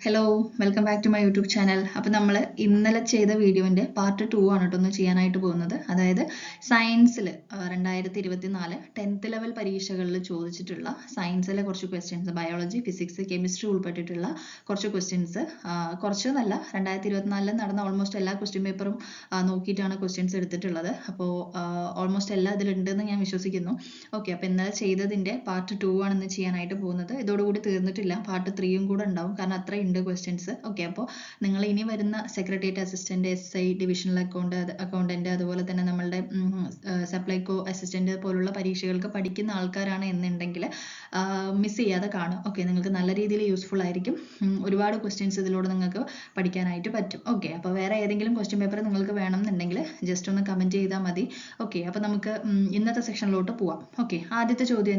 Hello, welcome back to my YouTube channel. അപ്പോൾ നമ്മൾ ഇന്നലെ ചെയ്ത വീഡിയോൻ്റെ പാർട്ട് 2 ആണ് കേട്ടോ ഒന്ന് ചെയ്യാനായിട്ട് പോകുന്നത്. അതായത് സയൻസിൽ 2024 10th ലെവൽ പരീക്ഷകളിൽ ചോദിച്ചിട്ടുള്ള സയൻസിലെ കുറച്ച് ക്വസ്റ്റ്യൻസ്, ബയോളജി, ഫിസിക്സ്, കെമിസ്ട്രി ഉൾപ്പെട്ടിട്ടുള്ള കുറച്ച് ക്വസ്റ്റ്യൻസ്, കുറച്ചൊന്നല്ല 2024 നടന്ന ഓൾമോസ്റ്റ് എല്ലാ ക്വസ്റ്റ്യൻ പേപ്പറും നോക്കിയിട്ടാണ് ക്വസ്റ്റ്യൻസ് എടുത്തിട്ടുള്ളത്. അപ്പോൾ ഓൾമോസ്റ്റ് എല്ലാം ഇതിലുണ്ടെന്ന് ഞാൻ വിശ്വസിക്കുന്നു. ഓക്കെ, അപ്പോൾ ഇന്നലെ ചെയ്തതിൻ്റെ പാർട്ട് 2 ആണ് ഇന്ന് ചെയ്യാനായിട്ട് പോകുന്നത്. ഇതോടുകൂടി തീർന്നിട്ടില്ല, പാർട്ട് 3യും കൂടെ ഉണ്ടാവും, കാരണം അത്രയും ഉണ്ട് ക്വസ്റ്റ്യൻസ്. ഓക്കെ, അപ്പോൾ നിങ്ങൾ ഇനി വരുന്ന secretariat assistant, SI, divisional accountant, അതുപോലെ തന്നെ നമ്മളുടെ സപ്ലൈകോ അസിസ്റ്റന്റ് പോലുള്ള പരീക്ഷകൾക്ക് പഠിക്കുന്ന ആൾക്കാരാണ് എന്നുണ്ടെങ്കിൽ മിസ് ചെയ്യാതെ കാണും. ഓക്കെ, നിങ്ങൾക്ക് നല്ല രീതിയിൽ യൂസ്ഫുൾ ആയിരിക്കും. ഒരുപാട് ക്വസ്റ്റ്യൻസ് ഇതിലൂടെ നിങ്ങൾക്ക് പഠിക്കാനായിട്ട് പറ്റും. ഓക്കെ, അപ്പോൾ വേറെ ഏതെങ്കിലും ക്വസ്റ്റ്യൻ പേപ്പർ നിങ്ങൾക്ക് വേണമെന്നുണ്ടെങ്കിൽ ജസ്റ്റ് ഒന്ന് കമൻറ്റ് ചെയ്താൽ മതി. ഓക്കെ, അപ്പോൾ നമുക്ക് ഇന്നത്തെ സെക്ഷനിലോട്ട് പോവാം. ഓക്കെ, ആദ്യത്തെ ചോദ്യം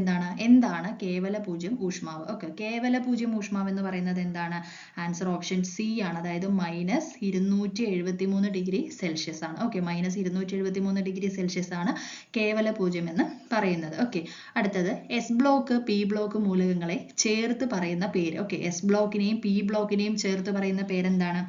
എന്താണ് കേവല പൂജ്യം ഊഷ്മാവ്? ഓക്കെ, കേവല പൂജ്യം ഊഷ്മാവ് എന്ന് പറയുന്നത് എന്താണ്? ആൻസർ ഓപ്ഷൻ സി ആണ്, അതായത് -273 ഡിഗ്രി സെൽഷ്യസ് ആണ്. ഓക്കെ, -273 ഡിഗ്രി സെൽഷ്യസ് ആണ് കേവല പൂജ്യം എന്ന് പറയുന്നത്. ഓക്കെ, അടുത്തത് എസ് ബ്ലോക്ക്, പി ബ്ലോക്ക് മൂലകങ്ങളെ ചേർത്ത് പറയുന്ന പേര്. ഓക്കെ, എസ് ബ്ലോക്കിനെയും പി ബ്ലോക്കിനെയും ചേർത്ത് പറയുന്ന പേരെന്താണ്?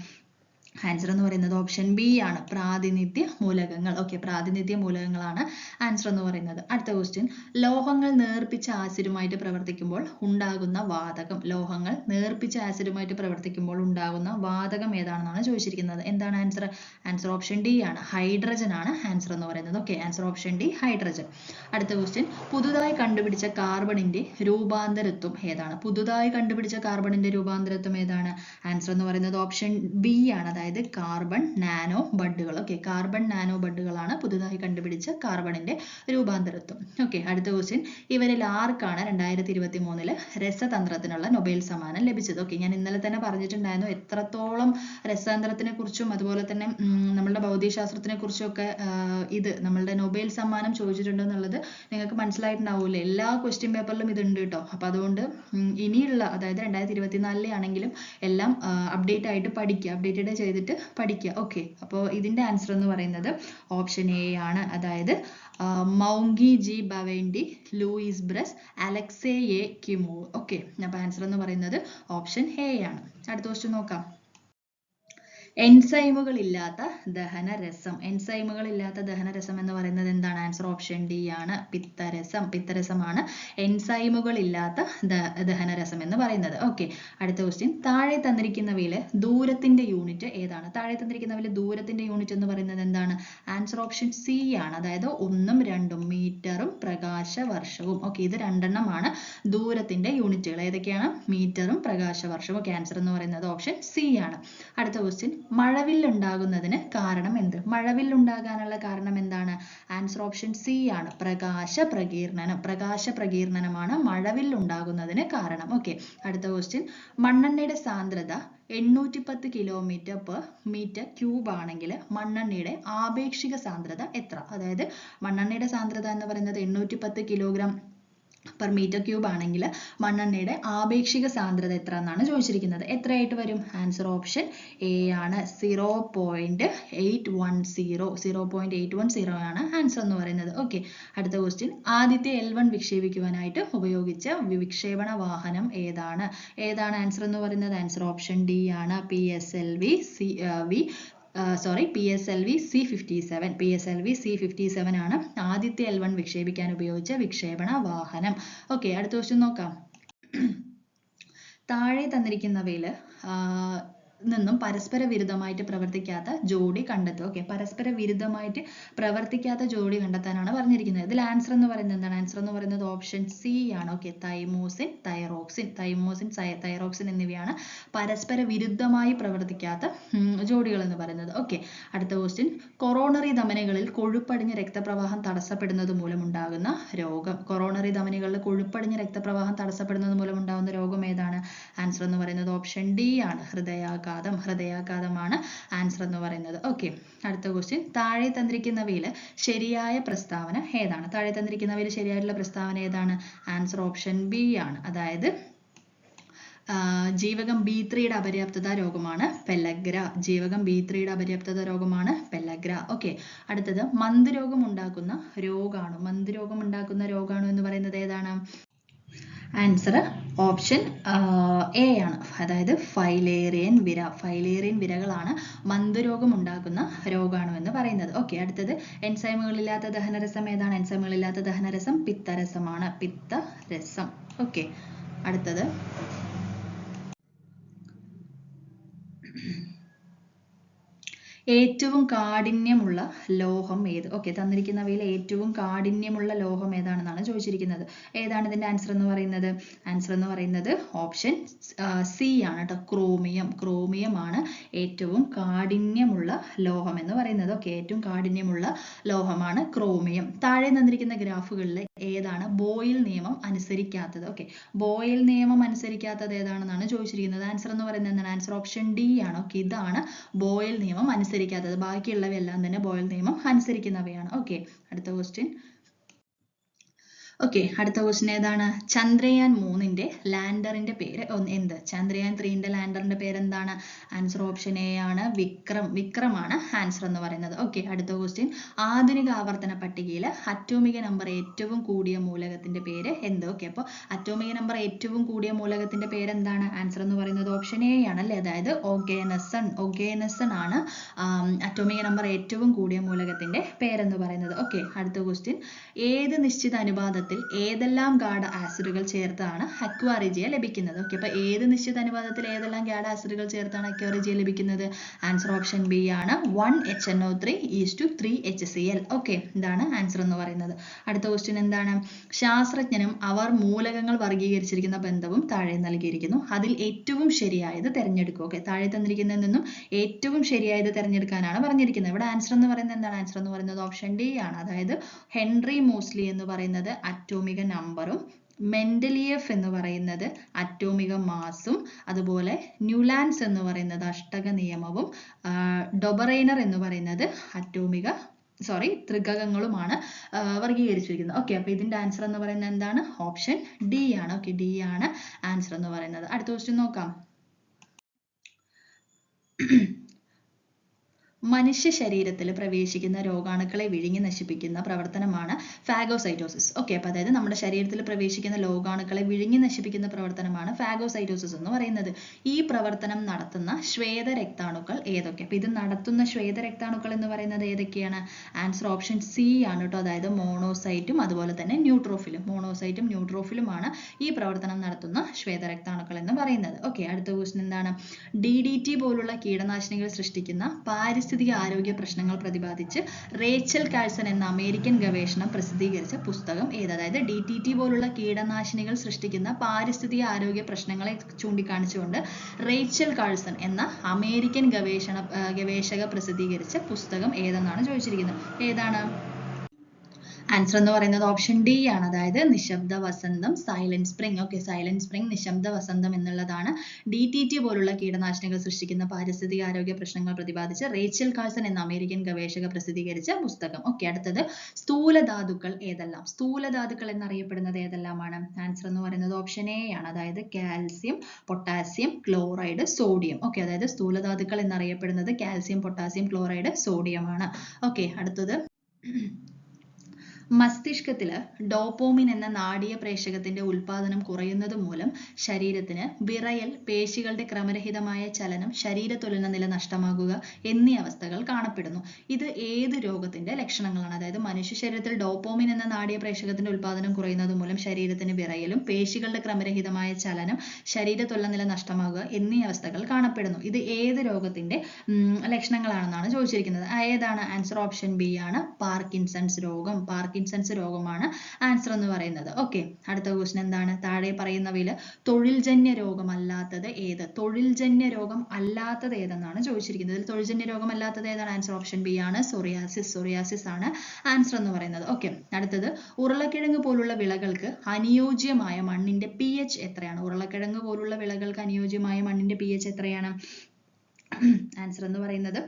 ആൻസർ എന്ന് പറയുന്നത് ഓപ്ഷൻ ബി ആണ്, പ്രാതിനിധ്യ മൂലകങ്ങൾ. ഓക്കെ, പ്രാതിനിധ്യ മൂലകങ്ങളാണ് ആൻസർ എന്ന് പറയുന്നത്. അടുത്ത ക്വസ്റ്റ്യൻ, ലോഹങ്ങൾ നേർപ്പിച്ച ആസിഡുമായിട്ട് പ്രവർത്തിക്കുമ്പോൾ ഉണ്ടാകുന്ന വാതകം. ലോഹങ്ങൾ നേർപ്പിച്ച ആസിഡുമായിട്ട് പ്രവർത്തിക്കുമ്പോൾ ഉണ്ടാകുന്ന വാതകം ഏതാണെന്നാണ് ചോദിച്ചിരിക്കുന്നത്. എന്താണ് ആൻസർ? ആൻസർ ഓപ്ഷൻ ഡി ആണ്, ഹൈഡ്രജൻ ആണ് ആൻസർ എന്ന് പറയുന്നത്. Okay, answer option D, hydrogen. അടുത്ത ക്വസ്റ്റ്യൻ, പുതുതായി കണ്ടുപിടിച്ച കാർബണിന്റെ രൂപാന്തരത്വം ഏതാണ്? പുതുതായി കണ്ടുപിടിച്ച കാർബണിന്റെ രൂപാന്തരത്വം ഏതാണ്? ആൻസർ എന്ന് പറയുന്നത് ഓപ്ഷൻ ബി ആണ്, അതായത് കാർബൺ നാനോ ബഡുകൾ. ഓക്കെ, കാർബൺ നാനോ ബഡുകളാണ് പുതുതായി കണ്ടുപിടിച്ച കാർബണിന്റെ രൂപാന്തരത്വം. ഓക്കെ, അടുത്ത ക്വസ്റ്റ്യൻ, ഇവരിൽ ആർക്കാണ് 2023 രസതന്ത്രത്തിനുള്ള നൊബേൽ സമ്മാനം ലഭിച്ചത്? ഓക്കെ, ഞാൻ ഇന്നലെ തന്നെ പറഞ്ഞിട്ടുണ്ടായിരുന്നു എത്രത്തോളം രസതന്ത്രത്തിനെ കുറിച്ചും അതുപോലെ തന്നെ നമ്മളുടെ ഭൗതികശാസ്ത്രത്തിനെ കുറിച്ചും ഒക്കെ നമ്മളുടെ നൊബേൽ സമ്മാനം ചോദിച്ചിട്ടുണ്ടെന്നുള്ളത് നിങ്ങൾക്ക് മനസ്സിലായിട്ടുണ്ടാവില്ലേ? എല്ലാ ക്വസ്റ്റ്യൻ പേപ്പറിലും ഇതുണ്ട് കേട്ടോ. അപ്പൊ അതുകൊണ്ട് ഇനിയുള്ള, അതായത് 2024 ആണെങ്കിലും എല്ലാം അപ്ഡേറ്റ് ആയിട്ട് പഠിക്കുക, അപ്ഡേറ്റഡ് ചെയ്തിട്ട് പഠിക്കുക. ഓക്കെ, അപ്പോൾ ഇതിന്റെ ആൻസർ എന്ന് പറയുന്നത് ഓപ്ഷൻ എ ആണ്, അതായത് Moungi G Bawendi, Louis Brus, Alexei Ekimov. Okay, അപ്പോൾ ആൻസർ എന്ന് പറയുന്നത് ഓപ്ഷൻ എ ആണ്. അടുത്ത ക്വസ്റ്റ്യൻ നോക്കാം. എൻസൈമുകൾ ഇല്ലാത്ത ദഹനരസം. എൻസൈമുകൾ ഇല്ലാത്ത ദഹനരസം എന്ന് പറയുന്നത് എന്താണ്? ആൻസർ ഓപ്ഷൻ ഡി ആണ്, പിത്തരസം. പിത്തരസമാണ് എൻസൈമുകൾ ഇല്ലാത്ത ദഹനരസം എന്ന് പറയുന്നത്. ഓക്കെ, അടുത്ത ക്വസ്റ്റ്യൻ, താഴെ തന്നിരിക്കുന്നവയിൽ ദൂരത്തിന്റെ യൂണിറ്റ് ഏതാണ്? താഴെ തന്നിരിക്കുന്നവയിൽ ദൂരത്തിന്റെ യൂണിറ്റ് എന്ന് പറയുന്നത് എന്താണ്? ആൻസർ ഓപ്ഷൻ സി ആണ്, അതായത് 1ഉം 2ഉം, മീറ്ററും പ്രകാശവർഷവും. ഓക്കെ, ഇത് രണ്ടെണ്ണമാണ് ദൂരത്തിന്റെ യൂണിറ്റുകൾ. ഏതൊക്കെയാണ്? മീറ്ററും പ്രകാശവർഷവും. ഓക്കെ, ആൻസർ എന്ന് പറയുന്നത് ഓപ്ഷൻ സി ആണ്. അടുത്ത ക്വസ്റ്റ്യൻ, മഴവില്ലുണ്ടാകുന്നതിന് കാരണം എന്ത്? മഴവില്ലുണ്ടാകാനുള്ള കാരണം എന്താണ്? ആൻസർ ഓപ്ഷൻ സി ആണ്, പ്രകാശ പ്രകീർണനം. പ്രകാശ പ്രകീർണനമാണ് മഴവില്ലുണ്ടാകുന്നതിന് കാരണം. ഓക്കെ, അടുത്ത ക്വസ്റ്റ്യൻ, മണ്ണെണ്ണയുടെ സാന്ദ്രത 810 km/m³ ആണെങ്കിൽ മണ്ണെണ്ണയുടെ ആപേക്ഷിക സാന്ദ്രത എത്ര? അതായത് മണ്ണെണ്ണയുടെ സാന്ദ്രത എന്ന് പറയുന്നത് 810 kg/m³ ആണെങ്കിൽ മണ്ണെണ്ണയുടെ ആപേക്ഷിക സാന്ദ്രത എത്ര എന്നാണ് ചോദിച്ചിരിക്കുന്നത്. എത്രയായിട്ട് വരും? ആൻസർ ഓപ്ഷൻ എ ആണ്, 0.810 ആണ് ആൻസർ എന്ന് പറയുന്നത്. ഓക്കെ, അടുത്ത ക്വസ്റ്റ്യൻ, ആദ്യത്തെ L1 വിക്ഷേപിക്കുവാനായിട്ട് ഉപയോഗിച്ച വിക്ഷേപണ വാഹനം ഏതാണ്? ഏതാണ് ആൻസർ എന്ന് പറയുന്നത്? ആൻസർ ഓപ്ഷൻ ഡി ആണ്, PSLV C-57. PSLV C-57 ആണ് ആദ്യത്തെ L1 വിക്ഷേപിക്കാൻ ഉപയോഗിച്ച വിക്ഷേപണ വാഹനം. ഓക്കെ, അടുത്ത ക്വസ്റ്റ്യൻ നോക്കാം. താഴെ തന്നിരിക്കുന്നവയിൽ നിന്നും പരസ്പര വിരുദ്ധമായിട്ട് പ്രവർത്തിക്കാത്ത ജോഡി കണ്ടെത്തുക. ഓക്കെ, പരസ്പര വിരുദ്ധമായിട്ട് പ്രവർത്തിക്കാത്ത ജോഡി കണ്ടെത്താനാണ് പറഞ്ഞിരിക്കുന്നത്. ഇതിൽ ആൻസർ എന്ന് പറയുന്നത് എന്താണ്? ആൻസർ എന്ന് പറയുന്നത് ഓപ്ഷൻ സി ആണ്. Okay, thymosin, thyroxine. Thymosin, thyroxine എന്നിവയാണ് പരസ്പര വിരുദ്ധമായി പ്രവർത്തിക്കാത്ത ജോഡികൾ എന്ന് പറയുന്നത്. ഓക്കെ, അടുത്ത ക്വസ്റ്റ്യൻ, കൊറോണറി ധമനികളിൽ കൊഴുപ്പടിഞ്ഞ രക്തപ്രവാഹം തടസ്സപ്പെടുന്നത് മൂലമുണ്ടാകുന്ന രോഗം. കൊറോണറി ധമനികളിൽ കൊഴുപ്പടിഞ്ഞ രക്തപ്രവാഹം തടസ്സപ്പെടുന്നത് മൂലമുണ്ടാകുന്ന രോഗം ഏതാണ്? ആൻസർ എന്ന് പറയുന്നത് ഓപ്ഷൻ ഡി ആണ്, ഹൃദയാഘാതമാണ് ആൻസർ എന്ന് പറയുന്നത്. ഓക്കെ, അടുത്ത ക്വസ്റ്റ്യൻ, താഴെ തന്നിരിക്കുന്നവയിൽ ശരിയായ പ്രസ്താവന ഏതാണ്? താഴെ തന്നിരിക്കുന്നവയിൽ ശരിയായിട്ടുള്ള പ്രസ്താവന ഏതാണ്? ആൻസർ ഓപ്ഷൻ ബി ആണ്, അതായത് ജീവകം B3യുടെ അപര്യാപ്തത രോഗമാണ് പെല്ലഗ്ര. ജീവകം B3യുടെ അപര്യാപ്തത രോഗമാണ് പെല്ലഗ്ര. ഓക്കെ, അടുത്തത്, മന്ദരോഗം ഉണ്ടാക്കുന്ന രോഗാണു എന്ന് പറയുന്നത് ഏതാണ്? ആൻസർ ഓപ്ഷൻ എ ആണ്. അതായത് ഫൈലേറിയൻ വിരകളാണ് മന്ദരോഗം ഉണ്ടാക്കുന്ന രോഗാണു എന്ന് പറയുന്നത്. ഓക്കെ, അടുത്തത് എൻസൈമുകളില്ലാത്ത ദഹനരസം ഏതാണ്? എൻസൈമുകളില്ലാത്ത ദഹനരസം പിത്തരസമാണ്. പിത്തരസം. ഓക്കെ, അടുത്തത് ഏറ്റവും കാഠിന്യമുള്ള ലോഹം ഏത്? ഓക്കെ, തന്നിരിക്കുന്നവയിൽ ഏറ്റവും കാഠിന്യമുള്ള ലോഹം ഏതാണെന്നാണ് ചോദിച്ചിരിക്കുന്നത്. ഏതാണ് ഇതിന്റെ ആൻസർ എന്ന് പറയുന്നത്? ആൻസർ എന്ന് പറയുന്നത് ഓപ്ഷൻ സി ആണ് കേട്ടോ. ക്രോമിയം ആണ് ഏറ്റവും കാഠിന്യമുള്ള ലോഹം എന്ന് പറയുന്നത്. ഓക്കെ, ഏറ്റവും കാഠിന്യമുള്ള ലോഹമാണ് ക്രോമിയം. താഴെ തന്നിരിക്കുന്ന ഗ്രാഫുകളിൽ ഏതാണ് ബോയിൽ നിയമം അനുസരിക്കാത്തത്? ഓക്കെ, ബോയിൽ നിയമം അനുസരിക്കാത്തത് ഏതാണെന്നാണ് ചോദിച്ചിരിക്കുന്നത്. ആൻസർ എന്ന് പറയുന്നത് എന്താണ്? ആൻസർ ഓപ്ഷൻ ഡി ആണ്. ഓക്കെ, ഇതാണ് ബോയിൽ നിയമം അനുസരിക്കാത്തത്. ബാക്കിയുള്ളവയെല്ലാം തന്നെ ബോയിൽ നിയമം അനുസരിക്കുന്നവയാണ്. ഓക്കെ, അടുത്ത ക്വസ്റ്റ്യൻ. ഓക്കെ, അടുത്ത ക്വസ്റ്റ്യൻ ഏതാണ്? ചന്ദ്രയാൻ 3ന്റെ ലാൻഡറിന്റെ പേര് എന്ത്? ചന്ദ്രയാൻ 3ന്റെ ലാൻഡറിന്റെ പേര് എന്താണ്? ആൻസർ ഓപ്ഷൻ എ ആണ്. വിക്രമാണ് ആൻസർ എന്ന് പറയുന്നത്. ഓക്കെ, അടുത്ത ക്വസ്റ്റ്യൻ. ആധുനിക ആവർത്തന പട്ടികയിൽ അറ്റോമിക നമ്പർ ഏറ്റവും കൂടിയ മൂലകത്തിന്റെ പേര് എന്ത്? ഓക്കെ, അപ്പോൾ അറ്റോമിക നമ്പർ ഏറ്റവും കൂടിയ മൂലകത്തിന്റെ പേര് എന്താണ്? ആൻസർ എന്ന് പറയുന്നത് ഓപ്ഷൻ എ ആണ് അല്ലേ? അതായത് ഒഗേനസൺ ആണ് അറ്റോമിക നമ്പർ ഏറ്റവും കൂടിയ മൂലകത്തിന്റെ പേരെന്ന് പറയുന്നത്. ഓക്കെ, അടുത്ത ക്വസ്റ്റ്യൻ. ഏത് നിശ്ചിത അനുപാതത്തിൽ ഏതെല്ലാം ഗാഢ ആസിഡുകൾ ചേർത്താണ് അക്വാ റിജിയ ലഭിക്കുന്നത്? ഓക്കെ, അപ്പോൾ ഏത് നിശ്ചിത അനുപാതത്തിൽ ഏതെല്ലാം ഗാഢ ആസിഡുകൾ ചേർത്താണ് അക്വാ റിജിയ ലഭിക്കുന്നത്? ആൻസർ ഓപ്ഷൻ ബി ആണ്. 1HNO3 3HCl. ഓക്കെ, ഇതാണ് ആൻസർ എന്ന് പറയുന്നത്. അടുത്ത ക്വസ്റ്റ്യൻ എന്താണ്? ശാസ്ത്രജ്ഞനും അവർ മൂലകങ്ങൾ വർഗീകരിച്ചിരിക്കുന്ന ബന്ധവും താഴെ നൽകിയിരിക്കുന്നു. അതിൽ ഏറ്റവും ശരിയായത് തിരഞ്ഞെടുക്കുക. ഓക്കെ, താഴെ തന്നിരിക്കുന്നതിൽ നിന്നും ഏറ്റവും ശരിയായത് തിരഞ്ഞെടുക്കാനാണ് പറഞ്ഞിരിക്കുന്നത്. ഇവിടെ ആൻസർ എന്ന് പറയുന്നത് എന്താണ്? ആൻസർ എന്ന് പറയുന്നത് ഓപ്ഷൻ ഡി ആണ്. അതായത് ഹെൻറി മോസ്ലി എന്ന് പറയുന്നത് അറ്റോമിക നമ്പറും മെൻഡലിയേഫ് എന്ന് പറയുന്നത് അറ്റോമിക മാസും അതുപോലെ ന്യൂലാൻസ് എന്ന് പറയുന്നത് അഷ്ടക നിയമവും ഡൊബറൈനർ എന്ന് പറയുന്നത് ത്രികങ്ങളുമാണ് വർഗീകരിച്ചിരിക്കുന്നത്. ഓക്കെ, അപ്പൊ ഇതിന്റെ ആൻസർ എന്ന് പറയുന്നത് എന്താണ്? ഓപ്ഷൻ ഡി ആണ്. ഓക്കെ, ഡി ആണ് ആൻസർ എന്ന് പറയുന്നത്. അടുത്ത ക്വസ്റ്റ്യൻ നോക്കാം. മനുഷ്യ ശരീരത്തിൽ പ്രവേശിക്കുന്ന രോഗാണുക്കളെ വിഴുങ്ങി നശിപ്പിക്കുന്ന പ്രവർത്തനമാണ് ഫാഗോസൈറ്റോസിസ്. ഓക്കെ, അപ്പോൾ അതായത് നമ്മുടെ ശരീരത്തിൽ പ്രവേശിക്കുന്ന രോഗാണുക്കളെ വിഴുങ്ങി നശിപ്പിക്കുന്ന പ്രവർത്തനമാണ് ഫാഗോസൈറ്റോസിസ് എന്ന് പറയുന്നത്. ഈ പ്രവർത്തനം നടത്തുന്ന ശ്വേതരക്താണുക്കൾ ഏതൊക്കെ? അപ്പോൾ ഇത് നടത്തുന്ന ശ്വേതരക്താണുക്കൾ എന്ന് പറയുന്നത് ഏതൊക്കെയാണ്? ആൻസർ ഓപ്ഷൻ സി ആണ് കേട്ടോ. അതായത് മോണോസൈറ്റും അതുപോലെ തന്നെ ന്യൂട്രോഫിലും. മോണോസൈറ്റും ന്യൂട്രോഫിലുമാണ് ഈ പ്രവർത്തനം നടത്തുന്ന ശ്വേതരക്താണുക്കൾ എന്ന് പറയുന്നത്. ഓക്കെ, അടുത്ത ക്വസ്റ്റ്യൻ എന്താണ്? DDT പോലുള്ള കീടനാശിനികൾ സൃഷ്ടിക്കുന്ന പാരിസ്ഥിതിക ആരോഗ്യ പ്രശ്നങ്ങൾ പ്രതിപാദിച്ച് റേച്ചൽ കാഴ്സൺ എന്ന അമേരിക്കൻ ഗവേഷണം പ്രസിദ്ധീകരിച്ച പുസ്തകം ഏത്? അതായത് DDT പോലുള്ള കീടനാശിനികൾ സൃഷ്ടിക്കുന്ന പാരിസ്ഥിതിക ആരോഗ്യ പ്രശ്നങ്ങളെ ചൂണ്ടിക്കാണിച്ചുകൊണ്ട് റേച്ചൽ കാഴ്സൺ എന്ന അമേരിക്കൻ ഗവേഷക പ്രസിദ്ധീകരിച്ച പുസ്തകം ഏതെന്നാണ് ചോദിച്ചിരിക്കുന്നത്. ഏതാണ്? ആൻസർ എന്ന് പറയുന്നത് ഓപ്ഷൻ ഡി ആണ്. അതായത് നിശബ്ദ വസന്തം, silent spring. Okay, silent spring, നിശബ്ദ വസന്തം എന്നുള്ളതാണ് DDT പോലുള്ള കീടനാശിനികൾ സൃഷ്ടിക്കുന്ന പാരിസ്ഥിതിക ആരോഗ്യ പ്രശ്നങ്ങൾ പ്രതിപാദിച്ച് റേച്ചൽ കാഴ്സൺ എന്ന അമേരിക്കൻ ഗവേഷക പ്രസിദ്ധീകരിച്ച പുസ്തകം. ഓക്കെ, അടുത്തത് സ്ഥൂലധാതുക്കൾ ഏതെല്ലാം? സ്ഥൂലധാതുക്കൾ എന്നറിയപ്പെടുന്നത് ഏതെല്ലാമാണ്? ആൻസർ എന്ന് പറയുന്നത് ഓപ്ഷൻ എ ആണ്. അതായത് calcium, potassium, chloride, sodium. Okay, അതായത് സ്ഥൂലധാതുക്കൾ എന്നറിയപ്പെടുന്നത് കാൽസ്യം, പൊട്ടാസ്യം, ക്ലോറൈഡ്, സോഡിയം ആണ്. ഓക്കെ, അടുത്തത്. മസ്തിഷ്കത്തില് ഡോപോമിൻ എന്ന നാഡീയ പ്രേഷകത്തിന്റെ ഉൽപാദനം കുറയുന്നത് മൂലം ശരീരത്തിന് വിറയൽ, പേശികളുടെ ക്രമരഹിതമായ ചലനം, ശരീരത്തുലന നില നഷ്ടമാകുക എന്നീ അവസ്ഥകൾ കാണപ്പെടുന്നു. ഇത് ഏത് രോഗത്തിന്റെ ലക്ഷണങ്ങളാണ്? അതായത് മനുഷ്യ ശരീരത്തിൽ ഡോപോമിൻ എന്ന നാഡീയ പ്രേഷകത്തിന്റെ ഉൽപാദനം കുറയുന്നത് മൂലം ശരീരത്തിന് വിറയലും, പേശികളുടെ ക്രമരഹിതമായ ചലനം, ശരീരത്തുലന നില നഷ്ടമാകുക എന്നീ അവസ്ഥകൾ കാണപ്പെടുന്നു. ഇത് ഏത് രോഗത്തിന്റെ ലക്ഷണങ്ങളാണെന്നാണ് ചോദിച്ചിരിക്കുന്നത്. ഏതാണ്? ആൻസർ ഓപ്ഷൻ ബി ആണ്. പാർക്കിൻസൺസ് രോഗമാണ് ആൻസർ എന്ന് പറയുന്നത്. ഓക്കെ, അടുത്ത ക്വസ്റ്റ്യൻ എന്താണ്? താഴെ പറയുന്നവയിൽ തൊഴിൽജന്യ രോഗമല്ലാത്തത് ഏത്? തൊഴിൽജന്യ രോഗം അല്ലാത്തത് ഏതെന്നാണ് ചോദിച്ചിരിക്കുന്നത്. ഇതിൽ തൊഴിൽജന്യ രോഗം അല്ലാത്തത് ഏതാണ്? ആൻസർ ഓപ്ഷൻ ബി ആണ്. സോറിയാസിസ് ആണ് ആൻസർ എന്ന് പറയുന്നത്. ഓക്കെ, അടുത്തത്. ഉരുളക്കിഴങ്ങ് പോലുള്ള വിളകൾക്ക് അനുയോജ്യമായ മണ്ണിന്റെ pH എത്രയാണ്? ഉരുളക്കിഴങ്ങ് പോലുള്ള വിളകൾക്ക് അനുയോജ്യമായ മണ്ണിന്റെ pH എത്രയാണ്? ആൻസർ എന്ന് പറയുന്നത്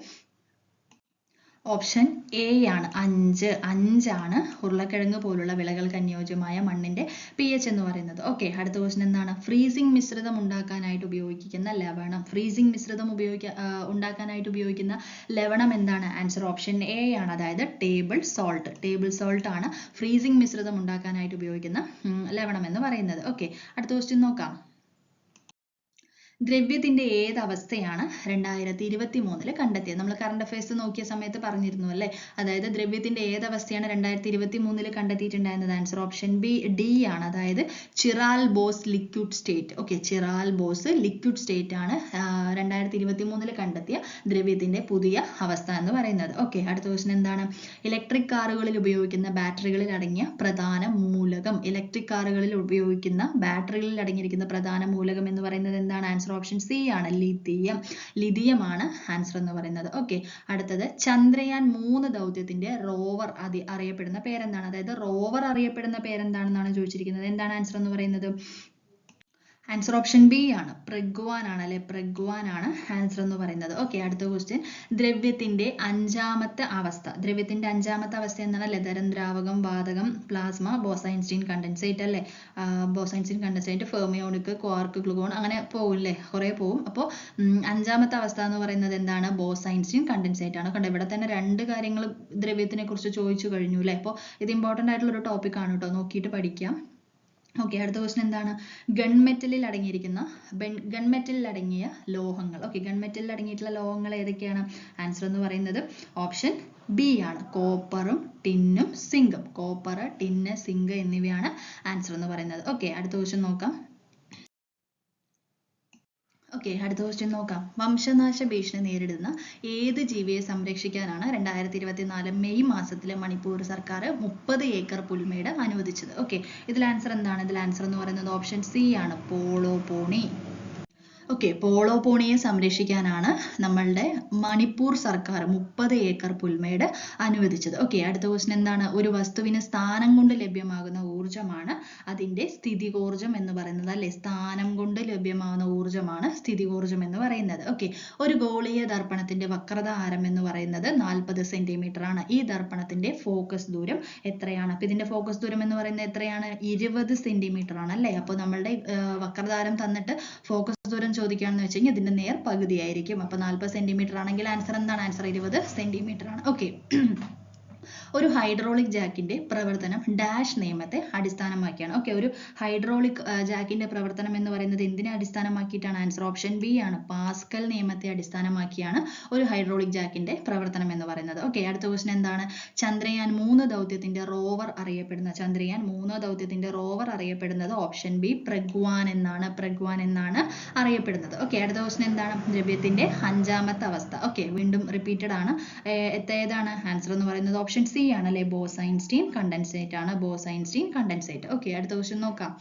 ഓപ്ഷൻ എ ആണ് 5. 5 ഉരുളക്കിഴങ്ങ് പോലുള്ള വിളകൾക്ക് അനുയോജ്യമായ മണ്ണിന്റെ pH എന്ന് പറയുന്നത്. ഓക്കെ, അടുത്ത ക്വസ്റ്റ്യൻ എന്താണ്? ഫ്രീസിംഗ് മിശ്രിതം ഉണ്ടാക്കാനായിട്ട് ഉപയോഗിക്കുന്ന ലവണം. ഫ്രീസിംഗ് മിശ്രിതം ഉണ്ടാക്കാനായിട്ട് ഉപയോഗിക്കുന്ന ലവണം എന്താണ്? ആൻസർ ഓപ്ഷൻ എ ആണ്, അതായത് ടേബിൾ സോൾട്ട്. ടേബിൾ സോൾട്ട് ആണ് ഫ്രീസിംഗ് മിശ്രിതം ഉണ്ടാക്കാനായിട്ട് ഉപയോഗിക്കുന്ന ലവണം എന്ന് പറയുന്നത്. ഓക്കെ, അടുത്ത ക്വസ്റ്റ്യൻ നോക്കാം. ദ്രവ്യത്തിന്റെ ഏത് അവസ്ഥയാണ് 2023 കണ്ടെത്തിയത്? നമ്മൾ കറണ്ട് അഫയേഴ്സ് നോക്കിയ സമയത്ത് പറഞ്ഞിരുന്നു അല്ലേ? അതായത് ദ്രവ്യത്തിന്റെ ഏത് അവസ്ഥയാണ് 2023 കണ്ടെത്തിയിട്ടുണ്ടായിരുന്നത്? ആൻസർ ഓപ്ഷൻ ഡി ആണ്, അതായത് ചിറാൽ boss liquid state. Okay, ചിറാൽ boss liquid state ആണ് 2023 കണ്ടെത്തിയ ദ്രവ്യത്തിന്റെ പുതിയ അവസ്ഥ എന്ന് പറയുന്നത്. ഓക്കെ, അടുത്ത ക്വസ്റ്റ്യൻ എന്താണ്? ഇലക്ട്രിക് കാറുകളിൽ ഉപയോഗിക്കുന്ന ബാറ്ററികളിൽ അടങ്ങിയ പ്രധാന മൂലകം. ഇലക്ട്രിക് കാറുകളിൽ ഉപയോഗിക്കുന്ന ബാറ്ററികളിൽ അടങ്ങിയിരിക്കുന്ന പ്രധാന മൂലകം എന്ന് പറയുന്നത് എന്താണ്? ആൻസർ ഓപ്ഷൻ സി ആണ്, ലിഥിയം. ലിഥിയം ആണ് ആൻസർ എന്ന് പറയുന്നത്. ഓക്കെ, അടുത്തത് ചന്ദ്രയാൻ 3 ദൗത്യത്തിന്റെ റോവർ അറിയപ്പെടുന്ന പേരെന്താണ്? അതായത് റോവർ അറിയപ്പെടുന്ന പേരെന്താണെന്നാണ് ചോദിച്ചിരിക്കുന്നത്. എന്താണ് ആൻസർ എന്ന് പറയുന്നത്? ആൻസർ ഓപ്ഷൻ ബി ആണ്, പ്രഗ്വാൻ ആണ് അല്ലെ? പ്രഗ്വാൻ ആണ് ആൻസർ എന്ന് പറയുന്നത്. ഓക്കെ, അടുത്ത ക്വസ്റ്റ്യൻ. ദ്രവ്യത്തിന്റെ അഞ്ചാമത്തെ അവസ്ഥ. ദ്രവ്യത്തിന്റെ അഞ്ചാമത്തെ അവസ്ഥ എന്താണ്? ലതരം, ദ്രാവകം, വാതകം, പ്ലാസ്മ, ബോസൈൻസ്റ്റീൻ കണ്ടൻസേറ്റ് അല്ലെ? ബോസൈൻസ്റ്റീൻ കണ്ടൻസേറ്റ്, ഫെർമിയോണിക്, ക്വാർക്ക്, ഗ്ലൂഗോൺ, അങ്ങനെ പോകില്ലേ, കുറെ പോകും. അപ്പോൾ അഞ്ചാമത്തെ അവസ്ഥ എന്ന് പറയുന്നത് എന്താണ്? ബോസൈൻസ്റ്റീൻ കണ്ടൻസേറ്റ് ആണ്. കണ്ടോ, ഇവിടെ തന്നെ 2 കാര്യങ്ങൾ ദ്രവ്യത്തിനെ കുറിച്ച് ചോദിച്ചു കഴിഞ്ഞു അല്ലെ? അപ്പോൾ ഇത് ഇമ്പോർട്ടന്റ് ആയിട്ടുള്ള ഒരു ടോപ്പിക് ആണ് കേട്ടോ, നോക്കിയിട്ട് പഠിക്കാം. ഓക്കെ, അടുത്ത ക്വസ്റ്റ്യൻ എന്താണ്? ഗൺമെറ്റലിൽ അടങ്ങിയ ലോഹങ്ങൾ. ഓക്കെ, ഗൺമെറ്റലിൽ അടങ്ങിയിട്ടുള്ള ലോഹങ്ങൾ ഏതൊക്കെയാണ്? ആൻസർ എന്ന് പറയുന്നത് ഓപ്ഷൻ ബി ആണ്, കോപ്പറും ടിന്നും സിങ്കും. കോപ്പർ, ടിന്ന്, സിങ്ക് എന്നിവയാണ് ആൻസർ എന്ന് പറയുന്നത്. ഓക്കെ, അടുത്ത ക്വസ്റ്റ്യൻ നോക്കാം. ഓക്കെ, അടുത്ത ക്വസ്റ്റ്യൻ നോക്കാം. വംശനാശ ഭീഷണി നേരിടുന്ന ഏത് ജീവിയെ സംരക്ഷിക്കാനാണ് 2024 മെയ് മാസത്തിലെ മണിപ്പൂർ സർക്കാർ 30 ഏക്കർ പുൽമേട് അനുവദിച്ചത്? ഓക്കെ, ഇതിൽ ആൻസർ എന്താണ്? ഇതിൽ ആൻസർ എന്ന് പറയുന്നത് ഓപ്ഷൻ സി ആണ്, പോളോ പോണി. ഓക്കെ, പോളോ പോണിയെ സംരക്ഷിക്കാനാണ് നമ്മളുടെ മണിപ്പൂർ സർക്കാർ 30 ഏക്കർ പുൽമേട് അനുവദിച്ചത്. ഓക്കെ, അടുത്ത ക്വസ്റ്റ്യൻ എന്താണ്? ഒരു വസ്തുവിന് സ്ഥാനം കൊണ്ട് ലഭ്യമാകുന്ന ഊർജ്ജമാണ് അതിന്റെ സ്ഥിതികോർജ്ജം എന്ന് പറയുന്നത് അല്ലെ? സ്ഥാനം കൊണ്ട് ലഭ്യമാകുന്ന ഊർജ്ജമാണ് സ്ഥിതികോർജ്ജം എന്ന് പറയുന്നത്. ഓക്കെ, ഒരു ഗോളീയ ദർപ്പണത്തിന്റെ വക്രത ആരം എന്ന് പറയുന്നത് 40 സെന്റിമീറ്റർ ആണ്. ഈ ദർപ്പണത്തിന്റെ ഫോക്കസ് ദൂരം എത്രയാണ്? അപ്പൊ ഇതിന്റെ ഫോക്കസ് ദൂരം എന്ന് പറയുന്നത് എത്രയാണ്? 20 സെന്റിമീറ്റർ ആണ് അല്ലെ? അപ്പോൾ നമ്മളുടെ വക്രതാരം തന്നിട്ട് ഫോക്കസ് ദൂരം ചോദിക്കുകയാണെന്ന് വെച്ച് കഴിഞ്ഞാൽ ഇതിന്റെ നേർ പകുതിയായിരിക്കും. അപ്പൊ 40 സെന്റിമീറ്റർ ആണെങ്കിൽ ആൻസർ എന്താണ്? ആൻസർ 20 സെന്റിമീറ്റർ ആണ്. ഓക്കെ, ഒരു ഹൈഡ്രോളിക് ജാക്കിന്റെ പ്രവർത്തനം ഡാഷ് നിയമത്തെ അടിസ്ഥാനമാക്കിയാണ്. ഓക്കെ, ഒരു ഹൈഡ്രോളിക് ജാക്കിന്റെ പ്രവർത്തനം എന്ന് പറയുന്നത് എന്തിനെ അടിസ്ഥാനമാക്കിയിട്ടാണ്? ആൻസർ ഓപ്ഷൻ ബി ആണ്, പാസ്കൽ നിയമത്തെ അടിസ്ഥാനമാക്കിയാണ് ഒരു ഹൈഡ്രോളിക് ജാക്കിന്റെ പ്രവർത്തനം എന്ന് പറയുന്നത്. ഓക്കെ, അടുത്ത ക്വസ്റ്റ്യൻ എന്താണ്? ചന്ദ്രയാൻ 3 ദൗത്യത്തിന്റെ റോവർ അറിയപ്പെടുന്നത് ഓപ്ഷൻ ബി പ്രഗ്വാൻ എന്നാണ്. പ്രഗ്വാൻ എന്നാണ് അറിയപ്പെടുന്നത്. ഓക്കെ, അടുത്ത ക്വസ്റ്റ്യൻ എന്താണ്? ദ്രവ്യത്തിന്റെ 5ാമത്തെ അവസ്ഥ. ഓക്കെ, വീണ്ടും റിപ്പീറ്റഡ് ആണ്. ഏതാണ് ആൻസർ എന്ന് പറയുന്നത്? ഓപ്ഷൻ സി ആണ് അല്ലെ? ബോസൈൻസ്റ്റീൻ കണ്ടൻസേറ്റ് ആണ്, ബോസൈൻസ്റ്റീൻ കണ്ടൻസേറ്റ്. ഓക്കെ, അടുത്ത ക്വസ്റ്റ്യൻ നോക്കാം.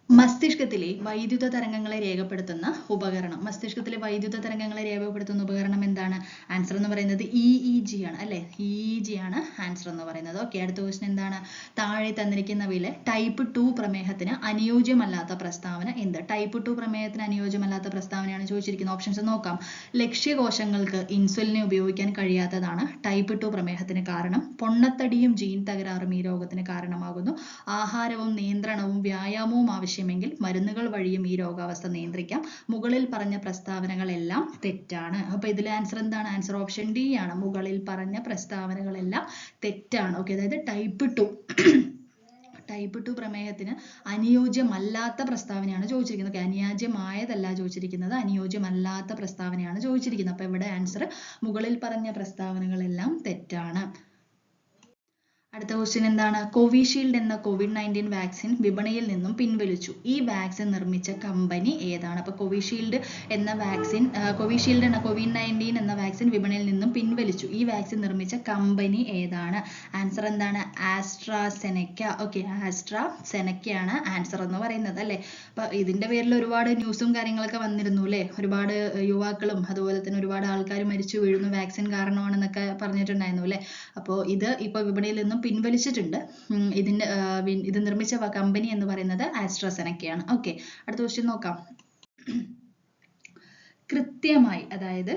മസ്തിഷ്കത്തിലെ വൈദ്യുത തരംഗങ്ങളെ രേഖപ്പെടുത്തുന്ന ഉപകരണം എന്താണ്? ആൻസർ എന്ന് പറയുന്നത് EEG ആണ് അല്ലെ? EEG ആണ് ആൻസർ എന്ന് പറയുന്നത്. ഓക്കെ, അടുത്ത ക്വസ്റ്റ്യൻ എന്താണ്? താഴെ തന്നിരിക്കുന്നവയിൽ ടൈപ്പ് 2 പ്രമേഹത്തിന് അനുയോജ്യമല്ലാത്ത പ്രസ്താവന എന്ത്? ടൈപ്പ് 2 പ്രമേഹത്തിന് അനുയോജ്യമല്ലാത്ത പ്രസ്താവനയാണ് ചോദിച്ചിരിക്കുന്നത്. ഓപ്ഷൻസ് നോക്കാം. ലക്ഷ്യകോശങ്ങൾക്ക് ഇൻസുലിനെ ഉപയോഗിക്കാൻ കഴിയാത്തതാണ് ടൈപ്പ് 2 പ്രമേഹത്തിന് കാരണം. പൊണ്ണത്തടിയും ജീൻ തകരാറും ഈ രോഗത്തിന് കാരണമാകുന്നു. ആഹാരവും നിയന്ത്രണവും വ്യായാമവും ആവശ്യമെങ്കിൽ മരുന്നുകൾ വഴിയും ഈ രോഗാവസ്ഥ നിയന്ത്രിക്കാം. മുകളിൽ പറഞ്ഞ പ്രസ്താവനകളെല്ലാം തെറ്റാണ്. അപ്പൊ ഇതിൽ ആൻസർ എന്താണ്? ആൻസർ ഓപ്ഷൻ ഡി ആണ്, മുകളിൽ പറഞ്ഞ പ്രസ്താവനകളെല്ലാം തെറ്റാണ്. ഓക്കെ, അതായത് ടൈപ്പ് 2 പ്രമേഹത്തിന് അനുയോജ്യമല്ലാത്ത പ്രസ്താവനയാണ് ചോദിച്ചിരിക്കുന്നത്. അനുയോജ്യമായതല്ല ചോദിച്ചിരിക്കുന്നത്, അനുയോജ്യമല്ലാത്ത പ്രസ്താവനയാണ് ചോദിച്ചിരിക്കുന്നത്. അപ്പൊ ഇവിടെ ആൻസർ മുകളിൽ പറഞ്ഞ പ്രസ്താവനകളെല്ലാം തെറ്റാണ്. അടുത്ത ക്വസ്റ്റ്യൻ എന്താണ്? കോവിഷീൽഡ് എന്ന COVID-19 വാക്സിൻ വിപണിയിൽ നിന്നും പിൻവലിച്ചു. ഈ വാക്സിൻ നിർമ്മിച്ച കമ്പനി ഏതാണ്? അപ്പൊ കോവിഷീൽഡ് എന്ന COVID-19 എന്ന വാക്സിൻ വിപണിയിൽ നിന്നും പിൻവലിച്ചു. ഈ വാക്സിൻ നിർമ്മിച്ച കമ്പനി ഏതാണ്? ആൻസർ എന്താണ്? ആസ്ട്രാസെനെക്ക. ഓക്കെ, ആസ്ട്രാസെനെക്കയാണ് ആൻസർ എന്ന് പറയുന്നത് അല്ലെ? അപ്പൊ ഇതിന്റെ പേരിൽ ഒരുപാട് ന്യൂസും കാര്യങ്ങളൊക്കെ വന്നിരുന്നു അല്ലെ? ഒരുപാട് യുവാക്കളും അതുപോലെ തന്നെ ഒരുപാട് ആൾക്കാർ മരിച്ചു വീഴുന്നു വാക്സിൻ കാരണമാണെന്നൊക്കെ പറഞ്ഞിട്ടുണ്ടായിരുന്നു അല്ലെ? അപ്പോൾ ഇത് ഇപ്പൊ വിപണിയിൽ നിന്നും പിൻവലിച്ചിട്ടുണ്ട്. ഇത് നിർമ്മിച്ച കമ്പനി എന്ന് പറയുന്നത് ആസ്ട്രാസെനെക്കയാണ്. ഓക്കെ, അടുത്ത ക്വസ്റ്റ്യൻ നോക്കാം. കൃത്യമായി, അതായത്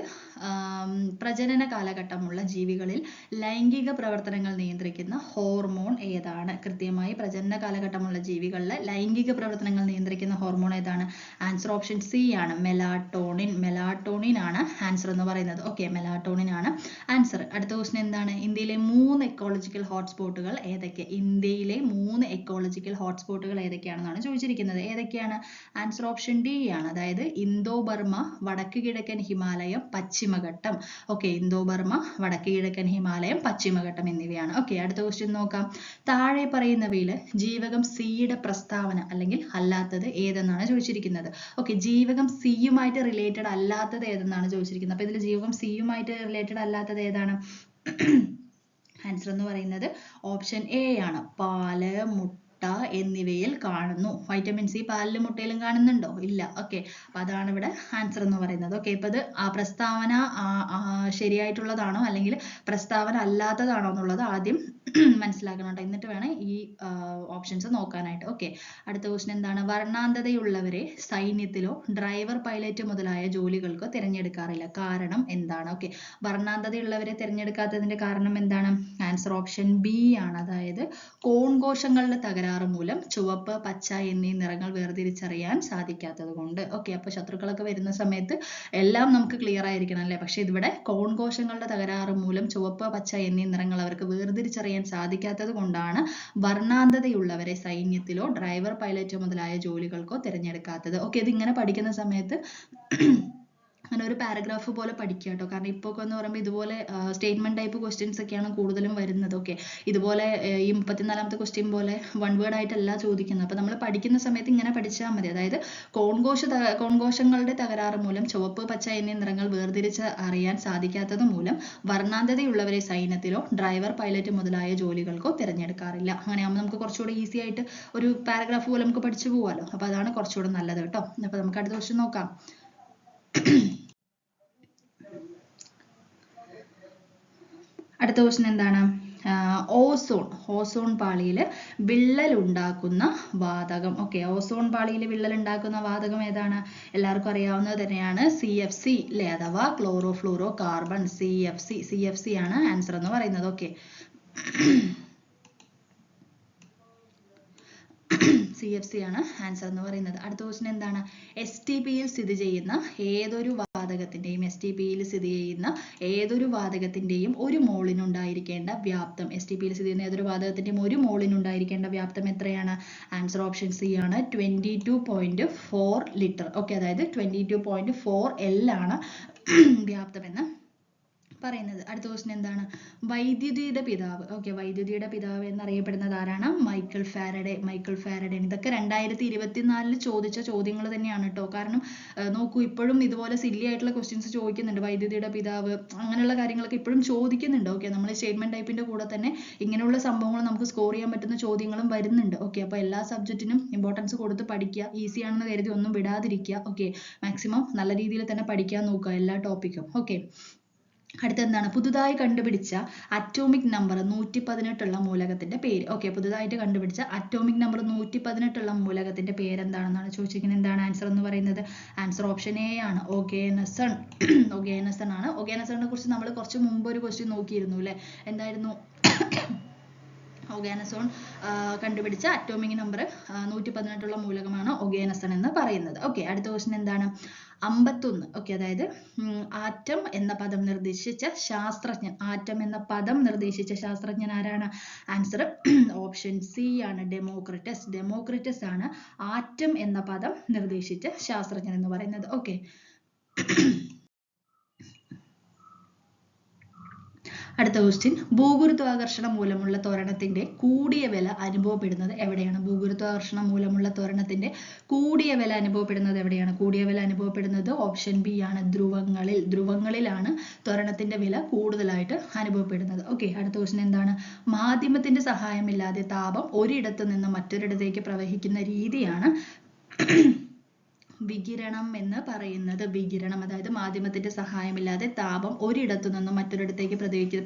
പ്രജനന കാലഘട്ടമുള്ള ജീവികളിൽ ലൈംഗിക പ്രവർത്തനങ്ങൾ നിയന്ത്രിക്കുന്ന ഹോർമോൺ ഏതാണ്? കൃത്യമായി പ്രജനന കാലഘട്ടമുള്ള ജീവികളിൽ ലൈംഗിക പ്രവർത്തനങ്ങൾ നിയന്ത്രിക്കുന്ന ഹോർമോൺ ഏതാണ്? ആൻസർ ഓപ്ഷൻ സി ആണ്, മെലാട്ടോണിൻ. മെലാട്ടോണിൻ ആണ് ആൻസർ എന്ന് പറയുന്നത്. ഓക്കെ, മെലാട്ടോണിൻ ആണ് ആൻസർ. അടുത്ത ക്വസ്റ്റ്യൻ എന്താണ്? ഇന്ത്യയിലെ 3 എക്കോളജിക്കൽ ഹോട്ട്സ്പോട്ടുകൾ ഏതൊക്കെ? ഇന്ത്യയിലെ 3 എക്കോളജിക്കൽ ഹോട്ട്സ്പോട്ടുകൾ ഏതൊക്കെയാണെന്നാണ് ചോദിച്ചിരിക്കുന്നത്. ഏതൊക്കെയാണ്? ആൻസർ ഓപ്ഷൻ ഡി ആണ്, അതായത് ഇന്തോ ബർമ, വടക്ക് കിഴക്കൻ ഹിമാലയം, പശ്ചിമഘട്ടം. ഓക്കെ, ഇന്തോ ബർമ, വടക്ക് കിഴക്കൻ ഹിമാലയം, പശ്ചിമഘട്ടം എന്നിവയാണ്. ഓക്കെ, അടുത്ത ക്വസ്റ്റ്യൻ നോക്കാം. താഴെ പറയുന്നവയിൽ ജീവകം സിയുടെ പ്രസ്താവന അല്ലെങ്കിൽ അല്ലാത്തത് ഏതെന്നാണ് ചോദിച്ചിരിക്കുന്നത്. ഓക്കെ, ജീവകം സിയുമായിട്ട് റിലേറ്റഡ് അല്ലാത്തത് ഏതെന്നാണ് ചോദിച്ചിരിക്കുന്നത്. അപ്പൊ ഇതിൽ ജീവകം സിയുമായിട്ട് റിലേറ്റഡ് അല്ലാത്തത് ഏതാണ്? ആൻസർ എന്ന് പറയുന്നത് ഓപ്ഷൻ എ ആണ്, പാല്, മുട്ട എന്നിവയിൽ കാണുന്നു. വൈറ്റമിൻ സി പാലിലും മുട്ടയിലും കാണുന്നുണ്ടോ? ഇല്ല. ഓക്കെ, അപ്പൊ അതാണ് ഇവിടെ ആൻസർ എന്ന് പറയുന്നത്. ഓക്കെ, ഇപ്പൊ ഇത് ആ പ്രസ്താവന ശരിയായിട്ടുള്ളതാണോ അല്ലെങ്കിൽ പ്രസ്താവന അല്ലാത്തതാണോ എന്നുള്ളത് ആദ്യം മനസ്സിലാക്കണം കേട്ടോ, എന്നിട്ട് വേണം ഈ ഓപ്ഷൻസ് നോക്കാനായിട്ട്. ഓക്കെ, അടുത്ത ക്വസ്റ്റ്യൻ എന്താണ്? വർണ്ണാന്ധതയുള്ളവരെ സൈന്യത്തിലോ ഡ്രൈവർ, പൈലറ്റ് മുതലായ ജോലികൾക്കോ തിരഞ്ഞെടുക്കാറില്ല. കാരണം എന്താണ്? ഓക്കെ, വർണ്ണാന്ധതയുള്ളവരെ തിരഞ്ഞെടുക്കാത്തതിന്റെ കാരണം എന്താണ്? ആൻസർ ഓപ്ഷൻ ബി ആണ്, അതായത് കോൺകോശങ്ങളുടെ തകരാറ് മൂലം ചുവപ്പ്, പച്ച എന്നീ നിറങ്ങൾ വേർതിരിച്ചറിയാൻ സാധിക്കാത്തത് കൊണ്ട്. ഓക്കെ, അപ്പൊ ശത്രുക്കളൊക്കെ വരുന്ന സമയത്ത് എല്ലാം നമുക്ക് ക്ലിയർ ആയിരിക്കണം അല്ലേ? പക്ഷെ ഇതിവിടെ കോൺകോശങ്ങളുടെ തകരാറ് മൂലം ചുവപ്പ്, പച്ച എന്നീ നിറങ്ങൾ അവർക്ക് വേർതിരിച്ചറിയാൻ സാധിക്കാത്തത് കൊണ്ടാണ് വർണ്ണാന്ധതയുള്ളവരെ സൈന്യത്തിലോ ഡ്രൈവർ, പൈലറ്റ് മുതലായ ജോലികൾക്കോ തിരഞ്ഞെടുക്കാത്തത്. ഓക്കെ, ഇത് ഇങ്ങനെ പഠിക്കുന്ന സമയത്ത് അങ്ങനെ ഒരു പാരഗ്രാഫ് പോലെ പഠിക്കുക കേട്ടോ, കാരണം ഇപ്പോൾ എന്ന് പറയുമ്പോൾ ഇതുപോലെ സ്റ്റേറ്റ്മെന്റ് ടൈപ്പ് ക്വസ്റ്റ്യൻസ് ഒക്കെയാണ് കൂടുതലും വരുന്നത്. ഓക്കെ, ഇതുപോലെ ഈ 34ാമത്തെ ക്വസ്റ്റ്യൻ പോലെ വൺ വേർഡ് ആയിട്ടല്ല ചോദിക്കുന്നത്. അപ്പോൾ നമ്മൾ പഠിക്കുന്ന സമയത്ത് ഇങ്ങനെ പഠിച്ചാൽ മതി. അതായത് കോൺകോശങ്ങളുടെ തകരാറ് മൂലം ചുവപ്പ്, പച്ച എന്നീ നിറങ്ങൾ വേർതിരിച്ച് അറിയാൻ സാധിക്കാത്തത് മൂലം വർണ്ണാന്ധതയുള്ളവരെ സൈന്യത്തിലോ ഡ്രൈവർ, പൈലറ്റ് മുതലായ ജോലികൾക്കോ തിരഞ്ഞെടുക്കാറില്ല. അങ്ങനെയാകുമ്പോൾ നമുക്ക് കുറച്ചുകൂടെ ഈസി ആയിട്ട് ഒരു പാരഗ്രാഫ് പോലെ നമുക്ക് പഠിച്ചു പോകാമല്ലോ. അപ്പോൾ അതാണ് കുറച്ചുകൂടെ നല്ലത് കേട്ടോ. അപ്പോൾ നമുക്ക് അടുത്ത ക്വസ്റ്റ്യൻ നോക്കാം. അടുത്ത ക്വസ്റ്റ്യൻ എന്താണ്? ഓസോൺ പാളിയിൽ വിള്ളൽ ഉണ്ടാക്കുന്ന വാതകം. ഓക്കെ, ഓസോൺ പാളിയിൽ വിള്ളൽ ഉണ്ടാക്കുന്ന വാതകം ഏതാണ്? എല്ലാവർക്കും അറിയാവുന്നത് തന്നെയാണ്, CFC അല്ലേ, അഥവാ ക്ലോറോ ഫ്ലൂറോ കാർബൺ. CFC ആണ് ആൻസർ എന്ന് പറയുന്നത്. ഓക്കെ, CFC ആണ് ആൻസർ എന്ന് പറയുന്നത്. അടുത്ത ക്വസ്റ്റ്യൻ എന്താണ്? STPയിൽ സ്ഥിതി ചെയ്യുന്ന ഏതൊരു വാതകത്തിന്റെയും ഒരു മോളിനുണ്ടായിരിക്കേണ്ട വ്യാപ്തം. STPയിൽ സ്ഥിതി ചെയ്യുന്ന ഏതൊരു വാതകത്തിന്റെയും ഒരു മോളിനുണ്ടായിരിക്കേണ്ട വ്യാപ്തം എത്രയാണ്? ആൻസർ ഓപ്ഷൻ സി ആണ്, 22.4 ലിറ്റർ. ഓക്കെ, അതായത് 22.4 L ആണ് വ്യാപ്തം എന്ന് പറയുന്നത്. അടുത്ത ക്വസ്റ്റ്യൻ എന്താണ്? വൈദ്യുതിയുടെ പിതാവ്. ഓക്കെ, വൈദ്യുതിയുടെ പിതാവ് എന്നറിയപ്പെടുന്നത് ആരാണ്? Michael Faraday. ഇതൊക്കെ 2024 ചോദിച്ച ചോദ്യങ്ങൾ തന്നെയാണ് കേട്ടോ. കാരണം നോക്കൂ, ഇപ്പോഴും ഇതുപോലെ സില്ലി ആയിട്ടുള്ള ക്വസ്റ്റ്യൻസ് ചോദിക്കുന്നുണ്ട്. വൈദ്യുതിയുടെ പിതാവ് അങ്ങനെയുള്ള കാര്യങ്ങളൊക്കെ ഇപ്പോഴും ചോദിക്കുന്നുണ്ട്. ഓക്കെ, നമ്മൾ സ്റ്റേറ്റ്മെന്റ് ടൈപ്പിന്റെ കൂടെ തന്നെ ഇങ്ങനെയുള്ള സംഭവങ്ങൾ നമുക്ക് സ്കോർ ചെയ്യാൻ പറ്റുന്ന ചോദ്യങ്ങളും വരുന്നുണ്ട്. ഓക്കെ, അപ്പോൾ എല്ലാ സബ്ജക്റ്റിനും ഇമ്പോർട്ടൻസ് കൊടുത്ത് പഠിക്കുക. ഈസി ആണെന്ന് കരുതി ഒന്നും വിടാതിരിക്കുക. ഓക്കെ, മാക്സിമം നല്ല രീതിയിൽ തന്നെ പഠിക്കാൻ നോക്കുക എല്ലാ ടോപ്പിക്കും. ഓക്കെ, അടുത്തെന്താണ്? പുതുതായി കണ്ടുപിടിച്ച അറ്റോമിക് നമ്പർ 118 ഉള്ള മൂലകത്തിന്റെ പേര്. ഓക്കെ, പുതുതായിട്ട് കണ്ടുപിടിച്ച അറ്റോമിക് നമ്പർ 118 ഉള്ള മൂലകത്തിന്റെ പേര് എന്താണെന്നാണ് ചോദിച്ചിരിക്കുന്നത്. എന്താണ് ആൻസർ എന്ന് പറയുന്നത്? ആൻസർ ഓപ്ഷൻ എ ആണ്, ഒഗേനസൺ. ഒഗേനസൺ ആണ്. ഒഗേനസണിനെ കുറിച്ച് നമ്മൾ കുറച്ച് മുമ്പ് ഒരു ക്വസ്റ്റ്യൻ നോക്കിയിരുന്നു അല്ലേ? എന്തായിരുന്നു? ഒഗേനസോൺ കണ്ടുപിടിച്ച അറ്റോമിക് നമ്പർ 118 ഉള്ള മൂലകമാണ് ഒഗേനസൺ എന്ന് പറയുന്നത്. ഓക്കെ, അടുത്ത ക്വസ്റ്റ്യൻ എന്താണ്? 51. ഓക്കെ, അതായത് ആറ്റം എന്ന പദം നിർദ്ദേശിച്ച ശാസ്ത്രജ്ഞൻ ആരാണ്? ആൻസർ ഓപ്ഷൻ സി ആണ്, ഡെമോക്രിറ്റസ് ആണ് ആറ്റം എന്ന പദം നിർദ്ദേശിച്ച ശാസ്ത്രജ്ഞൻ എന്ന് പറയുന്നത്. ഓക്കെ, അടുത്ത ക്വസ്റ്റ്യൻ, ഭൂഗുരുത്വാകർഷണം മൂലമുള്ള ത്വരണത്തിന്റെ കൂടിയ വില അനുഭവപ്പെടുന്നത് എവിടെയാണ്? ഭൂഗുരുത്വാകർഷണം മൂലമുള്ള ത്വരണത്തിന്റെ കൂടിയ വില അനുഭവപ്പെടുന്നത് എവിടെയാണ്? കൂടിയ വില അനുഭവപ്പെടുന്നത് ഓപ്ഷൻ ബി ആണ്, ധ്രുവങ്ങളിലാണ് ത്വരണത്തിന്റെ വില കൂടുതലായിട്ട് അനുഭവപ്പെടുന്നത്. ഓക്കെ, അടുത്ത ക്വസ്റ്റ്യൻ എന്താണ്? മാധ്യമത്തിന്റെ സഹായമില്ലാതെ താപം ഒരിടത്ത് നിന്ന് മറ്റൊരിടത്തേക്ക് പ്രവഹിക്കുന്ന രീതിയാണ് വികിരണം എന്ന് പറയുന്നത്? വികിരണം അതായത് മാധ്യമത്തിന്റെ സഹായമില്ലാതെ താപം ഒരിടത്തു നിന്നും മറ്റൊരിടത്തേക്ക്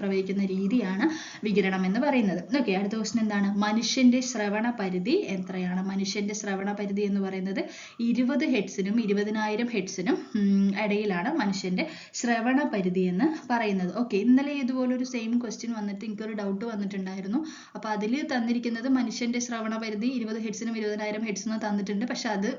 പ്രവഹിക്കുന്ന രീതിയാണ് വികിരണം എന്ന് പറയുന്നത്. ഓക്കെ, അടുത്ത ക്വസ്റ്റ്യൻ എന്താണ്? മനുഷ്യന്റെ ശ്രവണ പരിധി എത്രയാണ്? മനുഷ്യന്റെ ശ്രവണ പരിധി എന്ന് പറയുന്നത് 20 ഹെർട്സിനും 20,000 ഹെർട്സിനും ഇടയിലാണ് മനുഷ്യന്റെ ശ്രവണ പരിധി എന്ന് പറയുന്നത്. ഓക്കെ, ഇന്നലെ ഇതുപോലൊരു സെയിം ക്വസ്റ്റ്യൻ വന്നിട്ട് എനിക്കൊരു ഡൗട്ട് വന്നിട്ടുണ്ടായിരുന്നു. അപ്പൊ അതിൽ തന്നിരിക്കുന്നത് മനുഷ്യന്റെ ശ്രവണ പരിധി 20 ഹെർട്സിനും 20,000 ഹെർട്സിനും തന്നിട്ടുണ്ട്. പക്ഷെ അത്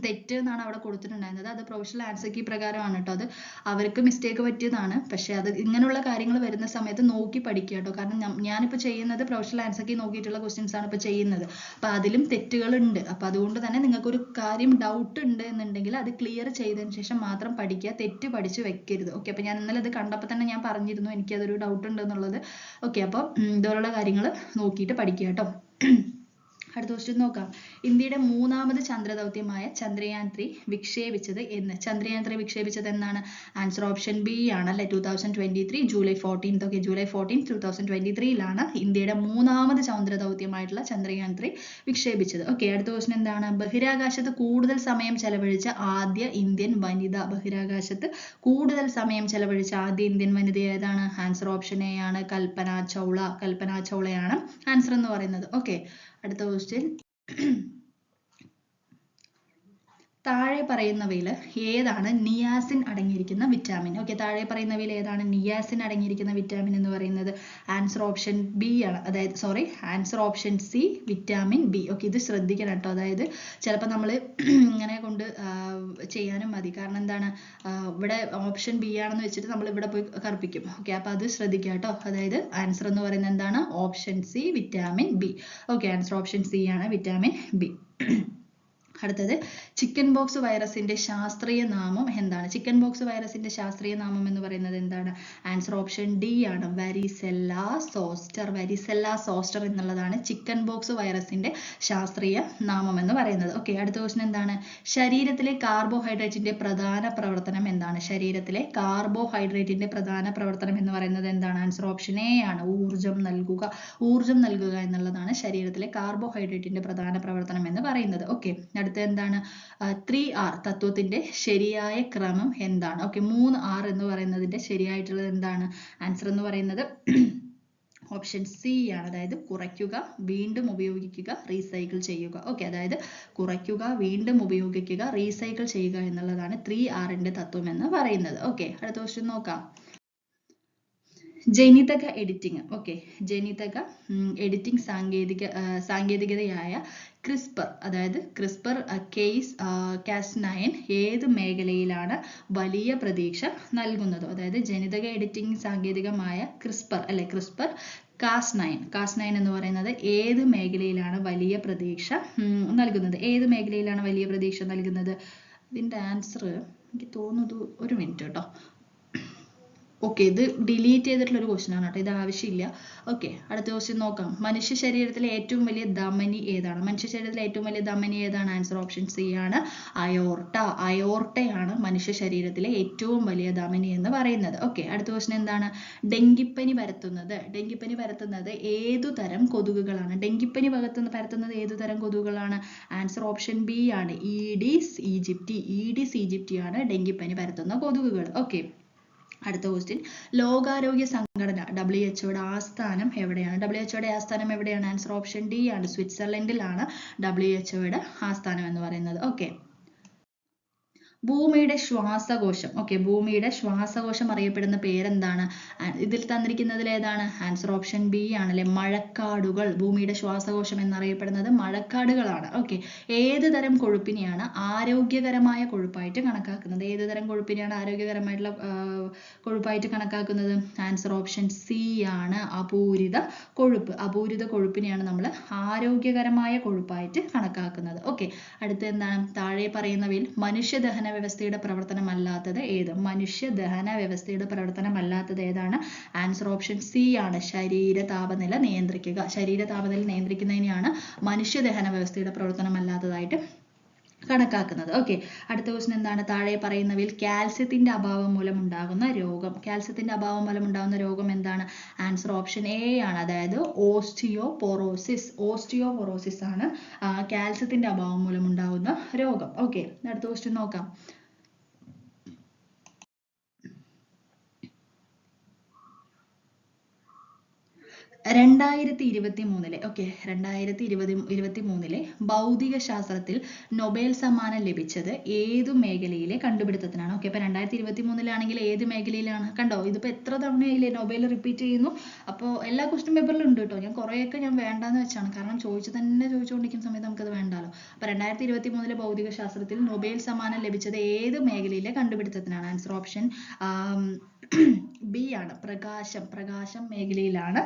തെറ്റ് എന്നാണ് അവിടെ കൊടുത്തിട്ടുണ്ടായിരുന്നത്. അത് പ്രൊഫഷണൽ ആൻസർ കീ പ്രകാരമാണ് കേട്ടോ. അത് അവർക്ക് മിസ്റ്റേക്ക് പറ്റിയതാണ്. പക്ഷെ അത് ഇങ്ങനെയുള്ള കാര്യങ്ങൾ വരുന്ന സമയത്ത് നോക്കി പഠിക്കുക കേട്ടോ. കാരണം ഞാനിപ്പോൾ ചെയ്യുന്നത് പ്രൊഫഷണൽ ആൻസർ കീ നോക്കിയിട്ടുള്ള ക്വസ്റ്റ്യൻസ് ആണ് ഇപ്പോൾ ചെയ്യുന്നത്. അപ്പൊ അതിലും തെറ്റുകളുണ്ട്. അപ്പൊ അതുകൊണ്ട് തന്നെ നിങ്ങൾക്ക് ഒരു കാര്യം ഡൗട്ട് ഉണ്ട് എന്നുണ്ടെങ്കിൽ അത് ക്ലിയർ ചെയ്തതിന് ശേഷം മാത്രം പഠിക്കുക. തെറ്റ് പഠിച്ച് വെക്കരുത്. ഓക്കെ, അപ്പൊ ഞാൻ ഇന്നലെ ഇത് കണ്ടപ്പോൾ തന്നെ ഞാൻ പറഞ്ഞിരുന്നു എനിക്കതൊരു ഡൗട്ട് ഉണ്ട് എന്നുള്ളത്. ഓക്കെ, അപ്പോൾ ഇതുപോലുള്ള കാര്യങ്ങൾ നോക്കിയിട്ട് പഠിക്കുക കേട്ടോ. അടുത്ത ക്വസ്റ്റ്യൻ നോക്കാം. ഇന്ത്യയുടെ മൂന്നാമത് ചന്ദ്രദൗത്യമായ ചന്ദ്രയാൻ 3 വിക്ഷേപിച്ചത് എന്ന്? ചന്ദ്രയാൻ 3 വിക്ഷേപിച്ചത് എന്നാണ്? ആൻസർ ഓപ്ഷൻ ബി ആണ് അല്ലെ, 2023 ജൂലൈ 14. ഓക്കെ, ജൂലൈ 14 2023 ഇന്ത്യയുടെ മൂന്നാമത് ചന്ദ്രദൗത്യമായിട്ടുള്ള ചന്ദ്രയാൻ 3 വിക്ഷേപിച്ചത്. ഓക്കെ, അടുത്ത ക്വസ്റ്റ്യൻ എന്താണ്? ബഹിരാകാശത്ത് കൂടുതൽ സമയം ചെലവഴിച്ച ആദ്യ ഇന്ത്യൻ വനിത? ബഹിരാകാശത്ത് കൂടുതൽ സമയം ചെലവഴിച്ച ആദ്യ ഇന്ത്യൻ വനിത ഏതാണ്? ആൻസർ ഓപ്ഷൻ എ ആണ്, കൽപ്പന ചൗള. കൽപ്പന ചൗളയാണ് ആൻസർ എന്ന് പറയുന്നത്. ഓക്കെ, അടുത്ത ക്വസ്റ്റ്യൻ. താഴെ പറയുന്നവയിൽ ഏതാണ് നിയാസിൻ അടങ്ങിയിരിക്കുന്ന വിറ്റാമിൻ? ഓക്കെ, താഴെ പറയുന്നവയിൽ ഏതാണ് നിയാസിൻ അടങ്ങിയിരിക്കുന്ന വിറ്റാമിൻ എന്ന് പറയുന്നത്? ആൻസർ ഓപ്ഷൻ ബി ആണ്, അതായത് answer option C vitamin B. Okay, ഇത് ശ്രദ്ധിക്കണം കേട്ടോ. അതായത് ചിലപ്പോൾ നമ്മൾ ഇങ്ങനെ കൊണ്ട് ചെയ്യാനും മതി. കാരണം എന്താണ്, ഇവിടെ ഓപ്ഷൻ ബി ആണെന്ന് വെച്ചിട്ട് നമ്മൾ ഇവിടെ പോയി കറുപ്പിക്കും. ഓക്കെ, അപ്പൊ അത് ശ്രദ്ധിക്കുക കേട്ടോ. അതായത് ആൻസർ എന്ന് പറയുന്നത് എന്താണ്? Option C vitamin B. Okay, answer option C ആണ് വിറ്റാമിൻ ബി. അടുത്തത്, ചിക്കൻ ബോക്സ് വൈറസിന്റെ ശാസ്ത്രീയ നാമം എന്താണ്? ചിക്കൻ ബോക്സ് വൈറസിന്റെ ശാസ്ത്രീയ നാമം എന്ന് പറയുന്നത് എന്താണ്? ആൻസർ ഓപ്ഷൻ ഡി ആണ്, വരിസെല്ല സോസ്റ്റർ. വരിസെല്ല സോസ്റ്റർ എന്നുള്ളതാണ് ചിക്കൻ ബോക്സ് വൈറസിന്റെ ശാസ്ത്രീയ നാമം എന്ന് പറയുന്നത്. ഓക്കെ, അടുത്ത ക്വസ്റ്റ്യൻ എന്താണ്? ശരീരത്തിലെ കാർബോഹൈഡ്രേറ്റിന്റെ പ്രധാന പ്രവർത്തനം എന്താണ്? ശരീരത്തിലെ കാർബോഹൈഡ്രേറ്റിന്റെ പ്രധാന പ്രവർത്തനം എന്ന് പറയുന്നത് എന്താണ്? ആൻസർ ഓപ്ഷൻ എ ആണ്, ഊർജം നൽകുക. ഊർജം നൽകുക എന്നുള്ളതാണ് ശരീരത്തിലെ കാർബോഹൈഡ്രേറ്റിന്റെ പ്രധാന പ്രവർത്തനം എന്ന് പറയുന്നത്. ഓക്കെ, അടുത്ത എന്താണ്? 3R തത്വത്തിന്റെ ശരിയായ ക്രമം എന്താണ്? ഓക്കെ, 3R എന്ന് പറയുന്നതിന്റെ ശരിയായിട്ടുള്ളത് എന്താണ്? ആൻസർ എന്ന് പറയുന്നത് ഓപ്ഷൻ സി ആണ്, അതായത് കുറയ്ക്കുക, വീണ്ടും ഉപയോഗിക്കുക, റീസൈക്കിൾ ചെയ്യുക. ഓക്കെ, അതായത് കുറയ്ക്കുക, വീണ്ടും ഉപയോഗിക്കുക, റീസൈക്കിൾ ചെയ്യുക എന്നുള്ളതാണ് 3Rന്റെ തത്വം എന്ന് പറയുന്നത്. ഓക്കെ, അടുത്ത ക്വസ്റ്റ്യൻ നോക്കാം. ജനിതക എഡിറ്റിംഗ്. ഓക്കെ, ജനിതക എഡിറ്റിംഗ് സാങ്കേതികതയായ ക്രിസ്പർ, അതായത് ക്രിസ്പർ Cas9 ഏത് മേഖലയിലാണ് വലിയ പ്രതീക്ഷ നൽകുന്നത്? അതായത് ജനിതക എഡിറ്റിംഗ് സാങ്കേതികമായ ക്രിസ്പർ Cas9 എന്ന് പറയുന്നത് ഏത് മേഖലയിലാണ് വലിയ പ്രതീക്ഷ നൽകുന്നത്? ഏത് മേഖലയിലാണ് വലിയ പ്രതീക്ഷ നൽകുന്നത്? ഇതിന്റെ ആൻസർ എനിക്ക് തോന്നുന്നത്, ഒരു മിനിറ്റ് കേട്ടോ. ഓക്കെ, ഇത് ഡിലീറ്റ് ചെയ്തിട്ടുള്ള ഒരു ക്വസ്റ്റ്യൻ ആണ് കേട്ടോ, ഇത് ആവശ്യമില്ല. ഓക്കെ, അടുത്ത ക്വസ്റ്റ്യൻ നോക്കാം. മനുഷ്യ ശരീരത്തിലെ ഏറ്റവും വലിയ ധമനി ഏതാണ്? മനുഷ്യ ശരീരത്തിലെ ഏറ്റവും വലിയ ധമനി ഏതാണ്? ആൻസർ ഓപ്ഷൻ സി ആണ്, അയോർട്ട. അയോർട്ടയാണ് മനുഷ്യ ശരീരത്തിലെ ഏറ്റവും വലിയ ധമനി എന്ന് പറയുന്നത്. ഓക്കെ, അടുത്ത ക്വസ്റ്റ്യൻ എന്താണ്? ഡെങ്കിപ്പനി പരത്തുന്നത് ഏതു തരം കൊതുകുകളാണ്? ഡെങ്കിപ്പനി പരത്തുന്നത് ഏതു തരം കൊതുകുകളാണ്? ആൻസർ ഓപ്ഷൻ ബി ആണ്, ഈഡിസ് ഈജിപ്റ്റി ആണ് ഡെങ്കിപ്പനി പരത്തുന്ന കൊതുകുകൾ. ഓക്കെ, അടുത്ത ക്വസ്റ്റ്യൻ. ലോകാരോഗ്യ സംഘടന WHO ആസ്ഥാനം എവിടെയാണ്? WHO ആസ്ഥാനം എവിടെയാണ്? ആൻസർ ഓപ്ഷൻ ഡി ആണ്, സ്വിറ്റ്സർലൻഡിലാണ് WHO ആസ്ഥാനം എന്ന് പറയുന്നത്. ഓക്കെ, ഭൂമിയുടെ ശ്വാസകോശം. ഓക്കെ, ഭൂമിയുടെ ശ്വാസകോശം അറിയപ്പെടുന്ന പേരെന്താണ്? ഇതിൽ തന്നിരിക്കുന്നതിൽ ഏതാണ്? ആൻസർ ഓപ്ഷൻ ബി ആണല്ലേ, മഴക്കാടുകൾ. ഭൂമിയുടെ ശ്വാസകോശം എന്നറിയപ്പെടുന്നത് മഴക്കാടുകളാണ്. ഓക്കെ, ഏത് തരം കൊഴുപ്പിനെയാണ് ആരോഗ്യകരമായ കൊഴുപ്പായിട്ട് കണക്കാക്കുന്നത്? ഏത് തരം കൊഴുപ്പിനെയാണ് ആരോഗ്യകരമായിട്ടുള്ള കൊഴുപ്പായിട്ട് കണക്കാക്കുന്നത്? ആൻസർ ഓപ്ഷൻ സി ആണ്, അപൂരിത കൊഴുപ്പ്. അപൂരിത കൊഴുപ്പിനെയാണ് നമ്മൾ ആരോഗ്യകരമായ കൊഴുപ്പായിട്ട് കണക്കാക്കുന്നത്. ഓക്കെ, അടുത്ത എന്താണ്? താഴെ പറയുന്നവയിൽ മനുഷ്യദഹന വ്യവസ്ഥയുടെ പ്രവർത്തനമല്ലാത്തത് ഏത്? മനുഷ്യദഹന വ്യവസ്ഥയുടെ പ്രവർത്തനമല്ലാത്തത് ഏതാണ്? ആൻസർ ഓപ്ഷൻ സി ആണ്, ശരീര താപനില നിയന്ത്രിക്കുക. ശരീര താപനില നിയന്ത്രിക്കുന്നതിനെയാണ് മനുഷ്യദഹന വ്യവസ്ഥയുടെ പ്രവർത്തനമല്ലാത്തതായിട്ട് കണക്കാക്കുന്നത്. ഓക്കെ, അടുത്ത ക്വസ്റ്റ്യൻ എന്താണ്? താഴെ പറയുന്നവയിൽ കാൽസ്യത്തിന്റെ അഭാവം മൂലം ഉണ്ടാകുന്ന രോഗം. കാൽസ്യത്തിന്റെ അഭാവം മൂലം ഉണ്ടാകുന്ന രോഗം എന്താണ്? ആൻസർ ഓപ്ഷൻ എ ആണ്, അതായത് ഓസ്റ്റിയോപൊറോസിസ്. ഓസ്റ്റിയോപൊറോസിസ് ആണ് കാൽസ്യത്തിന്റെ അഭാവം മൂലം ഉണ്ടാകുന്ന രോഗം. ഓക്കെ, അടുത്ത ക്വസ്റ്റ്യൻ നോക്കാം. 2023 ഭൗതിക ശാസ്ത്രത്തിൽ നൊബേൽ സമ്മാനം ലഭിച്ചത് ഏതു മേഖലയിലെ കണ്ടുപിടുത്തത്തിനാണ്? ഓക്കെ, അപ്പൊ 2023 ഏത് മേഖലയിലാണ്? കണ്ടോ, ഇതിപ്പോ എത്ര തവണയില്ലേ നൊബേൽ റിപ്പീറ്റ് ചെയ്യുന്നു. അപ്പോൾ എല്ലാ ക്വസ്റ്റ്യൻ പേപ്പറിലും ഉണ്ട് കേട്ടോ. കുറേയൊക്കെ ഞാൻ വേണ്ടാന്ന് വെച്ചാണ്, കാരണം ചോദിച്ചുകൊണ്ടിരിക്കുന്ന സമയത്ത് നമുക്കത് വേണ്ടാലോ. അപ്പൊ 2023 ഭൗതിക ശാസ്ത്രത്തിൽ നൊബേൽ സമ്മാനം ലഭിച്ചത് ഏത് മേഖലയിലെ കണ്ടുപിടുത്തത്തിനാണ്? ആൻസർ ഓപ്ഷൻ ബി ആണ്, പ്രകാശം മേഖലയിലാണ്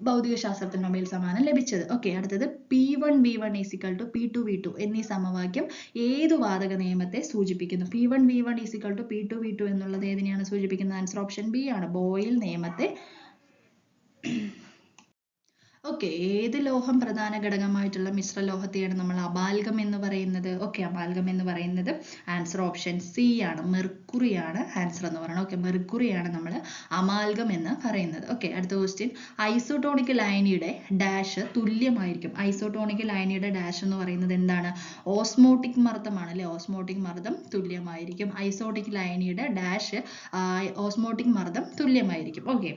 ഭൗതിക ശാസ്ത്രത്തിൽ നൊബേൽ സമ്മാനം ലഭിച്ചത്. ഓക്കെ, അടുത്തത് P1 V1 = P2 V2 എന്നീ സമവാക്യം ഏതു വാതക നിയമത്തെ സൂചിപ്പിക്കുന്നു? P1 V1 = P2 V2 എന്നുള്ളത് ഏതിനെയാണ് സൂചിപ്പിക്കുന്നത്? ആൻസർ ഓപ്ഷൻ ബി ആണ്, ബോയിൽ നിയമത്തെ. ഓക്കെ, ഏത് ലോഹം പ്രധാന ഘടകമായിട്ടുള്ള മിശ്രലോഹത്തെയാണ് നമ്മൾ അമാൽഗം എന്ന് പറയുന്നത്? ഓക്കെ, അമാൽഗം എന്ന് പറയുന്നത് ആൻസർ ഓപ്ഷൻ സി ആണ്, മെർക്കുറി ആണ് ആൻസർ എന്ന് പറയുന്നത്. ഓക്കെ, മെർക്കുറിയാണ് നമ്മൾ അമാൽഗം എന്ന് പറയുന്നത്. ഓക്കെ, അടുത്ത ക്വസ്റ്റ്യൻ. ഐസോട്ടോണിക് ലൈനിയുടെ ഡാഷ് തുല്യമായിരിക്കും. ഐസോട്ടോണിക് ലൈനിയുടെ ഡാഷ് എന്ന് പറയുന്നത് എന്താണ്? ഓസ്മോട്ടിക് മർദ്ദമാണ് അല്ലെ? ഓസ്മോട്ടിക് മർദ്ദം തുല്യമായിരിക്കും. ഐസോട്ടോണിക് ലൈനിയുടെ ഡാഷ് ഓസ്മോട്ടിക് മർദ്ദം തുല്യമായിരിക്കും. ഓക്കെ,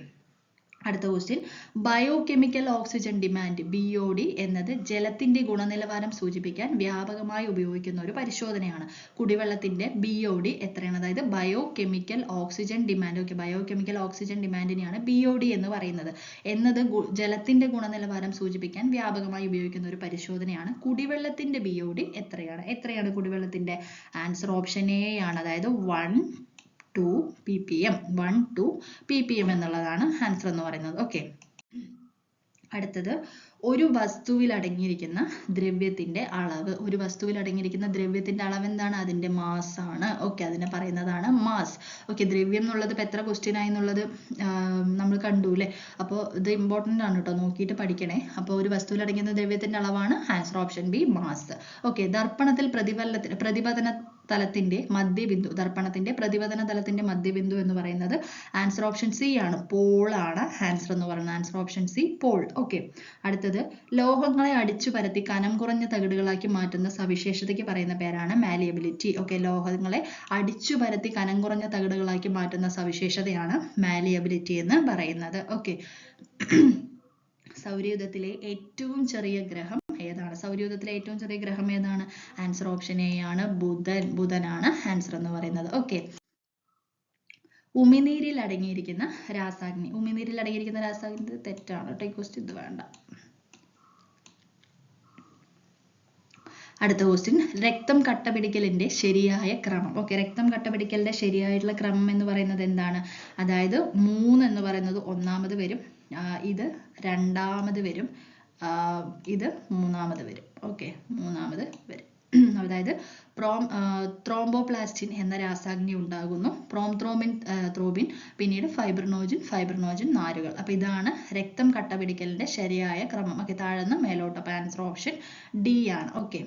അടുത്ത question. Biochemical oxygen demand BOD എന്നത് ജലത്തിന്റെ ഗുണനിലവാരം സൂചിപ്പിക്കാൻ വ്യാപകമായി ഉപയോഗിക്കുന്ന ഒരു പരിശോധനയാണ്. കുടിവെള്ളത്തിന്റെ BOD എത്രയാണ്? അതായത് biochemical oxygen demand. Okay, biochemical oxygen ഡിമാൻഡിനെയാണ് BOD എന്ന് പറയുന്നത്. എന്നത് ജലത്തിന്റെ ഗുണനിലവാരം സൂചിപ്പിക്കാൻ വ്യാപകമായി ഉപയോഗിക്കുന്ന ഒരു പരിശോധനയാണ്. കുടിവെള്ളത്തിന്റെ BOD എത്രയാണ് കുടിവെള്ളത്തിന്റെ? ആൻസർ ഓപ്ഷൻ എ ആണ്, അതായത് 1 to ppm എന്നുള്ളതാണ് ആൻസർ എന്ന് പറയുന്നത്. ഓക്കെ, അടുത്തത് ഒരു വസ്തുവിൽ അടങ്ങിയിരിക്കുന്ന ദ്രവ്യത്തിന്റെ അളവ്. ഒരു വസ്തുവിൽ അടങ്ങിയിരിക്കുന്ന ദ്രവ്യത്തിന്റെ അളവ് എന്താണ്? അതിന്റെ മാസ് ആണ്. ഓക്കെ, അതിനെ പറയുന്നതാണ് മാസ്. ഓക്കെ, ദ്രവ്യം എന്നുള്ളത് ഇപ്പൊ എത്ര ക്വസ്റ്റ്യൻ ആയി എന്നുള്ളത് നമ്മൾ കണ്ടു അല്ലേ? അപ്പോൾ ഇത് ഇമ്പോർട്ടന്റ് ആണ് കേട്ടോ, നോക്കിയിട്ട് പഠിക്കണേ. അപ്പോൾ ഒരു വസ്തുവിൽ അടങ്ങിയിരിക്കുന്ന ദ്രവ്യത്തിന്റെ അളവാണ് answer option B, mass. Okay, ദർപ്പണത്തിൽ പ്രതിപതന തലത്തിന്റെ മധ്യബിന്ദു. ദർപ്പണത്തിന്റെ പ്രതിപതന തലത്തിന്റെ മധ്യബിന്ദു എന്ന് പറയുന്നത് ആൻസർ ഓപ്ഷൻ സി ആണ്, പോൾ ആണ് ആൻസർ എന്ന് പറയുന്നത്. Answer option C, pole. Okay, അടുത്തത് ലോഹങ്ങളെ അടിച്ചു പരത്തി കനം കുറഞ്ഞ തകിടുകളാക്കി മാറ്റുന്ന സവിശേഷതയ്ക്ക് പറയുന്ന പേരാണ് മാലിയബിലിറ്റി. ഓക്കെ, ലോഹങ്ങളെ അടിച്ചു പരത്തി കനം കുറഞ്ഞ തകിടുകളാക്കി മാറ്റുന്ന സവിശേഷതയാണ് മാലിയബിലിറ്റി എന്ന് പറയുന്നത്. ഓക്കെ, സൗരയൂഥത്തിലെ ഏറ്റവും ചെറിയ ഗ്രഹം ഏതാണ്? സൗരയൂഥത്തിലെ ഏറ്റവും ചെറിയ ഗ്രഹം ഏതാണ്? ആൻസർ ഓപ്ഷൻ എ ആണ്, ബുധനാണ് ആൻസർ എന്ന് പറയുന്നത്. ഓക്കെ, ഉമിനീരിൽ അടങ്ങിയിരിക്കുന്ന രാസാഗ്നി. ഉമിനീരിൽ അടങ്ങിയിരിക്കുന്ന രാസാഗ്നി തെറ്റാണ് കേട്ടോ, ഈ ക്വസ്റ്റ്യൻ ഇത് വേണ്ട. അടുത്ത ക്വസ്റ്റ്യൻ. രക്തം കട്ടപിടിക്കലിന്റെ ശരിയായ ക്രമം. ഓക്കെ, രക്തം കട്ടപിടിക്കലിന്റെ ശരിയായിട്ടുള്ള ക്രമം എന്ന് പറയുന്നത് എന്താണ്? അതായത് 3 എന്ന് പറയുന്നത് ഒന്നാമത് വരും, ഇത് രണ്ടാമത് വരും, ഇത് മൂന്നാമത് വരും. ഓക്കെ, മൂന്നാമത് വരും. അതായത് ത്രോംബോപ്ലാസ്റ്റിൻ എന്ന രാസാഗ്നി ഉണ്ടാകുന്നു. ത്രോംബിൻ, പിന്നീട് ഫൈബ്രിനോജൻ നാരുകൾ. അപ്പൊ ഇതാണ് രക്തം കട്ടപിടിക്കലിന്റെ ശരിയായ ക്രമം. ഓക്കെ, താഴെന്ന് മേലോട്ട്. അപ്പൊ ആൻസർ ഓപ്ഷൻ ഡി ആണ്. ഓക്കെ,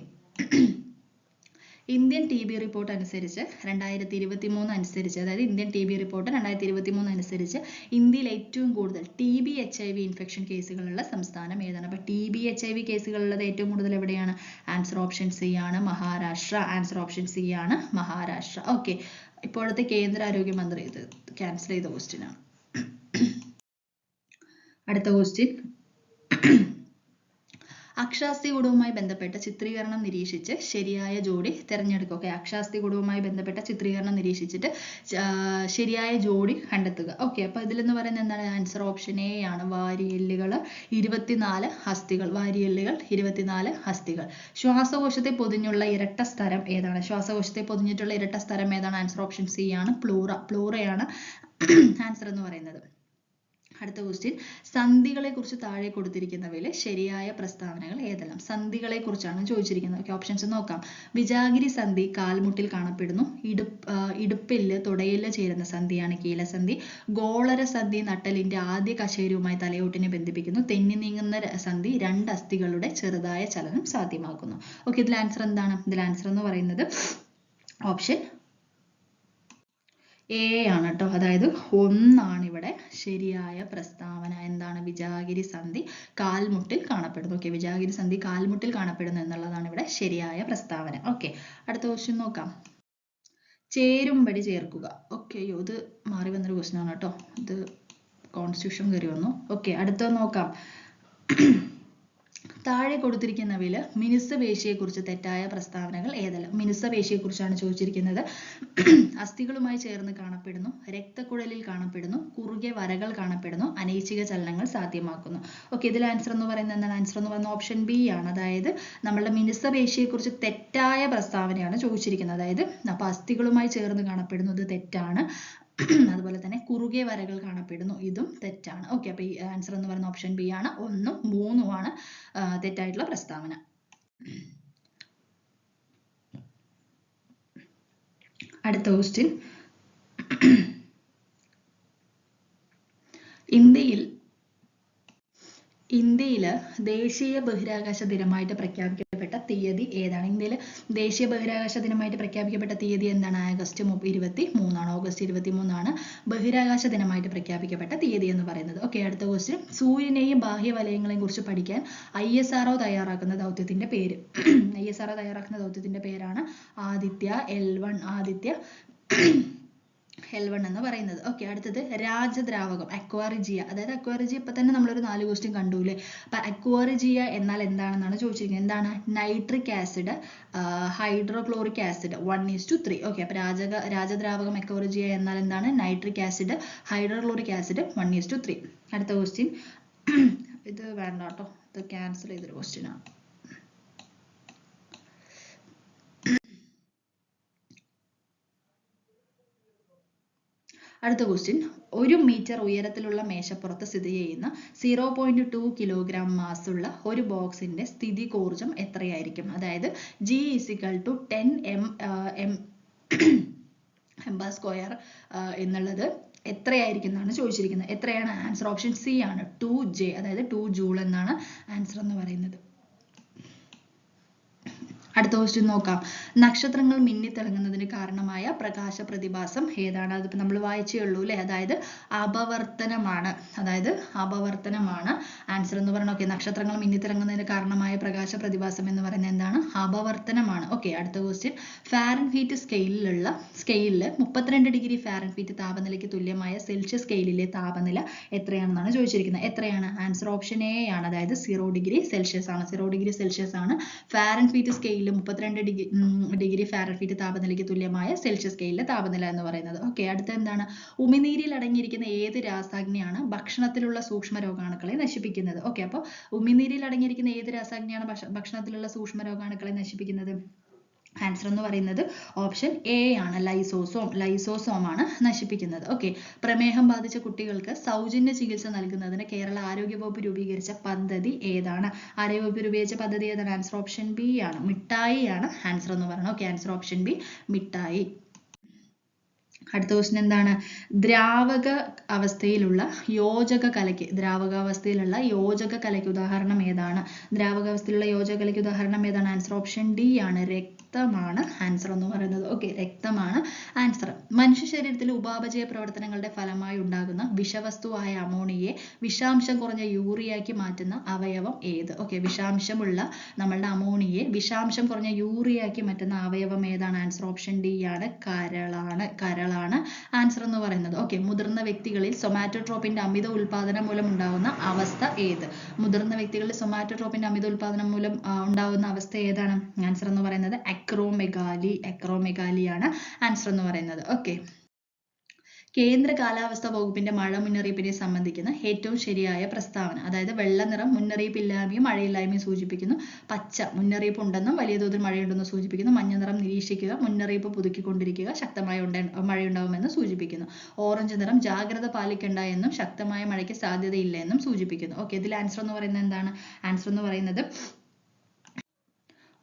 ഇന്ത്യൻ TB റിപ്പോർട്ട് അനുസരിച്ച് 2023 അനുസരിച്ച്, അതായത് ഇന്ത്യൻ TB റിപ്പോർട്ട് 2023 അനുസരിച്ച് ഇന്ത്യയിൽ ഏറ്റവും കൂടുതൽ TB HIV ഇൻഫെക്ഷൻ കേസുകളുള്ള സംസ്ഥാനം ഏതാണ്? അപ്പൊ TB HIV കേസുകളുള്ളത് ഏറ്റവും കൂടുതൽ എവിടെയാണ്? ആൻസർ ഓപ്ഷൻ സി ആണ്, മഹാരാഷ്ട്ര. ആൻസർ ഓപ്ഷൻ സി ആണ്, മഹാരാഷ്ട്ര. ഓക്കെ, ഇപ്പോഴത്തെ കേന്ദ്ര ആരോഗ്യമന്ത്രി ഇത് ക്യാൻസൽ ചെയ്ത ക്വസ്റ്റ്യൻ ആണ്. അടുത്ത ക്വസ്റ്റ്യൻ. അക്ഷാസ്തികൂടവുമായി ബന്ധപ്പെട്ട ചിത്രീകരണം നിരീക്ഷിച്ച് ശരിയായ ജോഡി തിരഞ്ഞെടുക്കുക. ഓക്കെ, അക്ഷാസ്തികൂടവുമായി ബന്ധപ്പെട്ട ചിത്രീകരണം നിരീക്ഷിച്ചിട്ട് ശരിയായ ജോഡി കണ്ടെത്തുക. ഓക്കെ, അപ്പൊ ഇതിലെന്ന് പറയുന്നത് എന്താണ്? ആൻസർ ഓപ്ഷൻ എ ആണ്, വാരിയെല്ലുകൾ 24 അസ്ഥികൾ. വാരിയെല്ലുകൾ 24 അസ്ഥികൾ. ശ്വാസകോശത്തെ പൊതിഞ്ഞുള്ള ഇരട്ട സ്ഥലം ഏതാണ്? ശ്വാസകോശത്തെ പൊതിഞ്ഞിട്ടുള്ള ഇരട്ട സ്ഥലം ഏതാണ്? ആൻസർ ഓപ്ഷൻ സി ആണ്, പ്ലൂറയാണ് ആൻസർ എന്ന് പറയുന്നത്. അടുത്ത ക്വസ്റ്റ്യൻ, സന്ധികളെ കുറിച്ച് താഴെ കൊടുത്തിരിക്കുന്നവയിൽ ശരിയായ പ്രസ്താവനകൾ ഏതെല്ലാം? സന്ധികളെ കുറിച്ചാണ് ചോദിച്ചിരിക്കുന്നത്. ഓക്കെ, ഓപ്ഷൻസ് നോക്കാം. വിജാഗിരി സന്ധി കാൽമുട്ടിൽ കാണപ്പെടുന്നു. ഇടുപ്പെല്ല് തുടയെല്ല് ചേരുന്ന സന്ധിയാണ് കീലസന്ധി. ഗോളര സന്ധി നട്ടലിന്റെ ആദ്യ കശേരുവുമായി തലയോട്ടിനെ ബന്ധിപ്പിക്കുന്നു. തെന്നി നീങ്ങുന്ന സന്ധി രണ്ട് അസ്ഥികളുടെ ചെറുതായ ചലനം സാധ്യമാക്കുന്നു. ഓക്കെ, ഇതിൽ ആൻസർ എന്താണ്? ഇതിൽ ആൻസർ എന്ന് പറയുന്നത് ഓപ്ഷൻ എ ആണ് കേട്ടോ. അതായത് 1 ഇവിടെ ശരിയായ പ്രസ്താവന. എന്താണ്? വിജാഗിരി സന്ധി കാൽമുട്ടിൽ കാണപ്പെടുന്നു. ഓക്കെ, വിജാഗിരി സന്ധി കാൽമുട്ടിൽ കാണപ്പെടുന്നു എന്നുള്ളതാണ് ഇവിടെ ശരിയായ പ്രസ്താവന. ഓക്കെ, അടുത്ത ക്വസ്റ്റ്യൻ നോക്കാം. ചേരുംപടി ചേർക്കുക. ഓക്കെ, ഇത് മാറി വന്നൊരു ക്വസ്റ്റ്യൻ ആണ് കേട്ടോ. ഇത് കോൺസ്റ്റിറ്റ്യൂഷൻ കയറി വന്നു. ഓക്കെ, അടുത്ത നോക്കാം. താഴെ കൊടുത്തിരിക്കുന്നവയിൽ മിനുസപേശിയെക്കുറിച്ച് തെറ്റായ പ്രസ്താവനകൾ ഏതെല്ലാം? മിനുസപേശിയെക്കുറിച്ചാണ് ചോദിച്ചിരിക്കുന്നത്. അസ്ഥികളുമായി ചേർന്ന് കാണപ്പെടുന്നു. രക്തക്കുഴലിൽ കാണപ്പെടുന്നു. കുറുകെ വരകൾ കാണപ്പെടുന്നു. അനൈച്ഛിക ചലനങ്ങൾ സാധ്യമാക്കുന്നു. ഓക്കെ, ഇതിൽ ആൻസർ എന്ന് പറയുന്നത് എന്താണ്? ആൻസർ എന്ന് പറയുന്നത് ഓപ്ഷൻ ബി ആണ്. അതായത് നമ്മളുടെ മിനുസപേശിയെക്കുറിച്ച് തെറ്റായ പ്രസ്താവനയാണ് ചോദിച്ചിരിക്കുന്നത്. അതായത് അപ്പോൾ അസ്ഥികളുമായി ചേർന്ന് കാണപ്പെടുന്നു, ഇത് തെറ്റാണ്. അതുപോലെ തന്നെ കുറുകെ വരകൾ കാണപ്പെടുന്നു, ഇതും തെറ്റാണ്. ഓക്കെ, അപ്പൊ ഈ ആൻസർ എന്ന് പറയുന്ന ഓപ്ഷൻ ബി ആണ്. 1ഉം 3ഉമാണ് തെറ്റായിട്ടുള്ള പ്രസ്താവന. അടുത്ത ക്വസ്റ്റ്യൻ, ഇന്ത്യയിൽ ദേശീയ ബഹിരാകാശ ദിനമായിട്ട് പ്രഖ്യാപിക്കപ്പെട്ട തീയതി ഏതാണ്? ഇന്ത്യയിൽ ദേശീയ ബഹിരാകാശ ദിനമായിട്ട് പ്രഖ്യാപിക്കപ്പെട്ട തീയതി എന്താണ്? ഓഗസ്റ്റ് 23 ആണ് ബഹിരാകാശ ദിനമായിട്ട് പ്രഖ്യാപിക്കപ്പെട്ട തീയതി എന്ന് പറയുന്നത്. ഓക്കെ, അടുത്ത ക്വസ്റ്റ്യൻ, സൂര്യനെയും ബാഹ്യവലയങ്ങളെയും കുറിച്ച് പഠിക്കാൻ ISRO തയ്യാറാക്കുന്ന ദൗത്യത്തിന്റെ പേര്? ISRO തയ്യാറാക്കുന്ന ദൗത്യത്തിന്റെ പേരാണ് ആദിത്യ L1 L1 എന്ന് പറയുന്നത്. ഓക്കെ, അടുത്തത് രാജദ്രാവകം അക്വാറിജിയ. അതായത് അക്വാറിജിയ ഇപ്പൊ തന്നെ നമ്മളൊരു 4 ക്വസ്റ്റ്യൻ കണ്ടുല്ലേ. അപ്പൊ അക്വാറിജിയ എന്നാൽ എന്താണെന്നാണ് ചോദിച്ചിരിക്കുന്നത്. എന്താണ്? Nitric acid hydrochloric acid 1:3. Okay, അപ്പൊ രാജദ്രാവകം അക്വാറിജിയ എന്നാൽ എന്താണ്? Nitric acid hydrochloric acid 1:3. അടുത്ത ക്വസ്റ്റ്യൻ, ഇത് വേണ്ട കേട്ടോ, ഇത് ക്യാൻസൽ ചെയ്തൊരു ക്വസ്റ്റ്യൻ ആണ്. അടുത്ത ക്വസ്റ്റ്യൻ, 1 മീറ്റർ ഉയരത്തിലുള്ള മേശപ്പുറത്ത് സ്ഥിതി ചെയ്യുന്ന 0.2 കിലോഗ്രാം മാസ് ഉള്ള ഒരു ബോക്സിന്റെ സ്ഥിതികോർജം എത്രയായിരിക്കും? അതായത് G = 10 m² എന്നുള്ളത് എത്രയായിരിക്കും എന്നാണ് ചോദിച്ചിരിക്കുന്നത്. എത്രയാണ് ആൻസർ? ഓപ്ഷൻ സി ആണ്, 2J, അതായത് 2 ജൂൾ എന്നാണ് ആൻസർ എന്ന് പറയുന്നത്. അടുത്ത ക്വസ്റ്റ്യൻ നോക്കാം. നക്ഷത്രങ്ങൾ മിന്നിത്തിളങ്ങുന്നതിന് കാരണമായ പ്രകാശ പ്രതിഭാസം ഏതാണ്? അതിപ്പോ നമ്മൾ വായിച്ചേ ഉള്ളൂ അല്ലെ. അതായത് അപവർത്തനമാണ്. ആൻസർ എന്ന് പറയുന്നത്. ഓക്കെ, നക്ഷത്രങ്ങൾ മിന്നിത്തിളങ്ങുന്നതിന് കാരണമായ പ്രകാശ പ്രതിഭാസം എന്ന് പറയുന്നത് എന്താണ്? അപവർത്തനമാണ്. ഓക്കെ, അടുത്ത ക്വസ്റ്റ്യൻ, ഫാരൻഹീറ്റ് സ്കെയിലിൽ 32 ഡിഗ്രി ഫാരൻഹീറ്റ് താപനിലയ്ക്ക് തുല്യമായ സെൽഷ്യസ് സ്കെയിലിലെ താപനില എത്രയാണെന്നാണ് ചോദിച്ചിരിക്കുന്നത്. എത്രയാണ്? ആൻസർ ഓപ്ഷൻ എ ആണ്. അതായത് 0 ഡിഗ്രി സെൽഷ്യസ് ആണ്. 0 ഡിഗ്രി സെൽഷ്യസ് ആണ് ഫാരൻഹീറ്റ് സ്കെയിൽ 32 ഡിഗ്രി ഫാരൻഹീറ്റ് താപനിലയ്ക്ക് തുല്യമായ സെൽഷ്യസ് സ്കെയിലിലെ താപനില എന്ന് പറയുന്നത്. ഓക്കെ, അടുത്ത എന്താണ്? ഉമിനീരിൽ അടങ്ങിയിരിക്കുന്ന ഏത് രാസാഗ്നിയാണ് ഭക്ഷണത്തിലുള്ള സൂക്ഷ്മ രോഗാണുക്കളെ നശിപ്പിക്കുന്നത്? ഓക്കെ, അപ്പോൾ ഉമിനീരിൽ അടങ്ങിയിരിക്കുന്ന ഏത് രാസാഗ്നിയാണ് ഭക്ഷണത്തിലുള്ള സൂക്ഷ്മ രോഗാണുക്കളെ നശിപ്പിക്കുന്നത്? ആൻസർ എന്ന് പറയുന്നത് ഓപ്ഷൻ എ ആണ്, ലൈസോസോം ആണ് നശിപ്പിക്കുന്നത്. ഓക്കെ, പ്രമേഹം ബാധിച്ച കുട്ടികൾക്ക് സൗജന്യ ചികിത്സ നൽകുന്നതിന് കേരള ആരോഗ്യ വകുപ്പ് രൂപീകരിച്ച പദ്ധതി ഏതാണ്? ആരോഗ്യവകുപ്പ് രൂപീകരിച്ച പദ്ധതി ഏതാണ്? ആൻസർ ഓപ്ഷൻ ബി ആണ്, മിഠായി ആണ് ആൻസർ എന്ന് പറയുന്നത്. ഓക്കെ, ആൻസർ ഓപ്ഷൻ ബി, മിഠായി. അടുത്ത ക്വസ്റ്റ്യൻ എന്താണ്? ദ്രാവക അവസ്ഥയിലുള്ള യോജക കലയ്ക്ക് ഉദാഹരണം ഏതാണ്? ആൻസർ ഓപ്ഷൻ ഡി ആണ്, രക്തമാണ് ആൻസർ എന്ന് പറയുന്നത്. ഓക്കെ, രക്തമാണ് ആൻസർ. മനുഷ്യ ശരീരത്തിലെ ഉപാപചയ പ്രവർത്തനങ്ങളുടെ ഫലമായി ഉണ്ടാകുന്ന വിഷവസ്തുവായ അമോണിയയെ വിഷാംശം കുറഞ്ഞ യൂറിയയാക്കി മാറ്റുന്ന അവയവം ഏത്? ഓക്കെ, വിഷാംശമുള്ള നമ്മളുടെ അമോണിയയെ വിഷാംശം കുറഞ്ഞ യൂറിയയാക്കി മാറ്റുന്ന അവയവം ഏതാണ്? ആൻസർ ഓപ്ഷൻ ഡി ആണ്, കരളാണ് ആൻസർ എന്ന് പറയുന്നത്. ഓക്കെ, മുതിർന്ന വ്യക്തികളിൽ സൊമാറ്റോട്രോപ്പിന്റെ അമിത ഉൽപാദനം മൂലം ഉണ്ടാകുന്ന അവസ്ഥ ഏത്? മുതിർന്ന വ്യക്തികളിൽ സൊമാറ്റോട്രോപ്പിന്റെ അമിത ഉൽപാദനം മൂലം ഉണ്ടാകുന്ന അവസ്ഥ ഏതാണ്? ആൻസർ എന്ന് പറയുന്നത് അക്രോമെഗാലി ആണ് ആൻസർ എന്ന് പറയുന്നത്. ഓക്കെ, കേന്ദ്ര കാലാവസ്ഥാ വകുപ്പിന്റെ മഴ മുന്നറിയിപ്പിനെ സംബന്ധിക്കുന്ന ഏറ്റവും ശരിയായ പ്രസ്താവന. അതായത് വെള്ള നിറം മുന്നറിയിപ്പില്ലായ്മയും മഴയില്ലായ്മയും സൂചിപ്പിക്കുന്നു. പച്ച മുന്നറിയിപ്പ് ഉണ്ടെന്നും വലിയ തോതിൽ മഴയുണ്ടെന്നും സൂചിപ്പിക്കുന്നു. മഞ്ഞ നിറം നിരീക്ഷിക്കുക, മുന്നറിയിപ്പ് പുതുക്കിക്കൊണ്ടിരിക്കുക, ശക്തമായ മഴയുണ്ടാവുമെന്ന് സൂചിപ്പിക്കുന്നു. ഓറഞ്ച് നിറം ജാഗ്രത പാലിക്കേണ്ട എന്നും ശക്തമായ മഴയ്ക്ക് സാധ്യതയില്ല എന്നും സൂചിപ്പിക്കുന്നു. ഓക്കെ, ഇതിൽ ആൻസർ എന്ന് പറയുന്നത് എന്താണ്? ആൻസർ എന്ന് പറയുന്നത്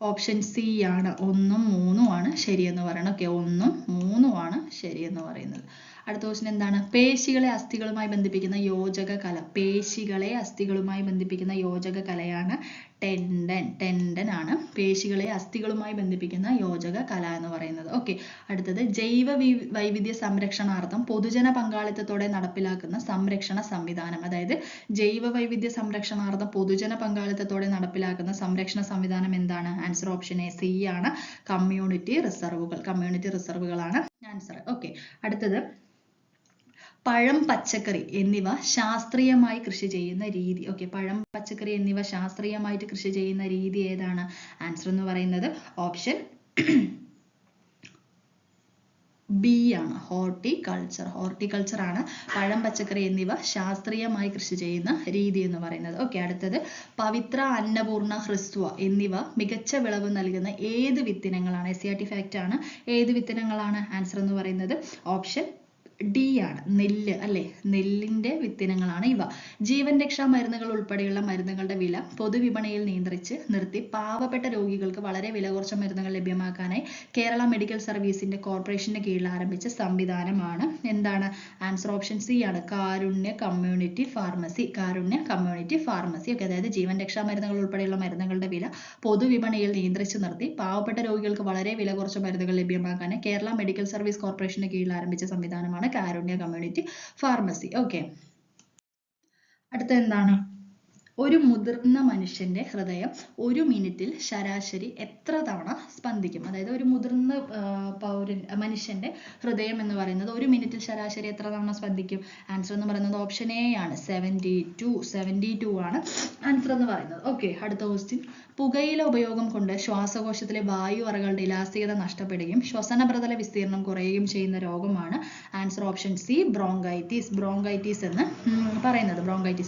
ഓപ്ഷൻ സി ആണ്. 1 ഉം 3 ഉം ആണ് ശരിയെന്ന് പറയുന്നത്. ഓക്കെ, 1 ഉം 3 ഉം ആണ് ശരിയെന്ന് പറയുന്നത്. അടുത്ത ക്വസ്റ്റ്യൻ എന്താണ്? പേശികളെ അസ്ഥികളുമായി ബന്ധിപ്പിക്കുന്ന യോജക കല. പേശികളെ അസ്ഥികളുമായി ബന്ധിപ്പിക്കുന്ന യോജക കലയാണ് ടെൻഡൻ. ടെൻഡൻ ആണ് പേശികളെ അസ്ഥികളുമായി ബന്ധിപ്പിക്കുന്ന യോജക കല എന്ന് പറയുന്നത്. ഓക്കെ, അടുത്തത് ജൈവ വൈവിധ്യ സംരക്ഷണാർത്ഥം പൊതുജന പങ്കാളിത്തത്തോടെ നടപ്പിലാക്കുന്ന സംരക്ഷണ സംവിധാനം. അതായത് ജൈവ വൈവിധ്യ സംരക്ഷണാർത്ഥം പൊതുജന പങ്കാളിത്തത്തോടെ നടപ്പിലാക്കുന്ന സംരക്ഷണ സംവിധാനം എന്താണ്? ആൻസർ ഓപ്ഷൻ എ സി ആണ്. കമ്മ്യൂണിറ്റി റിസർവുകൾ. കമ്മ്യൂണിറ്റി റിസർവുകളാണ് ആൻസർ. ഓക്കെ, അടുത്തത് പഴം, പച്ചക്കറി എന്നിവ ശാസ്ത്രീയമായി കൃഷി ചെയ്യുന്ന രീതി. ഓക്കെ, പഴം, പച്ചക്കറി എന്നിവ ശാസ്ത്രീയമായിട്ട് കൃഷി ചെയ്യുന്ന രീതി ഏതാണ്? ആൻസർ എന്ന് പറയുന്നത് ഓപ്ഷൻ ബി ആണ്. ഹോർട്ടിക്കൾച്ചർ. ഹോർട്ടിക്കൾച്ചർ ആണ് പഴം, പച്ചക്കറി എന്നിവ ശാസ്ത്രീയമായി കൃഷി ചെയ്യുന്ന രീതി എന്ന് പറയുന്നത്. ഓക്കെ, അടുത്തത് പവിത്ര, അന്നപൂർണ, ഹ്രസ്വ എന്നിവ മികച്ച വിളവ് നൽകുന്ന ഏത് വിത്തിനങ്ങളാണ്? SCERT ഫാക്റ്റ് ആണ്. ഏത് വിത്തിനങ്ങളാണ്? ആൻസർ എന്ന് പറയുന്നത് ഓപ്ഷൻ ഡി ആണ്. നെല്ല് അല്ലെ, നെല്ലിന്റെ വിത്തിനങ്ങളാണ് ഇവ. ജീവൻ രക്ഷാ മരുന്നുകൾ ഉൾപ്പെടെയുള്ള മരുന്നുകളുടെ വില പൊതുവിപണിയിൽ നിയന്ത്രിച്ച് നിർത്തി പാവപ്പെട്ട രോഗികൾക്ക് വളരെ വില കുറച്ച മരുന്നുകൾ ലഭ്യമാക്കാനായി കേരള മെഡിക്കൽ സർവീസിന്റെ കോർപ്പറേഷന്റെ കീഴിൽ ആരംഭിച്ച സംവിധാനമാണ് എന്താണ്? ആൻസർ ഓപ്ഷൻ സി ആണ്. കാരുണ്യ കമ്മ്യൂണിറ്റി ഫാർമസി. കാരുണ്യ കമ്മ്യൂണിറ്റി ഫാർമസി. ഒക്കെ, അതായത് ജീവൻ രക്ഷാ മരുന്നുകൾ ഉൾപ്പെടെയുള്ള മരുന്നുകളുടെ വില പൊതുവിപണിയിൽ നിയന്ത്രിച്ച് നിർത്തി പാവപ്പെട്ട രോഗികൾക്ക് വളരെ വില കുറച്ച മരുന്നുകൾ ലഭ്യമാക്കാനായി കേരള മെഡിക്കൽ സർവീസ് കോർപ്പറേഷന്റെ കീഴിൽ ആരംഭിച്ച സംവിധാനമാണ് കാരുണ്യ കമ്മ്യൂണിറ്റി ഫാർമസി. ഓക്കെ, അടുത്ത എന്താണ്? ഒരു മുതിർന്ന മനുഷ്യന്റെ ഹൃദയം ഒരു മിനിറ്റിൽ ശരാശരി എത്ര തവണ സ്പന്ദിക്കും? അതായത് ഒരു മുതിർന്ന മനുഷ്യന്റെ ഹൃദയം എന്ന് പറയുന്നത് ഒരു മിനിറ്റിൽ ശരാശരി എത്ര തവണ സ്പന്ദിക്കും? ആൻസർ എന്ന് പറയുന്നത് ഓപ്ഷൻ എ ആണ്. 72 ആണ് ആൻസർ എന്ന് പറയുന്നത്. ഓക്കെ, അടുത്ത ക്വസ്റ്റ്യൻ. പുകയില ഉപയോഗം കൊണ്ട് ശ്വാസകോശത്തിലെ വായു അറകളുടെ ഇലാസ്തികത നഷ്ടപ്പെടുകയും ശ്വസന പ്രതല വിസ്തീർണം കുറയുകയും ചെയ്യുന്ന രോഗമാണ്. Answer option C bronchitis. Bronchitis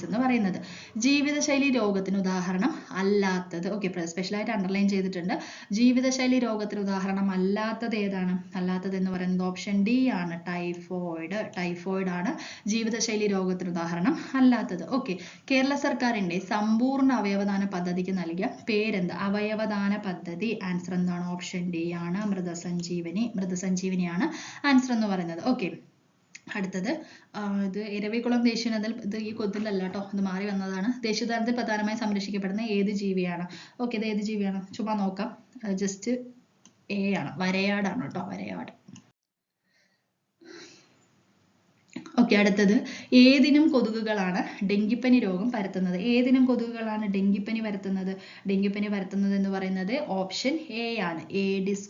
എന്ന് പറയുന്നത്. ജീവിതശൈലി രോഗത്തിന് ഉദാഹരണം അല്ലാത്തത്. ഓക്കെ, സ്പെഷ്യലായിട്ട് അണ്ടർലൈൻ ചെയ്തിട്ടുണ്ട്. ജീവിതശൈലി രോഗത്തിന് ഉദാഹരണം അല്ലാത്തത് ഏതാണ്? അല്ലാത്തത് എന്ന് പറയുന്നത് ഓപ്ഷൻ ഡി ആണ്. ടൈഫോയിഡ് ആണ് ജീവിതശൈലി രോഗത്തിന് ഉദാഹരണം അല്ലാത്തത്. ഓക്കെ, കേരള സർക്കാരിന്റെ സമ്പൂർണ്ണ അവയവദാന പദ്ധതിക്ക് നൽകിയ പേരെന്ത്? അവയവദാന പദ്ധതി. ആൻസർ എന്താണ്? ഓപ്ഷൻ ഡി ആണ്. മൃതസഞ്ജീവനിയാണ് ആൻസർ എന്ന് പറയുന്നത്. ഓക്കെ, അടുത്തത് ഇത് ഇരവികുളം ദേശീയോദ്യാനത്തിൽ, ഇത് ഈ കൊതിലല്ല കേട്ടോ, ഇത് മാറി വന്നതാണ്. ദേശീയോദ്യാനത്തിൽ പ്രധാനമായി സംരക്ഷിക്കപ്പെടുന്ന ഏത് ജീവിയാണ്? ഓക്കെ, ഇത് ഏത് ജീവിയാണ്? ചുമ്മാ നോക്കാം. ജസ്റ്റ് എ ആണ്. വരയാടാണ് കേട്ടോ, വരയാട്. ഓക്കെ, അടുത്തത് ഏതിനും കൊതുകുകളാണ് ഡെങ്കിപ്പനി രോഗം പരത്തുന്നത്? ഏതിനും കൊതുകുകളാണ് ഡെങ്കിപ്പനി പരത്തുന്നത്? ഡെങ്കിപ്പനി പരത്തുന്നത് എന്ന് പറയുന്നത് ഓപ്ഷൻ എ ആണ്. ഏഡിസ്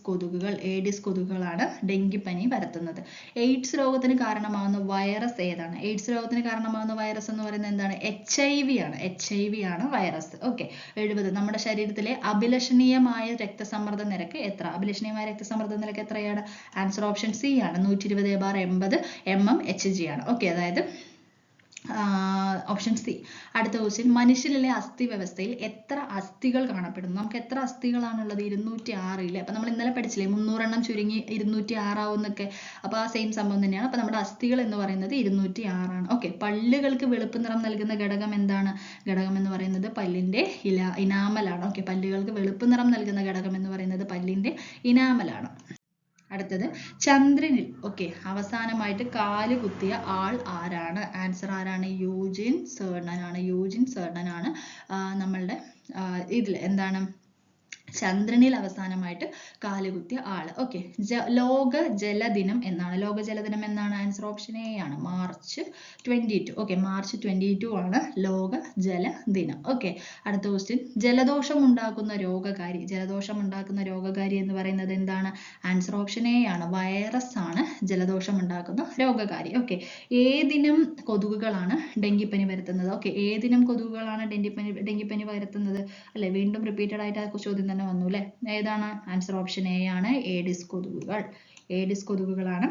കൊതുകുകളാണ് ഡെങ്കിപ്പനി പരത്തുന്നത്. എയ്ഡ്സ് രോഗത്തിന് കാരണമാകുന്ന വൈറസ് ഏതാണ്? എയ്ഡ്സ് രോഗത്തിന് കാരണമാകുന്ന വൈറസ് എന്ന് പറയുന്നത് എന്താണ്? HIV ആണ് vvirus. ഓക്കെ, 70. നമ്മുടെ ശരീരത്തിലെ അഭിലഷണീയമായ രക്തസമ്മർദ്ദ നിരക്ക് എത്ര? അഭിലഷണീയമായ രക്തസമ്മർദ്ദ നിരക്ക് എത്രയാണ്? ആൻസർ ഓപ്ഷൻ സി ആണ്. 120/80 mmHg ആണ്. ഓക്കെ, അതായത് ഓപ്ഷൻ സി. അടുത്ത ക്വസ്റ്റ്യൻ. മനുഷ്യരിലെ അസ്ഥി വ്യവസ്ഥയിൽ എത്ര അസ്ഥികൾ കാണപ്പെടുന്നു? നമുക്ക് എത്ര അസ്ഥികളാണുള്ളത്? 206 ഇല്ലേ? അപ്പൊ നമ്മൾ ഇന്നലെ പഠിച്ചില്ലേ 300 എണ്ണം ചുരുങ്ങി 206 ആവുന്നൊക്കെ. അപ്പൊ ആ സെയിം സംഭവം തന്നെയാണ്. അപ്പൊ നമ്മുടെ അസ്ഥികൾ എന്ന് പറയുന്നത് 206 ആണ്. ഓക്കെ, പല്ലുകൾക്ക് വെളുപ്പ് നിറം നൽകുന്ന ഘടകം എന്താണ്? ഘടകം എന്ന് പറയുന്നത് പല്ലിന്റെ ഇനാമലാണ്. ഓക്കെ, പല്ലുകൾക്ക് വെളുപ്പ് നിറം നൽകുന്ന ഘടകം എന്ന് പറയുന്നത് പല്ലിന്റെ ഇനാമലാണ്. അടുത്തത് ചന്ദ്രനിൽ അവസാനമായിട്ട് കാല് കുത്തിയ ആൾ ആരാണ്? ആൻസർ ആരാണ്? യൂജിൻ സെർണൻ ആണ് നമ്മളുടെ ഇതിൽ എന്താണ് ചന്ദ്രനിൽ അവസാനമായിട്ട് കാലുകുത്തിയ ആള്. ഓക്കെ, ലോക ജലദിനം എന്നാണ്. ലോക ജലദിനം എന്നാണ്? ആൻസർ ഓപ്ഷൻ എ ആണ്. മാർച്ച് 22. ഓക്കെ, മാർച്ച് 22 ആണ് ലോക ജലദിനം. ഓക്കെ, അടുത്ത ക്വസ്റ്റ്യൻ. ജലദോഷം ഉണ്ടാക്കുന്ന രോഗകാരി എന്ന് പറയുന്നത് എന്താണ്? ആൻസർ ഓപ്ഷൻ എ ആണ്. വൈറസ് ആണ് ജലദോഷം ഉണ്ടാക്കുന്ന രോഗകാരി. ഓക്കെ, ഏതിനം കൊതുകുകളാണ് ഡെങ്കിപ്പനി പരത്തുന്നത്? ഓക്കെ, ഏതിനം കൊതുകുകളാണ് ഡെങ്കിപ്പനി പരത്തുന്നത്? അല്ലെ, വീണ്ടും റിപ്പീറ്റഡ് ആയിട്ട് ആ ചോദ്യം തന്നെ വന്നു അല്ലെ. ഏതാണ്? ആൻസർ ഓപ്ഷൻ എ ആണ്. ഏഡിസ് കൊതുകുകളാണ്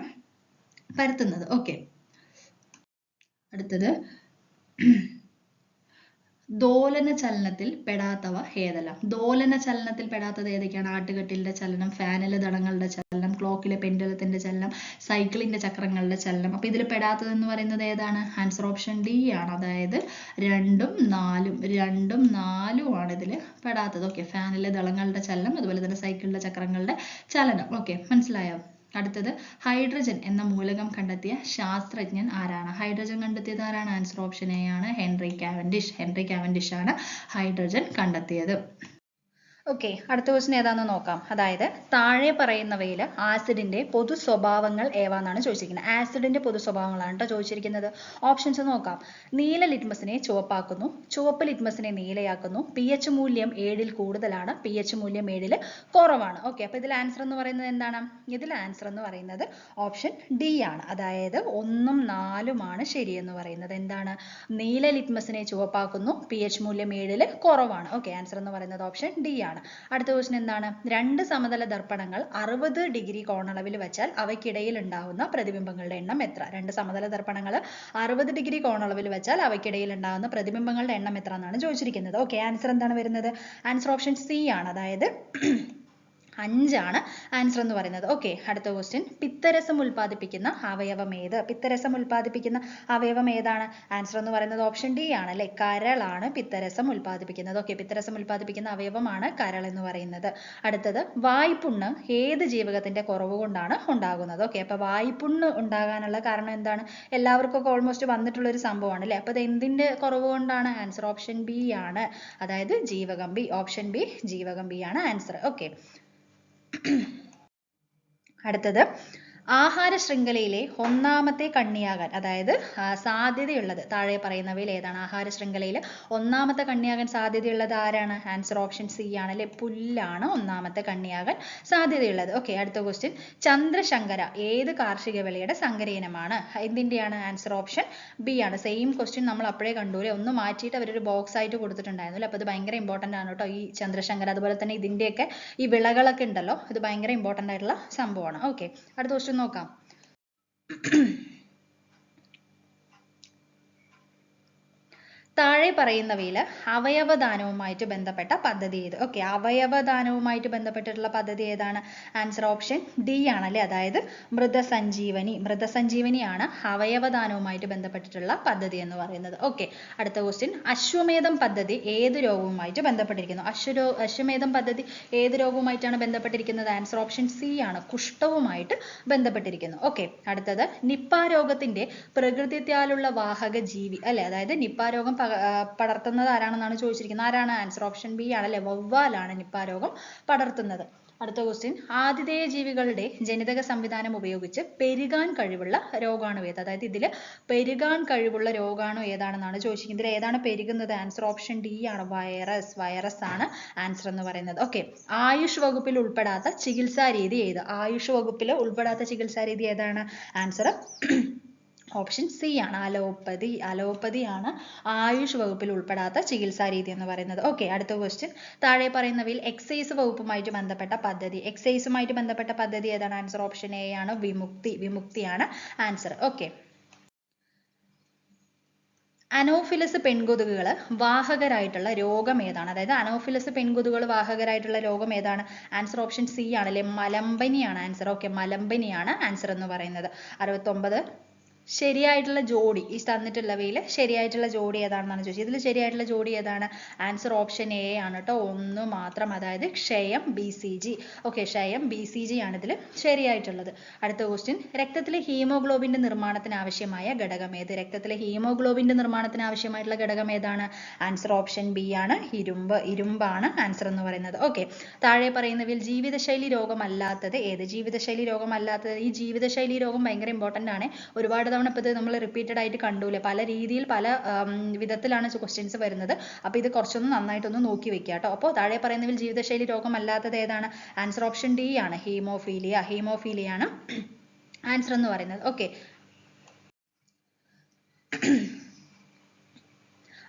പരത്തുന്നത്. ഓക്കെ, അടുത്തത് ദോലന ചലനത്തിൽ പെടാത്തവ ഏതെല്ലാം? ദോലന ചലനത്തിൽ പെടാത്തത് ഏതൊക്കെയാണ്? ആട്ടുകട്ടിലിന്റെ ചലനം, ഫാനിലെ ദളങ്ങളുടെ ചലനം, ക്ലോക്കിലെ പെൻഡുലത്തിന്റെ ചലനം, സൈക്കിളിന്റെ ചക്രങ്ങളുടെ ചലനം. അപ്പൊ ഇതിൽ പെടാത്തത് എന്ന് പറയുന്നത് ഏതാണ്? ആൻസർ ഓപ്ഷൻ ഡി ആണ്. അതായത് 2ഉം 4ഉം ആണ് ഇതിൽ പെടാത്തത്. ഓക്കെ, ഫാനിലെ ദളങ്ങളുടെ ചലനം, അതുപോലെ തന്നെ സൈക്കിളിന്റെ ചക്രങ്ങളുടെ ചലനം. ഓക്കെ, മനസ്സിലായോ? അടുത്തത് ഹൈഡ്രജൻ എന്ന മൂലകം കണ്ടെത്തിയ ശാസ്ത്രജ്ഞൻ ആരാണ്? ഹൈഡ്രജൻ കണ്ടെത്തിയത് ആരാണ്? ആൻസർ ഓപ്ഷൻ എ ആണ്, ഹെൻറി കാവൻഡിഷ് ആണ് ഹൈഡ്രജൻ കണ്ടെത്തിയത്. ഓക്കെ, അടുത്ത ക്വസ്റ്റ്യൻ ഏതാണെന്ന് നോക്കാം. അതായത് താഴെ പറയുന്നവയിൽ ആസിഡിന്റെ പൊതു സ്വഭാവങ്ങൾ ഏവാന്നാണ് ചോദിച്ചിരിക്കുന്നത്. ആസിഡിന്റെ പൊതു സ്വഭാവങ്ങളാണ് കേട്ടോ ചോദിച്ചിരിക്കുന്നത്. ഓപ്ഷൻസ് നോക്കാം. നീല ലിറ്റ്മസിനെ ചുവപ്പാക്കുന്നു, ചുവപ്പ് ലിറ്റ്മസിനെ നീലയാക്കുന്നു, pH മൂല്യം 7ൽ കൂടുതലാണ്, pH മൂല്യം 7ൽ കുറവാണ്. ഓക്കെ, അപ്പൊ ഇതിൽ ആൻസർ എന്ന് പറയുന്നത് എന്താണ്? ഇതിൽ ആൻസർ എന്ന് പറയുന്നത് ഓപ്ഷൻ ഡി ആണ്. അതായത് 1ഉം 4ഉം ആണ് ശരി എന്ന് പറയുന്നത്. എന്താണ്? നീല ലിറ്റ്മസിനെ ചുവപ്പാക്കുന്നു, pH മൂല്യം 7ൽ കുറവാണ്. ഓക്കെ, ആൻസർ എന്ന് പറയുന്നത് ഓപ്ഷൻ ഡി ആണ്. അടുത്ത ക്വസ്റ്റ്യൻ എന്താണ്? രണ്ട് സമതല ദർപ്പണങ്ങൾ 60 ഡിഗ്രി കോണളവിൽ വെച്ചാൽ അവയ്ക്കിടയിൽ ഉണ്ടാവുന്ന പ്രതിബിംബങ്ങളുടെ എണ്ണം എത്ര? രണ്ട് സമതല ദർപ്പണങ്ങൾ 60 ഡിഗ്രി കോണളവിൽ വെച്ചാൽ അവയ്ക്കിടയിൽ ഉണ്ടാവുന്ന പ്രതിബിംബങ്ങളുടെ എണ്ണം എത്ര എന്നാണ് ചോദിച്ചിരിക്കുന്നത്. ഓക്കെ, ആൻസർ എന്താണ് വരുന്നത്? ആൻസർ ഓപ്ഷൻ സി ആണ്. അതായത് 5 ആണ് ആൻസർ എന്ന് പറയുന്നത്. ഓക്കെ, അടുത്ത ക്വസ്റ്റ്യൻ. പിത്തരസം ഉൽപ്പാദിപ്പിക്കുന്ന അവയവം ഏത്? പിത്തരസം ഉൽപ്പാദിപ്പിക്കുന്ന അവയവം ഏതാണ്? ആൻസർ എന്ന് പറയുന്നത് ഓപ്ഷൻ ഡി ആണ് അല്ലെ, കരളാണ് പിത്തരസം ഉൽപ്പാദിപ്പിക്കുന്നത്. ഓക്കെ, പിത്തരസം ഉൽപ്പാദിപ്പിക്കുന്ന അവയവമാണ് കരൾ എന്ന് പറയുന്നത്. അടുത്തത് വായ്പുണ്ണ് ഏത് ജീവകത്തിന്റെ കുറവ് കൊണ്ടാണ് ഉണ്ടാകുന്നത്? ഓക്കെ, അപ്പൊ വായ്പുണ്ണ് ഉണ്ടാകാനുള്ള കാരണം എന്താണ്? എല്ലാവർക്കും ഒക്കെ ഓൾമോസ്റ്റ് വന്നിട്ടുള്ള ഒരു സംഭവമാണ് അല്ലെ. അപ്പൊ ഇത് എന്തിന്റെ കുറവ് കൊണ്ടാണ്? ആൻസർ ഓപ്ഷൻ ബി ആണ്. അതായത് ജീവകം ബി. ഓപ്ഷൻ ബി, ജീവകം ബി ആണ് ആൻസർ. ഓക്കെ, അടുത്തത് ആഹാര ശൃംഖലയിലെ ഒന്നാമത്തെ കണ്ണിയാകാൻ, അതായത് സാധ്യതയുള്ളത് താഴെ പറയുന്നവയിൽ ഏതാണ്? ആഹാര ശൃംഖലയിൽ ഒന്നാമത്തെ കണ്ണിയാകാൻ സാധ്യതയുള്ളത് ആരാണ്? ആൻസർ ഓപ്ഷൻ സി ആണ് അല്ലെ, പുല്ലാണ് ഒന്നാമത്തെ കണ്ണിയാകാൻ സാധ്യതയുള്ളത്. ഓക്കെ, അടുത്ത ക്വസ്റ്റ്യൻ. ചന്ദ്രശങ്കര ഏത് കാർഷിക വിളയുടെ സങ്കര ഇനമാണ്? എന്തിന്റെയാണ്? ആൻസർ ഓപ്ഷൻ ബി ആണ്. സെയിം ക്വസ്റ്റ്യൻ നമ്മൾ അപ്പോഴേ കണ്ടൂലെ, ഒന്ന് മാറ്റിയിട്ട് അവരൊരു ബോക്സ് ആയിട്ട് കൊടുത്തിട്ടുണ്ടായിരുന്നു. അപ്പൊ ഇത് ഭയങ്കര ഇമ്പോർട്ടന്റ് ആണ് കേട്ടോ ഈ ചന്ദ്രശങ്കര. അതുപോലെ തന്നെ ഇതിന്റെയൊക്കെ ഈ വിളകളൊക്കെ ഉണ്ടല്ലോ, ഇത് ഭയങ്കര ഇമ്പോർട്ടന്റ് ആയിട്ടുള്ള സംഭവമാണ്. ഓക്കെ, അടുത്ത ക്വസ്റ്റ്യൻ നോക്കാം. താഴെ പറയുന്നവയിൽ അവയവദാനവുമായിട്ട് ബന്ധപ്പെട്ട പദ്ധതി ഏത്? ഓക്കെ, അവയവദാനവുമായിട്ട് ബന്ധപ്പെട്ടിട്ടുള്ള പദ്ധതി ഏതാണ്? ആൻസർ ഓപ്ഷൻ ഡി ആണ് അല്ലെ, അതായത് മൃതസഞ്ജീവനിയാണ് അവയവദാനവുമായിട്ട് ബന്ധപ്പെട്ടിട്ടുള്ള പദ്ധതി എന്ന് പറയുന്നത്. ഓക്കെ, അടുത്ത ക്വസ്റ്റ്യൻ. അശ്വമേധം പദ്ധതി ഏത് രോഗവുമായിട്ട് ബന്ധപ്പെട്ടിരിക്കുന്നു? അശ്വമേധം പദ്ധതി ഏത് രോഗവുമായിട്ടാണ് ബന്ധപ്പെട്ടിരിക്കുന്നത്? ആൻസർ ഓപ്ഷൻ സി ആണ്, കുഷ്ഠവുമായിട്ട് ബന്ധപ്പെട്ടിരിക്കുന്നു. ഓക്കെ, അടുത്തത്. നിപ്പ രോഗത്തിന്റെ പ്രകൃതിയാലുള്ള വാഹക ജീവി അല്ലെ, അതായത് നിപ്പ രോഗം പടർത്തുന്നത് ആരാണെന്നാണ് ചോദിച്ചിരിക്കുന്നത്. ആരാണ്? ആൻസർ ഓപ്ഷൻ ബി ആണ് അല്ലെ, വവ്വാലാണ് നിപ്പ രോഗം പടർത്തുന്നത്. അടുത്ത ക്വസ്റ്റ്യൻ. ആതിഥേയ ജീവികളുടെ ജനിതക സംവിധാനം ഉപയോഗിച്ച് പെരുകാൻ കഴിവുള്ള രോഗാണു ഏത്? അതായത് ഇതിൽ പെരുകാൻ കഴിവുള്ള രോഗാണു ഏതാണെന്നാണ് ചോദിച്ചിരിക്കുന്നത്. ഇതിൽ ഏതാണ് പെരുകുന്നത്? ആൻസർ ഓപ്ഷൻ ഡി ആണ്, വൈറസ് ആണ് ആൻസർ എന്ന് പറയുന്നത്. ഓക്കെ, ആയുഷ് വകുപ്പിൽ ഉൾപ്പെടാത്ത ചികിത്സാ രീതി ഏത്? ആയുഷ് വകുപ്പിൽ ഉൾപ്പെടാത്ത ചികിത്സാ രീതി ഏതാണ്? ആൻസർ ഓപ്ഷൻ സി ആണ്, അലോപ്പതി ആണ് ആയുഷ് വകുപ്പിൽ ഉൾപ്പെടാത്ത ചികിത്സാ രീതി എന്ന് പറയുന്നത്. ഓക്കെ, അടുത്ത ക്വസ്റ്റ്യൻ. താഴെ പറയുന്നവയിൽ എക്സൈസ് വകുപ്പുമായിട്ട് ബന്ധപ്പെട്ട പദ്ധതി, എക്സൈസുമായിട്ട് ബന്ധപ്പെട്ട പദ്ധതി ഏതാണ്? ആൻസർ ഓപ്ഷൻ എ ആണ്, വിമുക്തിയാണ് ആൻസർ. ഓക്കെ, അനോഫിലസ് പെൺകൊതുകുകൾ വാഹകരായിട്ടുള്ള രോഗം ഏതാണ്? അതായത് അനോഫിലസ് പെൺകൊതുകുകൾ വാഹകരായിട്ടുള്ള രോഗം ഏതാണ്? ആൻസർ ഓപ്ഷൻ സി ആണ് അല്ലെ, മലമ്പനിയാണ് ആൻസർ. ഓക്കെ, മലമ്പനിയാണ് ആൻസർ എന്ന് പറയുന്നത്. 69. ശരിയായിട്ടുള്ള ജോഡി ഈ തന്നിട്ടുള്ളവയിൽ ശരിയായിട്ടുള്ള ജോഡി ഏതാണെന്നാണ് ചോദിച്ചത്. ഇതിൽ ശരിയായിട്ടുള്ള ജോഡി ഏതാണ്? ആൻസർ ഓപ്ഷൻ എ ആണ് കേട്ടോ, ഒന്ന് മാത്രം. അതായത് ക്ഷയം BCG. ഓക്കെ, ക്ഷയം BCG ആണ് ഇതിൽ ശരിയായിട്ടുള്ളത്. അടുത്ത ക്വസ്റ്റ്യൻ. രക്തത്തിലെ ഹീമോഗ്ലോബിന്റെ നിർമ്മാണത്തിന് ആവശ്യമായ ഘടകം ഏത്? രക്തത്തിലെ ഹീമോഗ്ലോബിന്റെ നിർമ്മാണത്തിന് ആവശ്യമായിട്ടുള്ള ഘടകം ഏതാണ്? ആൻസർ ഓപ്ഷൻ ബി ആണ്, ഇരുമ്പാണ് ആൻസർ എന്ന് പറയുന്നത്. ഓക്കെ, താഴെ പറയുന്നവയിൽ ജീവിതശൈലി രോഗമല്ലാത്തത് ഏത്? ജീവിതശൈലി രോഗമല്ലാത്തത്, ഈ ജീവിതശൈലി രോഗം ഭയങ്കര ഇമ്പോർട്ടന്റ് ആണ്. ഒരുപാട് തവണ ഇപ്പൊ ഇത് നമ്മൾ റിപ്പീറ്റഡ് ആയിട്ട് കണ്ടൂലെ, പല രീതിയിൽ പല വിധത്തിലാണ് ക്വസ്റ്റ്യൻസ് വരുന്നത്. അപ്പൊ ഇത് കുറച്ചൊന്ന് നന്നായിട്ടൊന്ന് നോക്കി വെക്കുക കേട്ടോ. അപ്പോൾ താഴെ പറയുന്നതിൽ ജീവിതശൈലി രോഗമല്ലാത്തത് ഏതാണ്? ആൻസർ ഓപ്ഷൻ ഡി ആണ്, ഹീമോഫീലിയ ആണ് ആൻസർ എന്ന് പറയുന്നത്. ഓക്കെ,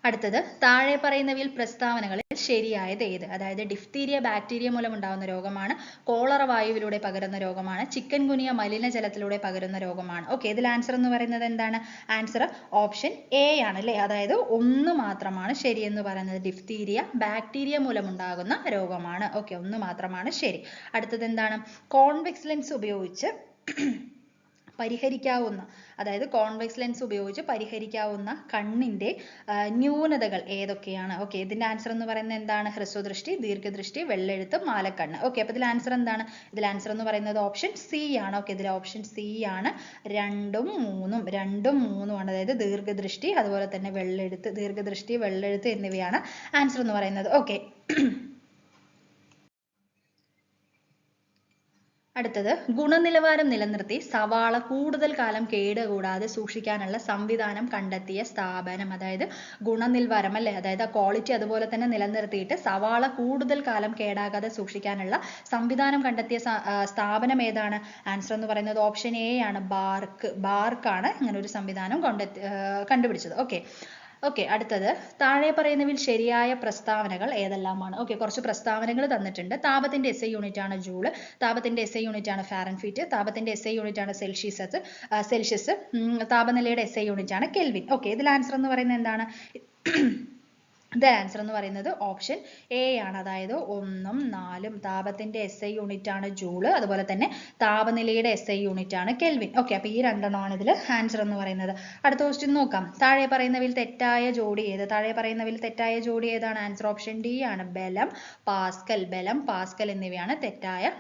അടുത്തത്. താഴെ പറയുന്നവയിൽ പ്രസ്താവനകളിൽ ശരിയായത് ഏത്? അതായത് ഡിഫ്തീരിയ ബാക്ടീരിയ മൂലം ഉണ്ടാകുന്ന രോഗമാണ്, കോളറ വായുവിലൂടെ പകരുന്ന രോഗമാണ്, ചിക്കൻ ഗുനിയ മലിനജലത്തിലൂടെ പകരുന്ന രോഗമാണ്. ഓക്കെ, ഇതിൽ ആൻസർ എന്ന് പറയുന്നത് എന്താണ്? ആൻസർ ഓപ്ഷൻ എ ആണ് അല്ലേ? അതായത് ഒന്ന് മാത്രമാണ് ശരി എന്ന് പറയുന്നത്. ഡിഫ്തീരിയ ബാക്ടീരിയ മൂലം ഉണ്ടാകുന്ന രോഗമാണ്. ഓക്കെ, ഒന്ന് മാത്രമാണ് ശരി. അടുത്തത് എന്താണ്? കോൺവെക്സ് ലെൻസ് ഉപയോഗിച്ച് പരിഹരിക്കാവുന്ന, അതായത് കോൺവെക്സ് ലെൻസ് ഉപയോഗിച്ച് പരിഹരിക്കാവുന്ന കണ്ണിന്റെ ന്യൂനതകൾ ഏതൊക്കെയാണ്? ഓക്കെ, ഇതിന്റെ ആൻസർ എന്ന് പറയുന്നത് എന്താണ്? ഹ്രസ്വദൃഷ്ടി, ദീർഘദൃഷ്ടി, വെള്ളെഴുത്ത്, മാലക്കണ്ണ്. ഓക്കെ, അപ്പോൾ ഇതിൽ ആൻസർ എന്താണ്? ഇതിൽ ആൻസർ എന്ന് പറയുന്നത് ഓപ്ഷൻ സി ആണ്. ഓക്കെ, ഇതിൽ ഓപ്ഷൻ സി ആണ്. രണ്ടും മൂന്നും ആണ്. അതായത് ദീർഘദൃഷ്ടി, അതുപോലെ തന്നെ വെള്ളെഴുത്ത്, ദീർഘദൃഷ്ടി, വെള്ളെഴുത്ത് എന്നിവയാണ് ആൻസർ എന്ന് പറയുന്നത്. ഓക്കെ, അടുത്തത് ഗുണനിലവാരം നിലനിർത്തി സവാള കൂടുതൽ കാലം കേടുകൂടാതെ സൂക്ഷിക്കാനുള്ള സംവിധാനം കണ്ടെത്തിയ സ്ഥാപനം. അതായത് ഗുണനിലവാരം അല്ലേ, അതായത് ക്വാളിറ്റി അതുപോലെ തന്നെ നിലനിർത്തിയിട്ട് സവാള കൂടുതൽ കാലം കേടാകാതെ സൂക്ഷിക്കാനുള്ള സംവിധാനം കണ്ടെത്തിയ സ്ഥാപനം ഏതാണ്? ആൻസർ എന്ന് പറയുന്നത് ഓപ്ഷൻ എ ആണ്. ബാർക്കാണ് ഇങ്ങനെ ഒരു സംവിധാനം കണ്ടുപിടിച്ചത്. ഓക്കെ, അടുത്തത് താഴെ പറയുന്നവയിൽ ശരിയായ പ്രസ്താവനകൾ ഏതെല്ലാമാണ്? ഓക്കെ, കുറച്ച് പ്രസ്താവനകൾ തന്നിട്ടുണ്ട്. താപത്തിന്റെ SI യൂണിറ്റ് ആണ് ജൂള്, താപത്തിന്റെ SI യൂണിറ്റ് ആണ് ഫാരൻഹീറ്റ്, താപത്തിന്റെ SI യൂണിറ്റ് ആണ് സെൽഷ്യസ്, താപനിലയുടെ SI യൂണിറ്റ് ആണ് കെൽവിൻ. ഓക്കെ, ഇതിൽ ആൻസർ എന്ന് പറയുന്നത് എന്താണ്? ഇതിന്റെ ആൻസർ എന്ന് പറയുന്നത് ഓപ്ഷൻ എ ആണ്. അതായത് 1ഉം 4ഉം. താപത്തിന്റെ SI യൂണിറ്റ് ആണ് ജൂള്, അതുപോലെ തന്നെ താപനിലയുടെ SI യൂണിറ്റ് ആണ് കെൽവിൻ. ഓക്കെ, അപ്പോൾ ഈ രണ്ടെണ്ണമാണ് ഇതിൽ ആൻസർ എന്ന് പറയുന്നത്. അടുത്ത ക്വസ്റ്റ്യൻ നോക്കാം. താഴെ പറയുന്നവയിൽ തെറ്റായ ജോഡി ഏത്? താഴെ പറയുന്നവയിൽ തെറ്റായ ജോഡി ഏതാണ്? ആൻസർ ഓപ്ഷൻ ഡി ആണ്. ബലം പാസ്കൽ എന്നിവയാണ് തെറ്റായ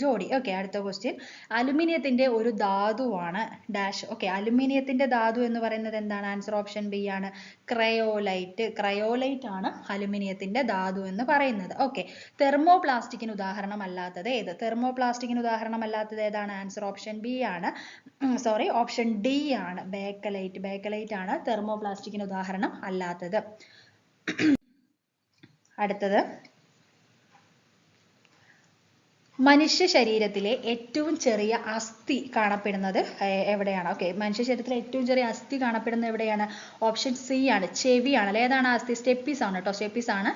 ജോഡി. ഓക്കെ, അടുത്ത ക്വസ്റ്റ്യൻ. അലുമിനിയത്തിന്റെ ഒരു ധാതുവാണ് ഡാഷ്. ഓക്കെ, അലുമിനിയത്തിന്റെ ധാതു എന്ന് പറയുന്നത് എന്താണ്? ആൻസർ ഓപ്ഷൻ ബി ആണ്. ക്രയോലൈറ്റ് ആണ് അലുമിനിയത്തിന്റെ ധാതു എന്ന് പറയുന്നത്. ഓക്കെ, തെർമോപ്ലാസ്റ്റിക്കിന് ഉദാഹരണമല്ലാത്തത് ഏത്? തെർമോപ്ലാസ്റ്റിക്കിന് ഉദാഹരണമല്ലാത്തത് ഏതാണ്? ആൻസർ ഓപ്ഷൻ ബി ആണ്. ഓപ്ഷൻ ഡി ആണ്. ബേക്കലൈറ്റ് ആണ് തെർമോപ്ലാസ്റ്റിക്കിന് ഉദാഹരണം അല്ലാത്തത്. അടുത്തത് മനുഷ്യ ശരീരത്തിലെ ഏറ്റവും ചെറിയ അസ്ഥി കാണപ്പെടുന്നത് എവിടെയാണ്? ഓക്കെ, മനുഷ്യ ശരീരത്തിലെ ഏറ്റവും ചെറിയ അസ്ഥി കാണപ്പെടുന്നത് എവിടെയാണ്? ഓപ്ഷൻ സി ആണ്. ചെവിയാണ് അല്ലേ? ഏതാണ് അസ്ഥി? സ്റ്റെപ്പീസ് ആണ് കേട്ടോ. സ്റ്റെപ്പീസ് ആണ്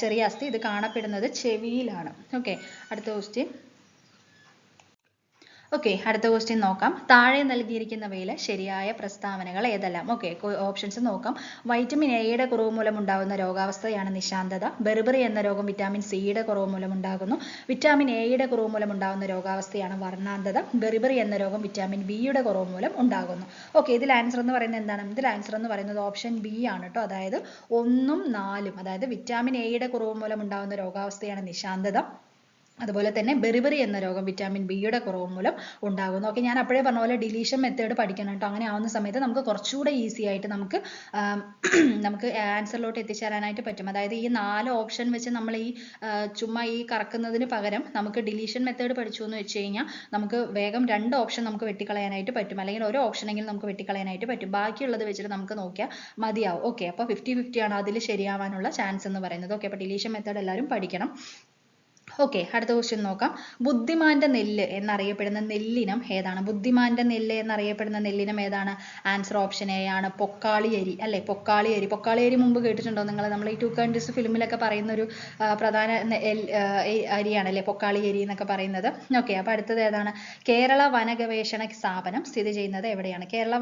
ചെറിയ അസ്ഥി. ഇത് കാണപ്പെടുന്നത് ചെവിയിലാണ്. ഓക്കെ, അടുത്ത ക്വസ്റ്റ്യൻ. ഓക്കെ, അടുത്ത ക്വസ്റ്റ്യൻ നോക്കാം. താഴെ നൽകിയിരിക്കുന്നവയിൽ ശരിയായ പ്രസ്താവനകൾ ഏതെല്ലാം? ഓക്കെ, ഓപ്ഷൻസ് നോക്കാം. വൈറ്റമിൻ എയുടെ കുറവ് മൂലം ഉണ്ടാകുന്ന രോഗാവസ്ഥയാണ് നിശാന്തത. ബെർബറി എന്ന രോഗം വിറ്റാമിൻ സിയുടെ കുറവ് മൂലം ഉണ്ടാകുന്നു. വിറ്റാമിൻ എയുടെ കുറവ് മൂലം ഉണ്ടാകുന്ന രോഗാവസ്ഥയാണ് വർണ്ണാന്തത. ബെർബറി എന്ന രോഗം വിറ്റാമിൻ ബിയുടെ കുറവ് മൂലം ഉണ്ടാകുന്നു. ഓക്കെ, ഇതിൽ ആൻസർ എന്ന് പറയുന്നത് എന്താണ്? ഇതിൽ ആൻസർ എന്ന് പറയുന്നത് ഓപ്ഷൻ ബി ആണ് കേട്ടോ. അതായത് 1ഉം 4ഉം. അതായത് വിറ്റാമിൻ എയുടെ കുറവ് മൂലം ഉണ്ടാകുന്ന രോഗാവസ്ഥയാണ് നിശാന്തത, അതുപോലെ തന്നെ ബെറിബറി എന്ന രോഗം വിറ്റാമിൻ ബിയുടെ കുറവ് മൂലം ഉണ്ടാകുന്നു. ഓക്കെ, ഞാൻ അപ്പോഴേ പറഞ്ഞ പോലെ ഡിലീഷൻ മെത്തേഡ് പഠിക്കണം കേട്ടോ. അങ്ങനെ ആവുന്ന സമയത്ത് നമുക്ക് കുറച്ചുകൂടെ ഈസി ആയിട്ട് നമുക്ക് ആൻസറിലോട്ട് എത്തിച്ചേരാനായിട്ട് പറ്റും. അതായത് ഈ 4 ഓപ്ഷൻ വെച്ച് നമ്മൾ ചുമ്മാ ഈ കറക്കുന്നതിന് പകരം നമുക്ക് ഡിലീഷൻ മെത്തേഡ് പഠിച്ചു എന്ന് വെച്ച് കഴിഞ്ഞാൽ നമുക്ക് വേഗം 2 ഓപ്ഷൻ നമുക്ക് വെട്ടിക്കളയാനായിട്ട് പറ്റും, അല്ലെങ്കിൽ ഒരു ഓപ്ഷനെങ്കിലും നമുക്ക് വെട്ടിക്കളയാനായിട്ട് പറ്റും. ബാക്കിയുള്ളത് വെച്ചിട്ട് നമുക്ക് നോക്കിയാൽ മതിയാവും. ഓക്കെ, അപ്പോൾ 50-50 ആണ് അതിൽ ശരിയാവാനുള്ള ചാൻസ് എന്ന് പറയുന്നത്. ഓക്കെ, അപ്പോൾ ഡിലീഷൻ മെത്തേഡ് എല്ലാവരും പഠിക്കണം. ഓക്കെ, അടുത്ത ക്വസ്റ്റ്യൻ നോക്കാം. ബുദ്ധിമാന്റെ നെല്ല് എന്നറിയപ്പെടുന്ന നെല്ലിനം ഏതാണ്? ബുദ്ധിമാന്റെ നെല്ല് എന്നറിയപ്പെടുന്ന നെല്ലിനം ഏതാണ്? ആൻസർ ഓപ്ഷൻ എ ആണ്. പൊക്കാളിയരി അല്ലെ? പൊക്കാളിയരി മുമ്പ് കേട്ടിട്ടുണ്ടോ നിങ്ങൾ? നമ്മൾ ഈ 2 Countries ഫിലിമിലൊക്കെ പറയുന്ന ഒരു പ്രധാന അരിയാണ് അല്ലെ പൊക്കാളിയരി എന്നൊക്കെ പറയുന്നത്. ഓക്കെ, അപ്പോൾ അടുത്തത് ഏതാണ്? കേരള വനഗവേഷണ സ്ഥാപനം സ്ഥിതി ചെയ്യുന്നത് എവിടെയാണ്? കേരള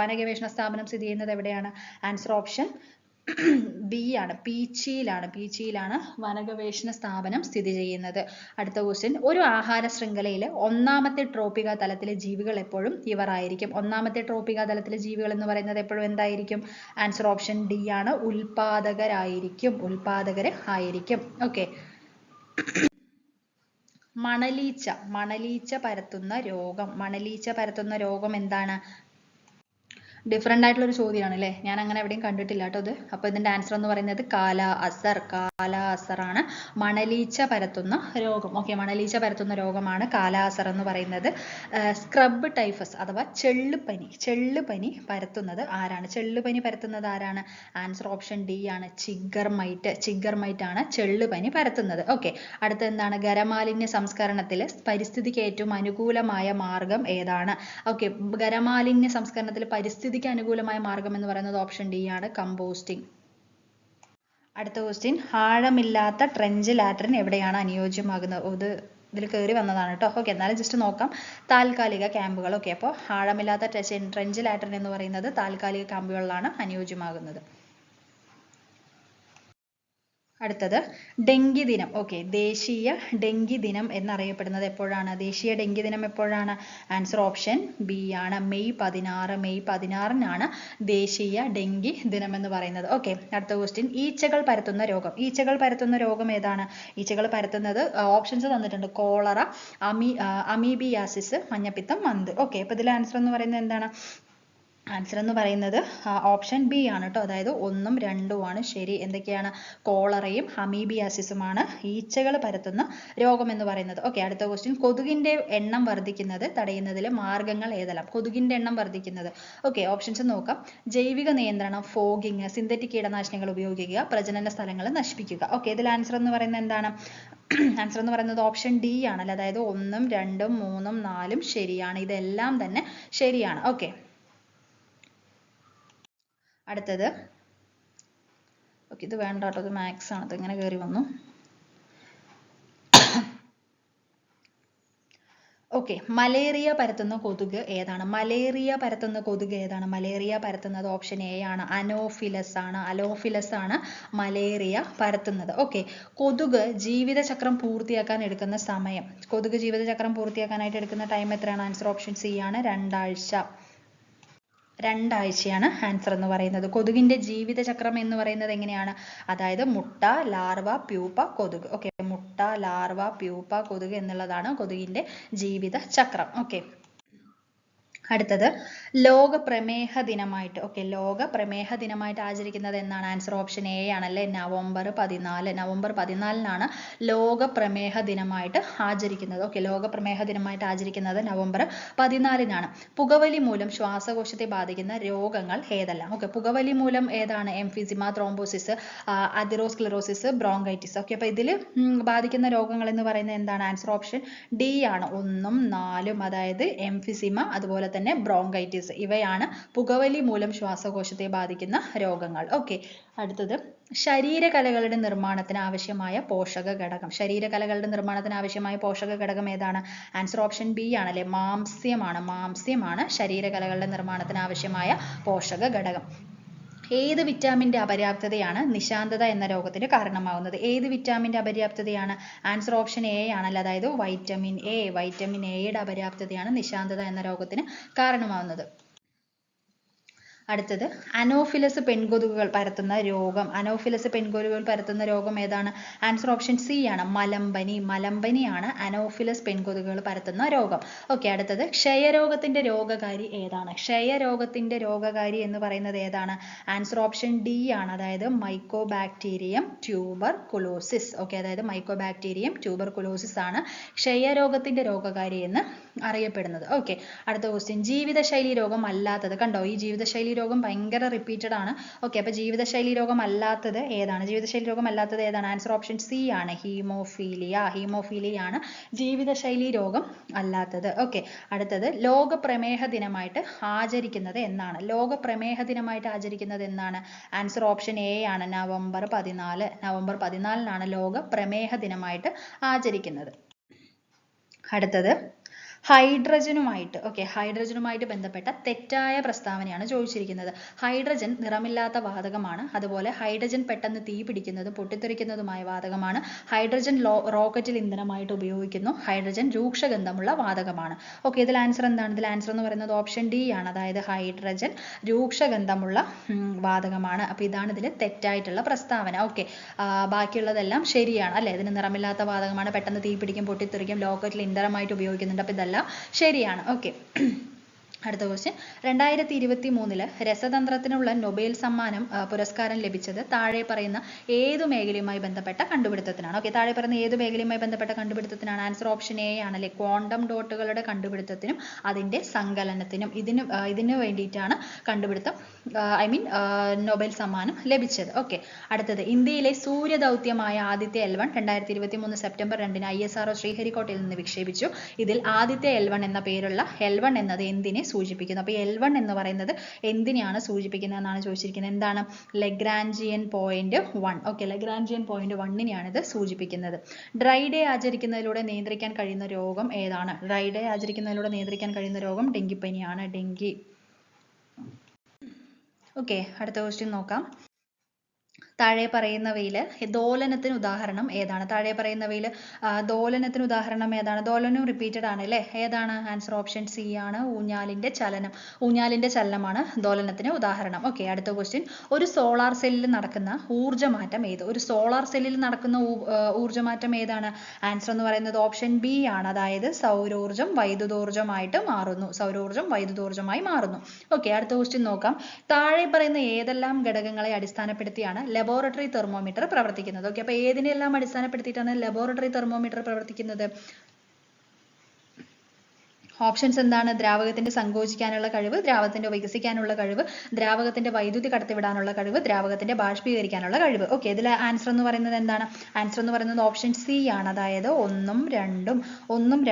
വനഗവേഷണ സ്ഥാപനം സ്ഥിതി ചെയ്യുന്നത് എവിടെയാണ്? ആൻസർ ഓപ്ഷൻ ബി ആണ്. പീച്ചിയിലാണ് വനഗവേഷണ സ്ഥാപനം സ്ഥിതി ചെയ്യുന്നത്. അടുത്ത ക്വസ്റ്റ്യൻ. ഒരു ആഹാര ശൃംഖലയിലെ ഒന്നാമത്തെ ട്രോപിക തലത്തിലെ ജീവികൾ എപ്പോഴും ഇവർ ആയിരിക്കും. ഒന്നാമത്തെ ട്രോപിക തലത്തിലെ ജീവികൾ എന്ന് പറയുന്നത് എപ്പോഴും എന്തായിരിക്കും? ആൻസർ ഓപ്ഷൻ ഡി ആണ്. ഉൽപാദകരായിരിക്കും. ഓക്കെ, മണലീച്ച പരത്തുന്ന രോഗം എന്താണ്? ഡിഫറെൻ്റ് ആയിട്ടുള്ള ഒരു ചോദ്യമാണ് അല്ലേ? ഞാൻ അങ്ങനെ എവിടെയും കണ്ടിട്ടില്ല കേട്ടോ ഇത്. അപ്പോൾ ഇതിന്റെ ആൻസർ എന്ന് പറയുന്നത് കാലാ അസർ ആണ്. മണലീച്ച പരത്തുന്ന രോഗം. ഓക്കെ, മണലീച്ച പരത്തുന്ന രോഗമാണ് കാലാ അസർ എന്ന് പറയുന്നത്. സ്ക്രബ് ടൈഫസ് അഥവാ ചെള്ളുപനി പരത്തുന്നത് ആരാണ്? ചെള്ളുപനി പരത്തുന്നത് ആരാണ്? ആൻസർ ഓപ്ഷൻ ഡി ആണ്. ചിഗർമൈറ്റ് ആണ് ചെള്ളുപനി പരത്തുന്നത്. ഓക്കെ, അടുത്ത എന്താണ്? ഖരമാലിന്യ സംസ്കരണത്തിൽ പരിസ്ഥിതിക്ക് ഏറ്റവും അനുകൂലമായ മാർഗം ഏതാണ്? ഓക്കെ, ഖരമാലിന്യ സംസ്കരണത്തിൽ പരിസ്ഥിതിക്ക് അനുകൂലമായ മാർഗം എന്ന് പറയുന്നത് ഓപ്ഷൻ ഡി ആണ്. കമ്പോസ്റ്റിംഗ്. അടുത്ത ക്വസ്റ്റ്യൻ, ആഴമില്ലാത്ത ട്രെഞ്ച് ലാട്രിൻ എവിടെയാണ് അനുയോജ്യമാകുന്നത്? ഇതിൽ കയറി വന്നതാണ് കേട്ടോ. ഓക്കെ, എന്നാലും ജസ്റ്റ് നോക്കാം. താൽക്കാലിക ക്യാമ്പുകൾ. ഓക്കെ, അപ്പോൾ ആഴമില്ലാത്ത ട്രെഞ്ച് ലാട്രിൻ എന്ന് പറയുന്നത് താൽക്കാലിക ക്യാമ്പുകളിലാണ് അനുയോജ്യമാകുന്നത്. അടുത്തത് ഡെങ്കി ദിനം. ഓക്കെ, ദേശീയ ഡെങ്കി ദിനം എന്നറിയപ്പെടുന്നത് എപ്പോഴാണ്? ദേശീയ ഡെങ്കി ദിനം എപ്പോഴാണ്? ആൻസർ ഓപ്ഷൻ ബി ആണ്, മെയ് 16. മെയ് 16-നാണ് ദേശീയ ഡെങ്കി ദിനം എന്ന് പറയുന്നത്. ഓക്കെ, അടുത്ത ക്വസ്റ്റ്യൻ, ഈച്ചകൾ പരത്തുന്ന രോഗം. ഈച്ചകൾ പരത്തുന്ന രോഗം ഏതാണ്? ഈച്ചകൾ പരത്തുന്നത് ഓപ്ഷൻസ് തന്നിട്ടുണ്ട്. കോളറ, അമീബിയാസിസ്, മഞ്ഞപ്പിത്തം, മന്ത്. ഓക്കെ, അപ്പോൾ ഇതിൽ ആൻസർ എന്ന് പറയുന്നത് എന്താണ്? ആൻസർ എന്ന് പറയുന്നത് ഓപ്ഷൻ ബി ആണ് കേട്ടോ. അതായത് 1ഉം 2ഉമാണ് ശരി. എന്തൊക്കെയാണ്? കോളറയും അമീബിയാസിസുമാണ് ഈച്ചകൾ പരത്തുന്ന രോഗം എന്ന് പറയുന്നത്. ഓക്കെ, അടുത്ത ക്വസ്റ്റ്യൻ, കൊതുകിന്റെ എണ്ണം വർദ്ധിക്കുന്നത് തടയുന്നതിലെ മാർഗങ്ങൾ ഏതെല്ലാം? കൊതുകിന്റെ എണ്ണം വർദ്ധിക്കുന്നത്. ഓക്കെ, ഓപ്ഷൻസ് നോക്കാം. ജൈവിക നിയന്ത്രണം, ഫോഗിങ്, സിന്തറ്റിക് കീടനാശിനികൾ ഉപയോഗിക്കുക, പ്രജനന സ്ഥലങ്ങൾ നശിപ്പിക്കുക. ഓക്കെ, ഇതിൽ ആൻസർ എന്ന് പറയുന്നത് എന്താണ്? ആൻസർ എന്ന് പറയുന്നത് ഓപ്ഷൻ ഡി ആണല്ലോ. അതായത് 1ഉം 2ഉം 3ഉം 4ഉം ശരിയാണ്. ഇതെല്ലാം തന്നെ ശരിയാണ്. ഓക്കെ, അടുത്തത്, ഓക്കെ, ഇത് വേണ്ട കേട്ടോ, ഇത് മാത്സ് ആണ്, ഇത് ഇങ്ങനെ കയറി വന്നു. ഓക്കെ, മലേറിയ പരത്തുന്ന കൊതുക് ഏതാണ്? മലേറിയ പരത്തുന്ന കൊതുക് ഏതാണ്? മലേറിയ പരത്തുന്നത് ഓപ്ഷൻ എ ആണ്, അനോഫിലസ് ആണ്. അനോഫിലസ് ആണ് മലേറിയ പരത്തുന്നത്. ഓക്കെ, കൊതുക് ജീവിതചക്രം പൂർത്തിയാക്കാൻ എടുക്കുന്ന സമയം. കൊതുക് ജീവിതചക്രം പൂർത്തിയാക്കാനായിട്ട് എടുക്കുന്ന ടൈം എത്രയാണ്? ആൻസർ ഓപ്ഷൻ സി ആണ്, 2 ആഴ്ച. 2 ആഴ്ചയാണ് ആൻസർ എന്ന് പറയുന്നത്. കൊതുകിന്റെ ജീവിതചക്രം എന്ന് പറയുന്നത് എങ്ങനെയാണ്? അതായത് മുട്ട, ലാർവ, പ്യൂപ്പ, കൊതുക്. ഓക്കെ, മുട്ട, ലാർവ, പ്യൂപ്പ, കൊതുക് എന്നുള്ളതാണ് കൊതുകിന്റെ ജീവിതചക്രം. ഓക്കെ, അടുത്തത്, ലോക പ്രമേഹ ദിനമായിട്ട്. ഓക്കെ, ലോക പ്രമേഹ ദിനമായിട്ട് ആചരിക്കുന്നത് എന്നാണ്? ആൻസർ ഓപ്ഷൻ എ ആണല്ലേ, നവംബർ 14. നവംബർ 14-നാണ് ലോക പ്രമേഹ ദിനമായിട്ട് ആചരിക്കുന്നത്. ഓക്കെ, ലോക പ്രമേഹ ദിനമായിട്ട് ആചരിക്കുന്നത് നവംബർ 14-നാണ്. പുകവലി മൂലം ശ്വാസകോശത്തെ ബാധിക്കുന്ന രോഗങ്ങൾ ഏതെല്ലാം? ഓക്കെ, പുകവലി മൂലം ഏതാണ്? Emphysema, thrombosis, atherosclerosis, bronchitis. Okay, അപ്പോൾ ഇതിൽ ബാധിക്കുന്ന രോഗങ്ങൾ എന്ന് പറയുന്നത് എന്താണ്? ആൻസർ ഓപ്ഷൻ ഡി ആണ്, 1ഉം 4ഉം. അതായത് എംഫിസിമ, അതുപോലെ തന്നെ ബ്രോങ്കൈറ്റിസ്. ഇവയാണ് പുകവലി മൂലം ശ്വാസകോശത്തെ ബാധിക്കുന്ന രോഗങ്ങൾ. ഓക്കെ, അടുത്തത്, ശരീരകലകളുടെ നിർമ്മാണത്തിന് ആവശ്യമായ പോഷക ഘടകം. ശരീരകലകളുടെ നിർമ്മാണത്തിന് ആവശ്യമായ പോഷക ഘടകം ഏതാണ്? ആൻസർ ഓപ്ഷൻ ബി ആണല്ലേ, മാംസ്യമാണ്. മാംസ്യമാണ് ശരീരകലകളുടെ നിർമ്മാണത്തിന് ആവശ്യമായ പോഷക ഘടകം. ഏത് വിറ്റാമിന്റെ അപര്യാപ്തതയാണ് നിശാന്തത എന്ന രോഗത്തിന് കാരണമാവുന്നത്? ഏത് വിറ്റാമിന്റെ അപര്യാപ്തതയാണ്? ആൻസർ ഓപ്ഷൻ എ ആണല്ലോ. അതായത് വൈറ്റമിൻ എ. വൈറ്റമിൻ എയുടെ അപര്യാപ്തതയാണ് നിശാന്തത എന്ന രോഗത്തിന് കാരണമാവുന്നത്. അടുത്തത്, അനോഫിലസ് പെൺകൊതുകുകൾ പരത്തുന്ന രോഗം. അനോഫിലസ് പെൺകൊതുകുകൾ പരത്തുന്ന രോഗം ഏതാണ്? ആൻസർ ഓപ്ഷൻ സി ആണ്, മലമ്പനി. മലമ്പനിയാണ് അനോഫിലസ് പെൺകൊതുകുകൾ പരത്തുന്ന രോഗം. ഓക്കെ, അടുത്തത്, ക്ഷയരോഗത്തിന്റെ രോഗകാരി ഏതാണ്? ക്ഷയരോഗത്തിന്റെ രോഗകാരി എന്ന് പറയുന്നത് ഏതാണ്? ആൻസർ ഓപ്ഷൻ ഡി ആണ്, അതായത് മൈക്കോബാക്ടീരിയം ട്യൂബർകുലോസിസ്. ഓക്കെ, അതായത് മൈക്കോബാക്ടീരിയം ട്യൂബർകുലോസിസ് ആണ് ക്ഷയരോഗത്തിന്റെ രോഗകാരി എന്ന് അറിയപ്പെടുന്നത്. ഓക്കെ, അടുത്ത ക്വസ്റ്റ്യൻ, ജീവിതശൈലി രോഗം അല്ലാത്തത്. കണ്ടോ, ഈ ജീവിതശൈലി രോഗം ഭയങ്കര റിപ്പീറ്റഡ് ആണ്. ഓക്കെ, അപ്പോൾ ജീവിതശൈലി രോഗം അല്ലാത്തത് ഏതാണ്? ജീവിതശൈലി രോഗം അല്ലാത്തത് ഏതാണ്? ആൻസർ ഓപ്ഷൻ സി ആണ്, ഹീമോഫീലിയ. ഹീമോഫീലിയാണ് ജീവിതശൈലി രോഗം അല്ലാത്തത്. ഓക്കെ, അടുത്തത്, ലോക പ്രമേഹ ദിനമായിട്ട് ആചരിക്കുന്നത് എന്നാണ്? ലോക പ്രമേഹ ദിനമായിട്ട് ആചരിക്കുന്നത് എന്നാണ്? ആൻസർ ഓപ്ഷൻ എ ആണ്, നവംബർ 14. നവംബർ 14-നാണ് ലോക പ്രമേഹ ദിനമായിട്ട് ആചരിക്കുന്നത്. അടുത്തത്, ഹൈഡ്രജനുമായിട്ട്. ഓക്കെ, ഹൈഡ്രജനുമായിട്ട് ബന്ധപ്പെട്ട തെറ്റായ പ്രസ്താവനയാണ് ചോദിച്ചിരിക്കുന്നത്. ഹൈഡ്രജൻ നിറമില്ലാത്ത വാതകമാണ്. അതുപോലെ ഹൈഡ്രജൻ പെട്ടെന്ന് തീ പിടിക്കുന്നതും പൊട്ടിത്തെറിക്കുന്നതുമായ വാതകമാണ്. ഹൈഡ്രജൻ റോക്കറ്റിൽ ഇന്ധനമായിട്ട് ഉപയോഗിക്കുന്നു. ഹൈഡ്രജൻ രൂക്ഷഗന്ധമുള്ള വാതകമാണ്. ഓക്കെ, ഇതിൽ ആൻസർ എന്താണ്? ഇതിൽ ആൻസർ എന്ന് പറയുന്നത് ഓപ്ഷൻ ഡി ആണ്, അതായത് ഹൈഡ്രജൻ രൂക്ഷഗന്ധമുള്ള വാതകമാണ്. അപ്പോൾ ഇതാണ് ഇതിൽ തെറ്റായിട്ടുള്ള പ്രസ്താവന. ഓക്കെ, ബാക്കിയുള്ളതെല്ലാം ശരിയാണ് അല്ലേ? ഇതിന് നിറമില്ലാത്ത വാതകമാണ്, പെട്ടെന്ന് തീ പിടിക്കും, പൊട്ടിത്തെറിക്കും, റോക്കറ്റിൽ ഇന്ധനമായിട്ട് ഉപയോഗിക്കുന്നുണ്ട്. അപ്പോൾ ഇതെല്ലാം ശരിയാണ്. ഓക്കെ, അടുത്ത ക്വസ്റ്റ്യൻ, 2023 രസതന്ത്രത്തിനുള്ള നൊബേൽ സമ്മാനം പുരസ്കാരം ലഭിച്ചത് താഴെ പറയുന്ന ഏതു മേഖലയുമായി ബന്ധപ്പെട്ട കണ്ടുപിടുത്തത്തിനാണ്? ഓക്കെ, താഴെ പറയുന്ന ഏതു മേഖലയുമായി ബന്ധപ്പെട്ട കണ്ടുപിടുത്തത്തിനാണ്? ആൻസർ ഓപ്ഷൻ എ ആണല്ലേ, ക്വാണ്ടം ഡോട്ടുകളുടെ കണ്ടുപിടുത്തത്തിനും അതിന്റെ സങ്കലനത്തിനും ഇതിന് വേണ്ടിയിട്ടാണ് കണ്ടുപിടുത്തം നൊബേൽ സമ്മാനം ലഭിച്ചത്. ഓക്കെ, അടുത്തത്, ഇന്ത്യയിലെ സൂര്യദൗത്യമായ ആദിത്യ L1 2023 സെപ്റ്റംബർ 2-ന് ISRO ശ്രീഹരിക്കോട്ടയിൽ നിന്ന് വിക്ഷേപിച്ചു. ഇതിൽ ആദിത്യ L1 എന്ന പേരുള്ള L1 എന്നത് എന്തിനെ സൂചിപ്പിക്കുന്നു. അപ്പോൾ L1 എന്ന് പറയുന്നത് എന്തിനെയാണ് സൂചിപ്പിക്കുന്നത് എന്നാണ് ചോദിച്ചിരിക്കുന്നത്. എന്താണ്? Lagrangian point 1. Okay, Lagrangian point 1നെയാണ് ഇത് സൂചിപ്പിക്കുന്നത്. ഡ്രൈ ഡേ ആചരിക്കുന്നതിലൂടെ നിയന്ത്രിക്കാൻ കഴിയുന്ന രോഗം ഏതാണ്? ഡ്രൈ ഡേ ആചരിക്കുന്നതിലൂടെ നിയന്ത്രിക്കാൻ കഴിയുന്ന രോഗം ഡെങ്കിപ്പനിയാണ്. ഡെങ്കി. ഓക്കെ, അടുത്ത ക്വസ്റ്റ്യൻ നോക്കാം. താഴെ പറയുന്നവയിൽ ദോലനത്തിന് ഉദാഹരണം ഏതാണ്? താഴെ പറയുന്നവയിൽ ദോലനത്തിന് ഉദാഹരണം ഏതാണ്? ദോലനം റിപ്പീറ്റഡ് ആണ് അല്ലേ? ഏതാണ്? ആൻസർ ഓപ്ഷൻ സി ആണ്. ഊഞ്ഞാലിന്റെ ചലനം. ഊഞ്ഞാലിന്റെ ചലനമാണ് ദോലനത്തിന് ഉദാഹരണം. ഓക്കെ, അടുത്ത ക്വസ്റ്റ്യൻ. ഒരു സോളാർ സെല്ലിൽ നടക്കുന്ന ഊർജ്ജമാറ്റം ഏത്? ഒരു സോളാർ സെല്ലിൽ നടക്കുന്ന ഊർജ്ജമാറ്റം ഏതാണ്? ആൻസർ എന്ന് പറയുന്നത് ഓപ്ഷൻ ബി ആണ്. അതായത് സൗരോർജ്ജം വൈദ്യുതോർജ്ജമായിട്ട് മാറുന്നു. സൗരോർജ്ജം വൈദ്യുതോർജ്ജമായി മാറുന്നു. ഓക്കെ, അടുത്ത ക്വസ്റ്റ്യൻ നോക്കാം. താഴെ പറയുന്ന ഏതെല്ലാം ഘടകങ്ങളെ അടിസ്ഥാനപ്പെടുത്തിയാണ് ലബോറട്ടറി തെർമോമീറ്റർ പ്രവർത്തിക്കുന്നത്? ഓക്കെ, അപ്പോൾ ഏതിനെല്ലാം അടിസ്ഥാനപ്പെടുത്തിയിട്ടാണ് ലബോറട്ടറി തെർമോമീറ്റർ പ്രവർത്തിക്കുന്നത്? ഓപ്ഷൻസ് എന്താണ്? ദ്രാവകത്തിന്റെ സങ്കോചിക്കാനുള്ള കഴിവ്, ദ്രാവകത്തിന്റെ വികസിക്കാനുള്ള കഴിവ്, ദ്രാവകത്തിന്റെ വൈദ്യുതി കടത്തിവിടാനുള്ള കഴിവ്, ദ്രാവകത്തിന്റെ ബാഷ്പീകരിക്കാനുള്ള കഴിവ്. ഓക്കെ, ഇതിൽ ആൻസർ എന്ന് പറയുന്നത് എന്താണ്? ആൻസർ എന്ന് പറയുന്നത് ഓപ്ഷൻ സി ആണ്. അതായത് 1ഉം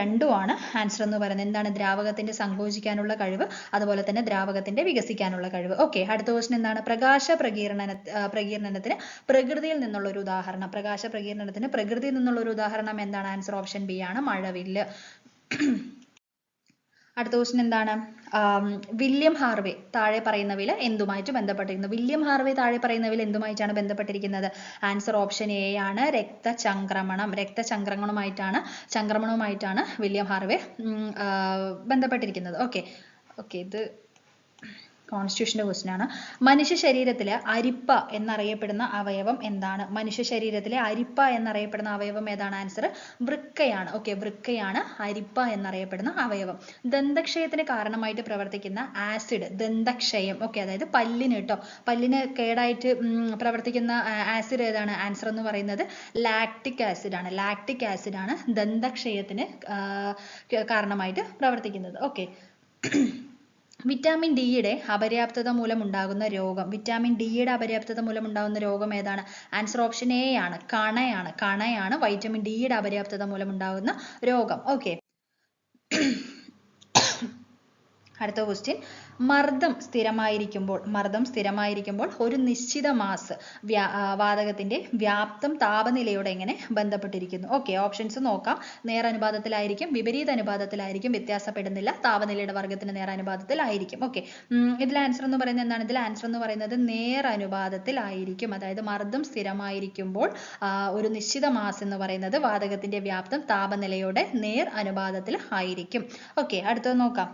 2ഉം ആണ് ആൻസർ എന്ന് പറയുന്നത്. എന്താണ്? ദ്രാവകത്തിന്റെ സങ്കോചിക്കാനുള്ള കഴിവ്, അതുപോലെ തന്നെ ദ്രാവകത്തിന്റെ വികസിക്കാനുള്ള കഴിവ്. ഓക്കെ, അടുത്ത ക്വസ്റ്റ്യൻ എന്താണ്? പ്രകാശ പ്രകീർണനത്തിന് പ്രകൃതിയിൽ നിന്നുള്ള ഒരു ഉദാഹരണം. പ്രകാശ പ്രകീർണനത്തിന് പ്രകൃതിയിൽ നിന്നുള്ള ഒരു ഉദാഹരണം എന്താണ്? ആൻസർ ഓപ്ഷൻ ബി ആണ്. മഴവില്ല്. അടുത്ത ക്വസ്റ്റ്യൻ എന്താണ്? വില്യം ഹാർവേ താഴെ പറയുന്നവയിൽ എന്തുമായിട്ട് ബന്ധപ്പെട്ടിരിക്കുന്നു? വില്യം ഹാർവേ താഴെ പറയുന്നവയിൽ എന്തുമായിട്ടാണ് ബന്ധപ്പെട്ടിരിക്കുന്നത്? ആൻസർ ഓപ്ഷൻ എ ആണ്. ചംക്രമണവുമായിട്ടാണ് വില്യം ഹാർവേ ബന്ധപ്പെട്ടിരിക്കുന്നത്. ഓക്കെ, ഇത് കോൺസ്റ്റിറ്റ്യൂഷന്റെ ക്വസ്റ്റ്യൻ ആണ്. മനുഷ്യ ശരീരത്തിലെ അരിപ്പ എന്നറിയപ്പെടുന്ന അവയവം എന്താണ്? മനുഷ്യ ശരീരത്തിലെ അരിപ്പ എന്നറിയപ്പെടുന്ന അവയവം ഏതാണ്? ആൻസർ വൃക്കയാണ്. ഓക്കെ, വൃക്കയാണ് അരിപ്പ എന്നറിയപ്പെടുന്ന അവയവം. ദന്തക്ഷയത്തിന് കാരണമായിട്ട് പ്രവർത്തിക്കുന്ന ആസിഡ്, ദന്തക്ഷയം. ഓക്കെ, അതായത് പല്ലിന് കേടായിട്ട് പ്രവർത്തിക്കുന്ന ആസിഡ് ഏതാണ്? ആൻസർ എന്ന് പറയുന്നത് ലാക്റ്റിക് ആസിഡ് ആണ് ദന്തക്ഷയത്തിന് കാരണമായിട്ട് പ്രവർത്തിക്കുന്നത്. ഓക്കെ, വിറ്റാമിൻ ഡിയുടെ അപര്യാപ്തത മൂലമുണ്ടാകുന്ന രോഗം ഏതാണ്? ആൻസർ ഓപ്ഷൻ എ ആണ്. കണയാണ് വൈറ്റമിൻ ഡിയുടെ അപര്യാപ്തത മൂലമുണ്ടാകുന്ന രോഗം. ഓക്കെ, അടുത്ത ക്വസ്റ്റ്യൻ. മർദ്ദം സ്ഥിരമായിരിക്കുമ്പോൾ ഒരു നിശ്ചിത മാസ് വാതകത്തിന്റെ വ്യാപ്തം താപനിലയോട് എങ്ങനെ ബന്ധപ്പെട്ടിരിക്കുന്നു? ഓക്കെ, ഓപ്ഷൻസ് നോക്കാം. നേരനുപാതത്തിലായിരിക്കും, വിപരീത അനുപാതത്തിലായിരിക്കും, വ്യത്യാസപ്പെടുന്നില്ല, താപനിലയുടെ വർഗ്ഗത്തിന് നേരനുപാതത്തിലായിരിക്കും. ഓക്കെ, ഇതിൽ ആൻസർ എന്ന് പറയുന്നത് എന്താണ്? ഇതിൽ ആൻസർ എന്ന് പറയുന്നത് നേരനുപാതത്തിലായിരിക്കും. അതായത് മർദ്ദം സ്ഥിരമായിരിക്കുമ്പോൾ ഒരു നിശ്ചിത മാസ് എന്ന് പറയുന്നത് വാതകത്തിന്റെ വ്യാപ്തം താപനിലയോടെ നേർ അനുപാതത്തിൽ ആയിരിക്കും. ഓക്കെ, അടുത്തത് നോക്കാം.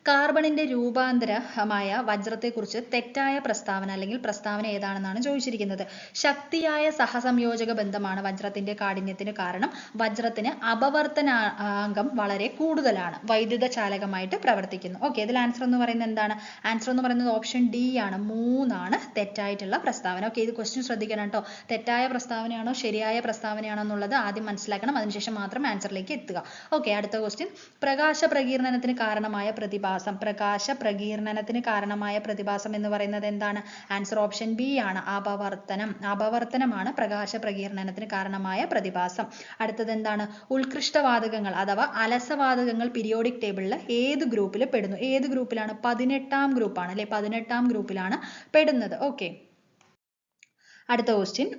കാർബണിന്റെ രൂപാന്തരമായ വജ്രത്തെക്കുറിച്ച് തെറ്റായ പ്രസ്താവന ഏതാണെന്നാണ് ചോദിച്ചിരിക്കുന്നത്. ശക്തിയായ സഹസംയോജക ബന്ധമാണ് വജ്രത്തിന്റെ കാഠിന്യത്തിന് കാരണം. വജ്രത്തിന് അപവർത്തനാങ്കം വളരെ കൂടുതലാണ്. വൈദ്യുത ചാലകമായിട്ട് പ്രവർത്തിക്കുന്നു. ഓക്കെ, ഇതിൽ ആൻസർ എന്ന് പറയുന്നത് എന്താണ്? ആൻസർ എന്ന് പറയുന്നത് ഓപ്ഷൻ ഡി ആണ്. 3 ആണ് തെറ്റായിട്ടുള്ള പ്രസ്താവന. ഓക്കെ, ഇത് ക്വസ്റ്റ്യൻ ശ്രദ്ധിക്കണം കേട്ടോ. തെറ്റായ പ്രസ്താവനയാണോ ശരിയായ പ്രസ്താവനയാണോ എന്നുള്ളത് ആദ്യം മനസ്സിലാക്കണം. അതിനുശേഷം മാത്രം ആൻസറിലേക്ക് എത്തുക. ഓക്കെ, അടുത്ത ക്വസ്റ്റ്യൻ. പ്രകാശ പ്രകീർണനത്തിന് കാരണമായ പ്രതിഭാസം എന്ന് പറയുന്നത് എന്താണ്? ആൻസർ ഓപ്ഷൻ ബി ആണ്. അപവർത്തനമാണ് പ്രകാശ പ്രകീർണനത്തിന് കാരണമായ പ്രതിഭാസം. അടുത്തത് എന്താണ്? ഉത്കൃഷ്ടവാതകങ്ങൾ അഥവാ അലസവാതകങ്ങൾ പീരിയോഡിക് ടേബിളിൽ ഏത് ഗ്രൂപ്പിൽ പെടുന്നു? ഏത് ഗ്രൂപ്പിലാണ്? 18ാം ഗ്രൂപ്പാണ് അല്ലെ? 18ാം ഗ്രൂപ്പിലാണ് പെടുന്നത്. ഓക്കെ, അടുത്ത ക്വസ്റ്റ്യൻ.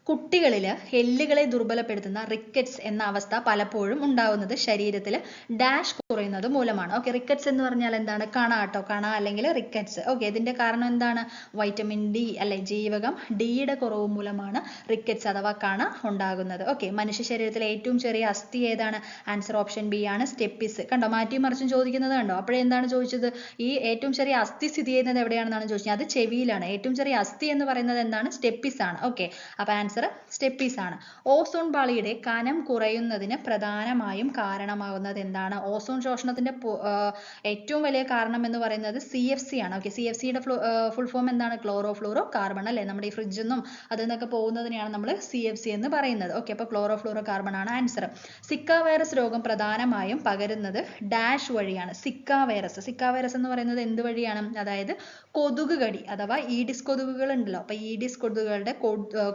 കുട്ടികളിൽ എല്ലുകളെ ദുർബലപ്പെടുത്തുന്ന റിക്കറ്റ്സ് എന്ന അവസ്ഥ പലപ്പോഴും ഉണ്ടാകുന്നത് ശരീരത്തിൽ ഡാഷ് കുറയുന്നത് മൂലമാണ്. ഓക്കെ, റിക്കറ്റ്സ് എന്ന് പറഞ്ഞാൽ എന്താണ്? കണ അല്ലെങ്കിൽ റിക്കറ്റ്സ്. ഓക്കെ, ഇതിന്റെ കാരണം എന്താണ്? വൈറ്റമിൻ ഡി അല്ലെ? ജീവകം ഡിയുടെ കുറവ് മൂലമാണ് റിക്കറ്റ്സ് അഥവാ കണ ഉണ്ടാകുന്നത്. ഓക്കെ, മനുഷ്യ ശരീരത്തിലെ ഏറ്റവും ചെറിയ അസ്ഥി ഏതാണ്? ആൻസർ ഓപ്ഷൻ ബി ആണ്. സ്റ്റെപ്പിസ്. കണ്ടോ, മാറ്റിയും മറിച്ചും ചോദിക്കുന്നത് കണ്ടോ? അപ്പോഴെന്താണ് ചോദിച്ചത്? ഈ ഏറ്റവും ചെറിയ അസ്ഥി സ്ഥിതി ചെയ്യുന്നത് എവിടെയാണെന്നാണ് ചോദിച്ചത്. അത് ചെവിയിലാണ്. ഏറ്റവും ചെറിയ അസ്ഥി എന്ന് പറയുന്നത് എന്താണ്? സ്റ്റെപ്പിസ് ആണ്. ഓക്കെ, അപ്പൊ ആൻസർ സ്റ്റെപ്പീസ് ആണ്. ഓസോൺ പാളിയുടെ കനം കുറയുന്നതിന് പ്രധാനമായും കാരണമാകുന്നത് എന്താണ്? ഓസോൺ ശോഷണത്തിന്റെ ഏറ്റവും വലിയ കാരണം എന്ന് പറയുന്നത് CFC ആണ്. ഓക്കെ, CFCയുടെ ഫുൾ ഫോം എന്താണ്? ക്ലോറോ ഫ്ലൂറോ കാർബൺ അല്ലെ? നമ്മുടെ ഈ ഫ്രിഡ്ജിൽ നിന്നും അതിൽ നിന്നൊക്കെ പോകുന്നതിനെയാണ് നമ്മൾ CFC എന്ന് പറയുന്നത്. ഓക്കെ, അപ്പോൾ ക്ലോറോ ഫ്ലൂറോ കാർബൺ ആണ് ആൻസർ. സിക്ക വൈറസ് രോഗം പ്രധാനമായും പകരുന്നത് ഡാഷ് വഴിയാണ്. സിക്ക വൈറസ് എന്ന് പറയുന്നത് എന്ത് വഴിയാണ്? അതായത് കൊതുക് കടി അഥവാ ഈഡിസ് കൊതുകുകൾ ഉണ്ടല്ലോ. അപ്പൊ ഈഡിസ് കൊതുകുകളുടെ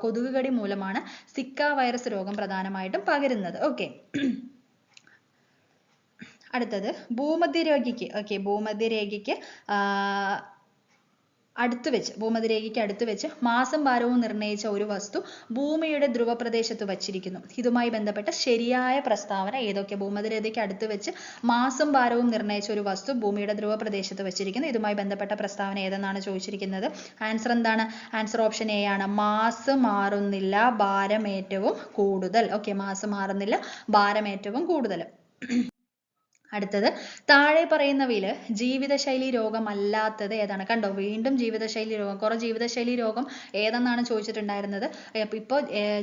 കൊതുക് കടി മൂലമാണ് സിക്ക വൈറസ് രോഗം പ്രധാനമായിട്ടും പകരുന്നത്. ഓക്കെ, അടുത്തത് ഭൂമധ്യരേഖയ്ക്ക് അടുത്ത് വെച്ച് മാസം ഭാരവും നിർണ്ണയിച്ച ഒരു വസ്തു ഭൂമിയുടെ ധ്രുവപ്രദേശത്ത് വച്ചിരിക്കുന്നു. ഇതുമായി ബന്ധപ്പെട്ട ശരിയായ പ്രസ്താവന ഏതൊക്കെ? ഭൂമധ്യരേഖയ്ക്ക് അടുത്ത് വെച്ച് മാസം ഭാരവും നിർണ്ണയിച്ച ഒരു വസ്തു ഭൂമിയുടെ ധ്രുവപ്രദേശത്ത് വച്ചിരിക്കുന്നു. ഇതുമായി ബന്ധപ്പെട്ട പ്രസ്താവന ഏതെന്നാണ് ചോദിച്ചിരിക്കുന്നത്. ആൻസർ എന്താണ്? ആൻസർ ഓപ്ഷൻ എ ആണ്. മാസ് മാറുന്നില്ല, ഭാരം ഏറ്റവും കൂടുതൽ. ഓക്കെ, മാസ് മാറുന്നില്ല, ഭാരം ഏറ്റവും കൂടുതൽ. അടുത്തത് താഴെ പറയുന്നവയിൽ ജീവിതശൈലി രോഗമല്ലാത്തത് ഏതാണ്? കണ്ടോ, വീണ്ടും ജീവിതശൈലി രോഗം. കുറെ ജീവിതശൈലി രോഗം ഏതെന്നാണ് ചോദിച്ചിട്ടുണ്ടായിരുന്നത്. ഇപ്പോൾ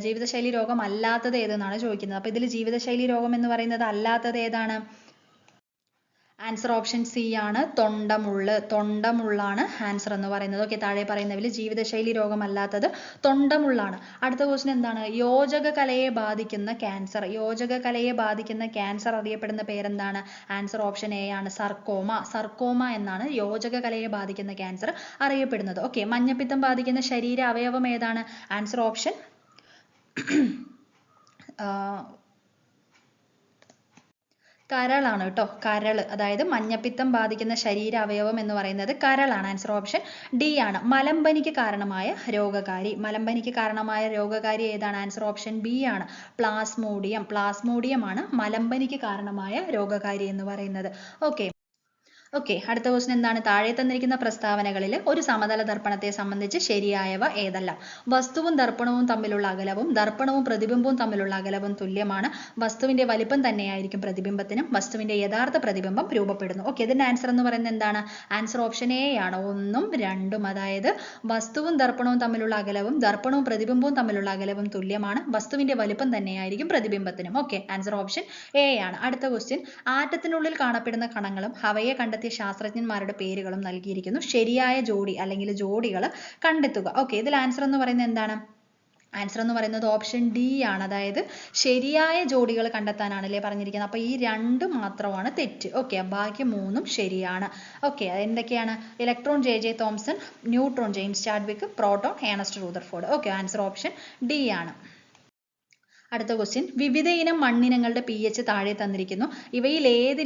ജീവിതശൈലി രോഗം അല്ലാത്തത് ഏതെന്നാണ് ചോദിക്കുന്നത്. അപ്പൊ ഇതിൽ ജീവിതശൈലി രോഗം എന്ന് പറയുന്നത് അല്ലാത്തത് ഏതാണ്? ആൻസർ ഓപ്ഷൻ സി ആണ്. തൊണ്ടമുള്ളാണ് ആൻസർ എന്ന് പറയുന്നത്. ഓക്കെ, താഴെ പറയുന്നവയിൽ ജീവിതശൈലി രോഗമല്ലാത്തത് തൊണ്ടമുള്ളാണ്. അടുത്ത ക്വസ്റ്റ്യൻ എന്താണ്? യോജക കലയെ ബാധിക്കുന്ന ക്യാൻസർ അറിയപ്പെടുന്ന പേരെന്താണ്? ആൻസർ ഓപ്ഷൻ എ ആണ്. സർക്കോമ എന്നാണ് യോജക കലയെ ബാധിക്കുന്ന ക്യാൻസർ അറിയപ്പെടുന്നത്. ഓക്കെ, മഞ്ഞപ്പിത്തം ബാധിക്കുന്ന ശരീര അവയവം ഏതാണ്? ആൻസർ ഓപ്ഷൻ കരളാണ് കേട്ടോ. കരൾ, അതായത് മഞ്ഞപ്പിത്തം ബാധിക്കുന്ന ശരീര അവയവം എന്ന് പറയുന്നത് കരളാണ്. ആൻസർ ഓപ്ഷൻ ഡി ആണ്. മലമ്പനിക്ക് കാരണമായ രോഗകാരി ഏതാണ്? ആൻസർ ഓപ്ഷൻ ബി ആണ്. പ്ലാസ്മോഡിയം ആണ് മലമ്പനിക്ക് കാരണമായ രോഗകാരി എന്ന് പറയുന്നത്. ഓക്കെ, അടുത്ത ക്വസ്റ്റ്യൻ എന്താണ്? താഴെ തന്നിരിക്കുന്ന പ്രസ്താവനകളിൽ ഒരു സമതല ദർപ്പണത്തെ സംബന്ധിച്ച് ശരിയായവ ഏതെല്ലാം? വസ്തുവും ദർപ്പണവും തമ്മിലുള്ള അകലവും ദർപ്പണവും പ്രതിബിംബവും തമ്മിലുള്ള അകലവും തുല്യമാണ്. വസ്തുവിന്റെ വലിപ്പം തന്നെയായിരിക്കും പ്രതിബിംബത്തിനും. വസ്തുവിന്റെ യഥാർത്ഥ പ്രതിബിംബം രൂപപ്പെടുന്നു. ഓക്കെ, ഇതിന്റെ ആൻസർ എന്ന് പറയുന്നത് എന്താണ്? ആൻസർ ഓപ്ഷൻ എ ആണ്. 1ഉം 2ഉം. അതായത് വസ്തുവും ദർപ്പണവും തമ്മിലുള്ള അകലവും ദർപ്പണവും പ്രതിബിംബവും തമ്മിലുള്ള അകലവും തുല്യമാണ്. വസ്തുവിന്റെ വലിപ്പം തന്നെയായിരിക്കും പ്രതിബിംബത്തിനും. ഓക്കെ, ആൻസർ ഓപ്ഷൻ എ ആണ്. അടുത്ത ക്വസ്റ്റ്യൻ, ആറ്റത്തിനുള്ളിൽ കാണപ്പെടുന്ന കണങ്ങളും അവയെ കണ്ടെത്തിയ ശാസ്ത്രജ്ഞന്മാരുടെ പേരുകളും നൽകിയിരിക്കുന്നു. ശരിയായ ജോഡി അല്ലെങ്കിൽ ജോഡികൾ കണ്ടെത്തുക. ഓക്കെ, ഇതിൽ ആൻസർ എന്ന് പറയുന്നത് എന്താണ്? ആൻസർ എന്ന് പറയുന്നത് ഓപ്ഷൻ ഡി ആണ്. അതായത് ശരിയായ ജോഡികൾ കണ്ടെത്താനാണ് അല്ലേ പറഞ്ഞിരിക്കുന്നത്. അപ്പൊ ഈ 2 മാത്രമാണ് തെറ്റ്. ഓക്കെ, ബാക്കി 3ഉം ശരിയാണ്. ഓക്കെ, എന്തൊക്കെയാണ്? Electron J Thomson, neutron James Chadwick, proton Ernest Rutherford. Okay, answer option D ആണ്. അടുത്ത ക്വസ്റ്റ്യൻ, വിവിധ ഇനം മണ്ണിനങ്ങളുടെ pH താഴെ തന്നിരിക്കുന്നു. ഇവയിൽ ഏത്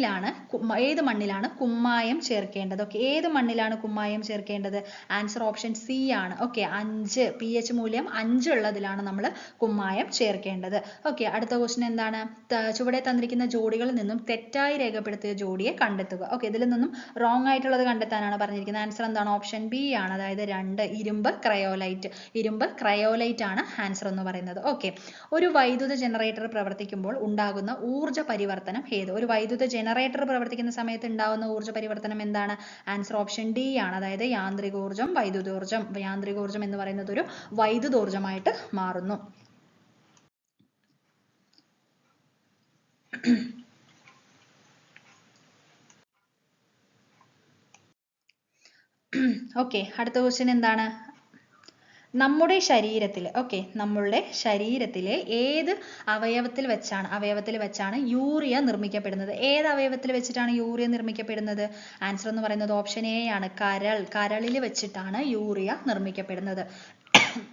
മണ്ണിലാണ് കുമ്മായം ചേർക്കേണ്ടത്? ഓക്കെ, ഏത് മണ്ണിലാണ് കുമ്മായം ചേർക്കേണ്ടത്? ആൻസർ ഓപ്ഷൻ സി ആണ്. ഓക്കെ, 5 pH മൂല്യം 5 ഉള്ളതിലാണ് നമ്മൾ കുമ്മായം ചേർക്കേണ്ടത്. ഓക്കെ, അടുത്ത ക്വസ്റ്റ്യൻ എന്താണ്? ചുവടെ തന്നിരിക്കുന്ന ജോഡികളിൽ നിന്നും തെറ്റായി രേഖപ്പെടുത്തിയ ജോഡിയെ കണ്ടെത്തുക. ഓക്കെ, ഇതിൽ നിന്നും റോങ് ആയിട്ടുള്ളത് കണ്ടെത്താനാണ് പറഞ്ഞിരിക്കുന്നത്. ആൻസർ എന്താണ്? ഓപ്ഷൻ ബി ആണ്. അതായത് 2, ഇരുമ്പ് ക്രയോലൈറ്റ് ആണ് ആൻസർ എന്ന് പറയുന്നത്. ഓക്കെ, ഒരു വൈദ്യുത ജനറേറ്റർ പ്രവർത്തിക്കുമ്പോൾ ഉണ്ടാകുന്ന ഊർജ്ജ പരിവർത്തനം ഏത്? ഒരു വൈദ്യുത ജനറേറ്റർ പ്രവർത്തിക്കുന്ന സമയത്ത് ഉണ്ടാകുന്ന ഊർജ്ജ പരിവർത്തനം എന്താണ്? ആൻസർ ഓപ്ഷൻ ഡി ആണ്. അതായത് യാന്ത്രികോർജ്ജം, വൈദ്യുതോർജ്ജം. യാന്ത്രികോർജ്ജം എന്ന് പറയുന്നത് ഒരു വൈദ്യുതോർജ്ജമായിട്ട് മാറുന്നു. ഓക്കെ, അടുത്ത ക്വസ്റ്റ്യൻ എന്താണ്? നമ്മുടെ ശരീരത്തിലെ ഏത് അവയവത്തിൽ വെച്ചാണ് യൂറിയ നിർമ്മിക്കപ്പെടുന്നത്? ഏത് അവയവത്തിൽ വെച്ചിട്ടാണ് യൂറിയ നിർമ്മിക്കപ്പെടുന്നത്? ആൻസർ എന്ന് പറയുന്നത് ഓപ്ഷൻ എ ആണ്. കരളിൽ വെച്ചിട്ടാണ് യൂറിയ നിർമ്മിക്കപ്പെടുന്നത്.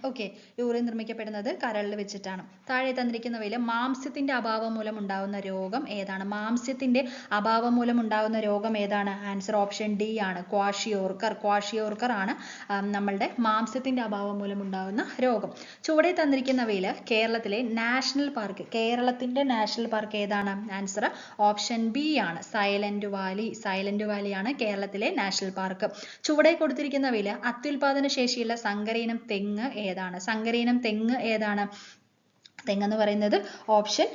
ഓക്കെ, യൂറിയ നിർമ്മിക്കപ്പെടുന്നത് കരളിൽ വെച്ചിട്ടാണ്. താഴെ തന്നിരിക്കുന്നവയിൽ മാംസ്യത്തിന്റെ അഭാവം മൂലം ഉണ്ടാകുന്ന രോഗം ഏതാണ്? ആൻസർ ഓപ്ഷൻ ഡി ആണ്. ക്വാഷിയോർക്കർ ആണ് നമ്മളുടെ മാംസ്യത്തിന്റെ അഭാവം മൂലം ഉണ്ടാകുന്ന രോഗം. ചുവടെ തന്നിരിക്കുന്നവയിൽ കേരളത്തിന്റെ നാഷണൽ പാർക്ക് ഏതാണ്? ആൻസർ ഓപ്ഷൻ ബി ആണ്. സൈലന്റ് വാലി ആണ് കേരളത്തിലെ നാഷണൽ പാർക്ക്. ചുവടെ കൊടുത്തിരിക്കുന്നവയിൽ അത്യുൽപാദന ശേഷിയുള്ള സങ്കര ഇനം തെങ്ങ് ഏതാണ്? തെങ്ങെന്ന് പറയുന്നത് ഓപ്ഷൻ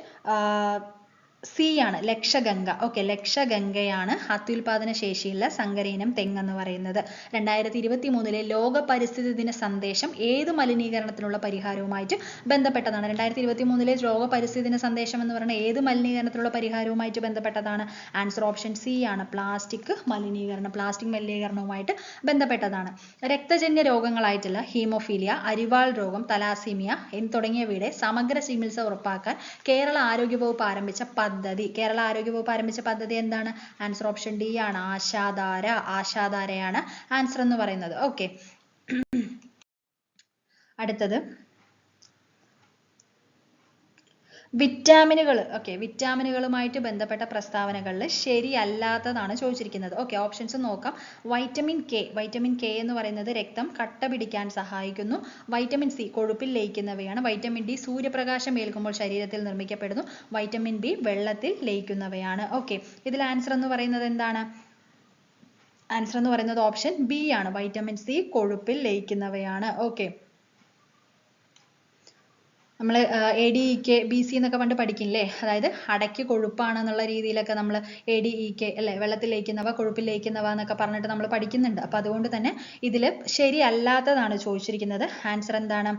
സി ആണ്. ലക്ഷഗംഗ. ഓക്കെ, ലക്ഷഗംഗയാണ് അത്യുൽപാദന ശേഷിയുള്ള സങ്കരയിനം തെങ്ങെന്ന് പറയുന്നത്. 2023 ലോക പരിസ്ഥിതി ദിന സന്ദേശം ഏത് മലിനീകരണത്തിനുള്ള പരിഹാരവുമായിട്ട് ബന്ധപ്പെട്ടതാണ്? 2023 ലോക പരിസ്ഥിതി ദിന സന്ദേശം എന്ന് പറയുന്നത് ഏത് മലിനീകരണത്തിനുള്ള പരിഹാരവുമായിട്ട് ബന്ധപ്പെട്ടതാണ്? ആൻസർ ഓപ്ഷൻ സി ആണ്. പ്ലാസ്റ്റിക് മലിനീകരണവുമായിട്ട് ബന്ധപ്പെട്ടതാണ്. രക്തജന്യ രോഗങ്ങളായിട്ടുള്ള ഹീമോഫീലിയ, അരിവാൾ രോഗം, തലാസീമിയ തുടങ്ങിയവയുടെ സമഗ്ര ചികിത്സ ഉറപ്പാക്കാൻ കേരള ആരോഗ്യവകുപ്പ് ആരംഭിച്ച പദ്ധതി എന്താണ്? ആൻസർ ഓപ്ഷൻ ഡി ആണ്. ആശാധാരയാണ് ആൻസർ എന്ന് പറയുന്നത്. ഓക്കെ, അടുത്തത് വിറ്റാമിനുകൾ വിറ്റാമിനുകളുമായിട്ട് ബന്ധപ്പെട്ട പ്രസ്താവനകളിൽ ശരിയല്ലാത്തതാണ് ചോദിച്ചിരിക്കുന്നത്. ഓപ്ഷൻസ് നോക്കാം. വൈറ്റമിൻ കെ എന്ന് പറയുന്നത് രക്തം കട്ട പിടിക്കാൻ സഹായിക്കുന്നു. വൈറ്റമിൻ സി കൊഴുപ്പിൽ ലയിക്കുന്നവയാണ്. വൈറ്റമിൻ ഡി സൂര്യപ്രകാശം ഏൽക്കുമ്പോൾ ശരീരത്തിൽ നിർമ്മിക്കപ്പെടുന്നു. വൈറ്റമിൻ ബി വെള്ളത്തിൽ ലയിക്കുന്നവയാണ്. ഇതിൽ ആൻസർ എന്ന് പറയുന്നത് എന്താണ്? ആൻസർ എന്ന് പറയുന്നത് ഓപ്ഷൻ ബി ആണ്. വൈറ്റമിൻ സി കൊഴുപ്പിൽ ലയിക്കുന്നവയാണ്. നമ്മൾ ADEK BC എന്നൊക്കെ പണ്ട് പഠിക്കില്ലേ, അതായത് അടയ്ക്ക് കൊഴുപ്പാണെന്നുള്ള രീതിയിലൊക്കെ നമ്മൾ ADEK അല്ലേ, വെള്ളത്തിൽ ലയിക്കുന്നവ കൊഴുപ്പിൽ ലയിക്കുന്നവ എന്നൊക്കെ പറഞ്ഞിട്ട് നമ്മൾ പഠിക്കുന്നുണ്ട്. അപ്പോൾ അതുകൊണ്ട് തന്നെ ഇതിൽ ശരിയല്ലാത്തതാണ് ചോദിച്ചിരിക്കുന്നത്. ആൻസർ എന്താണ്?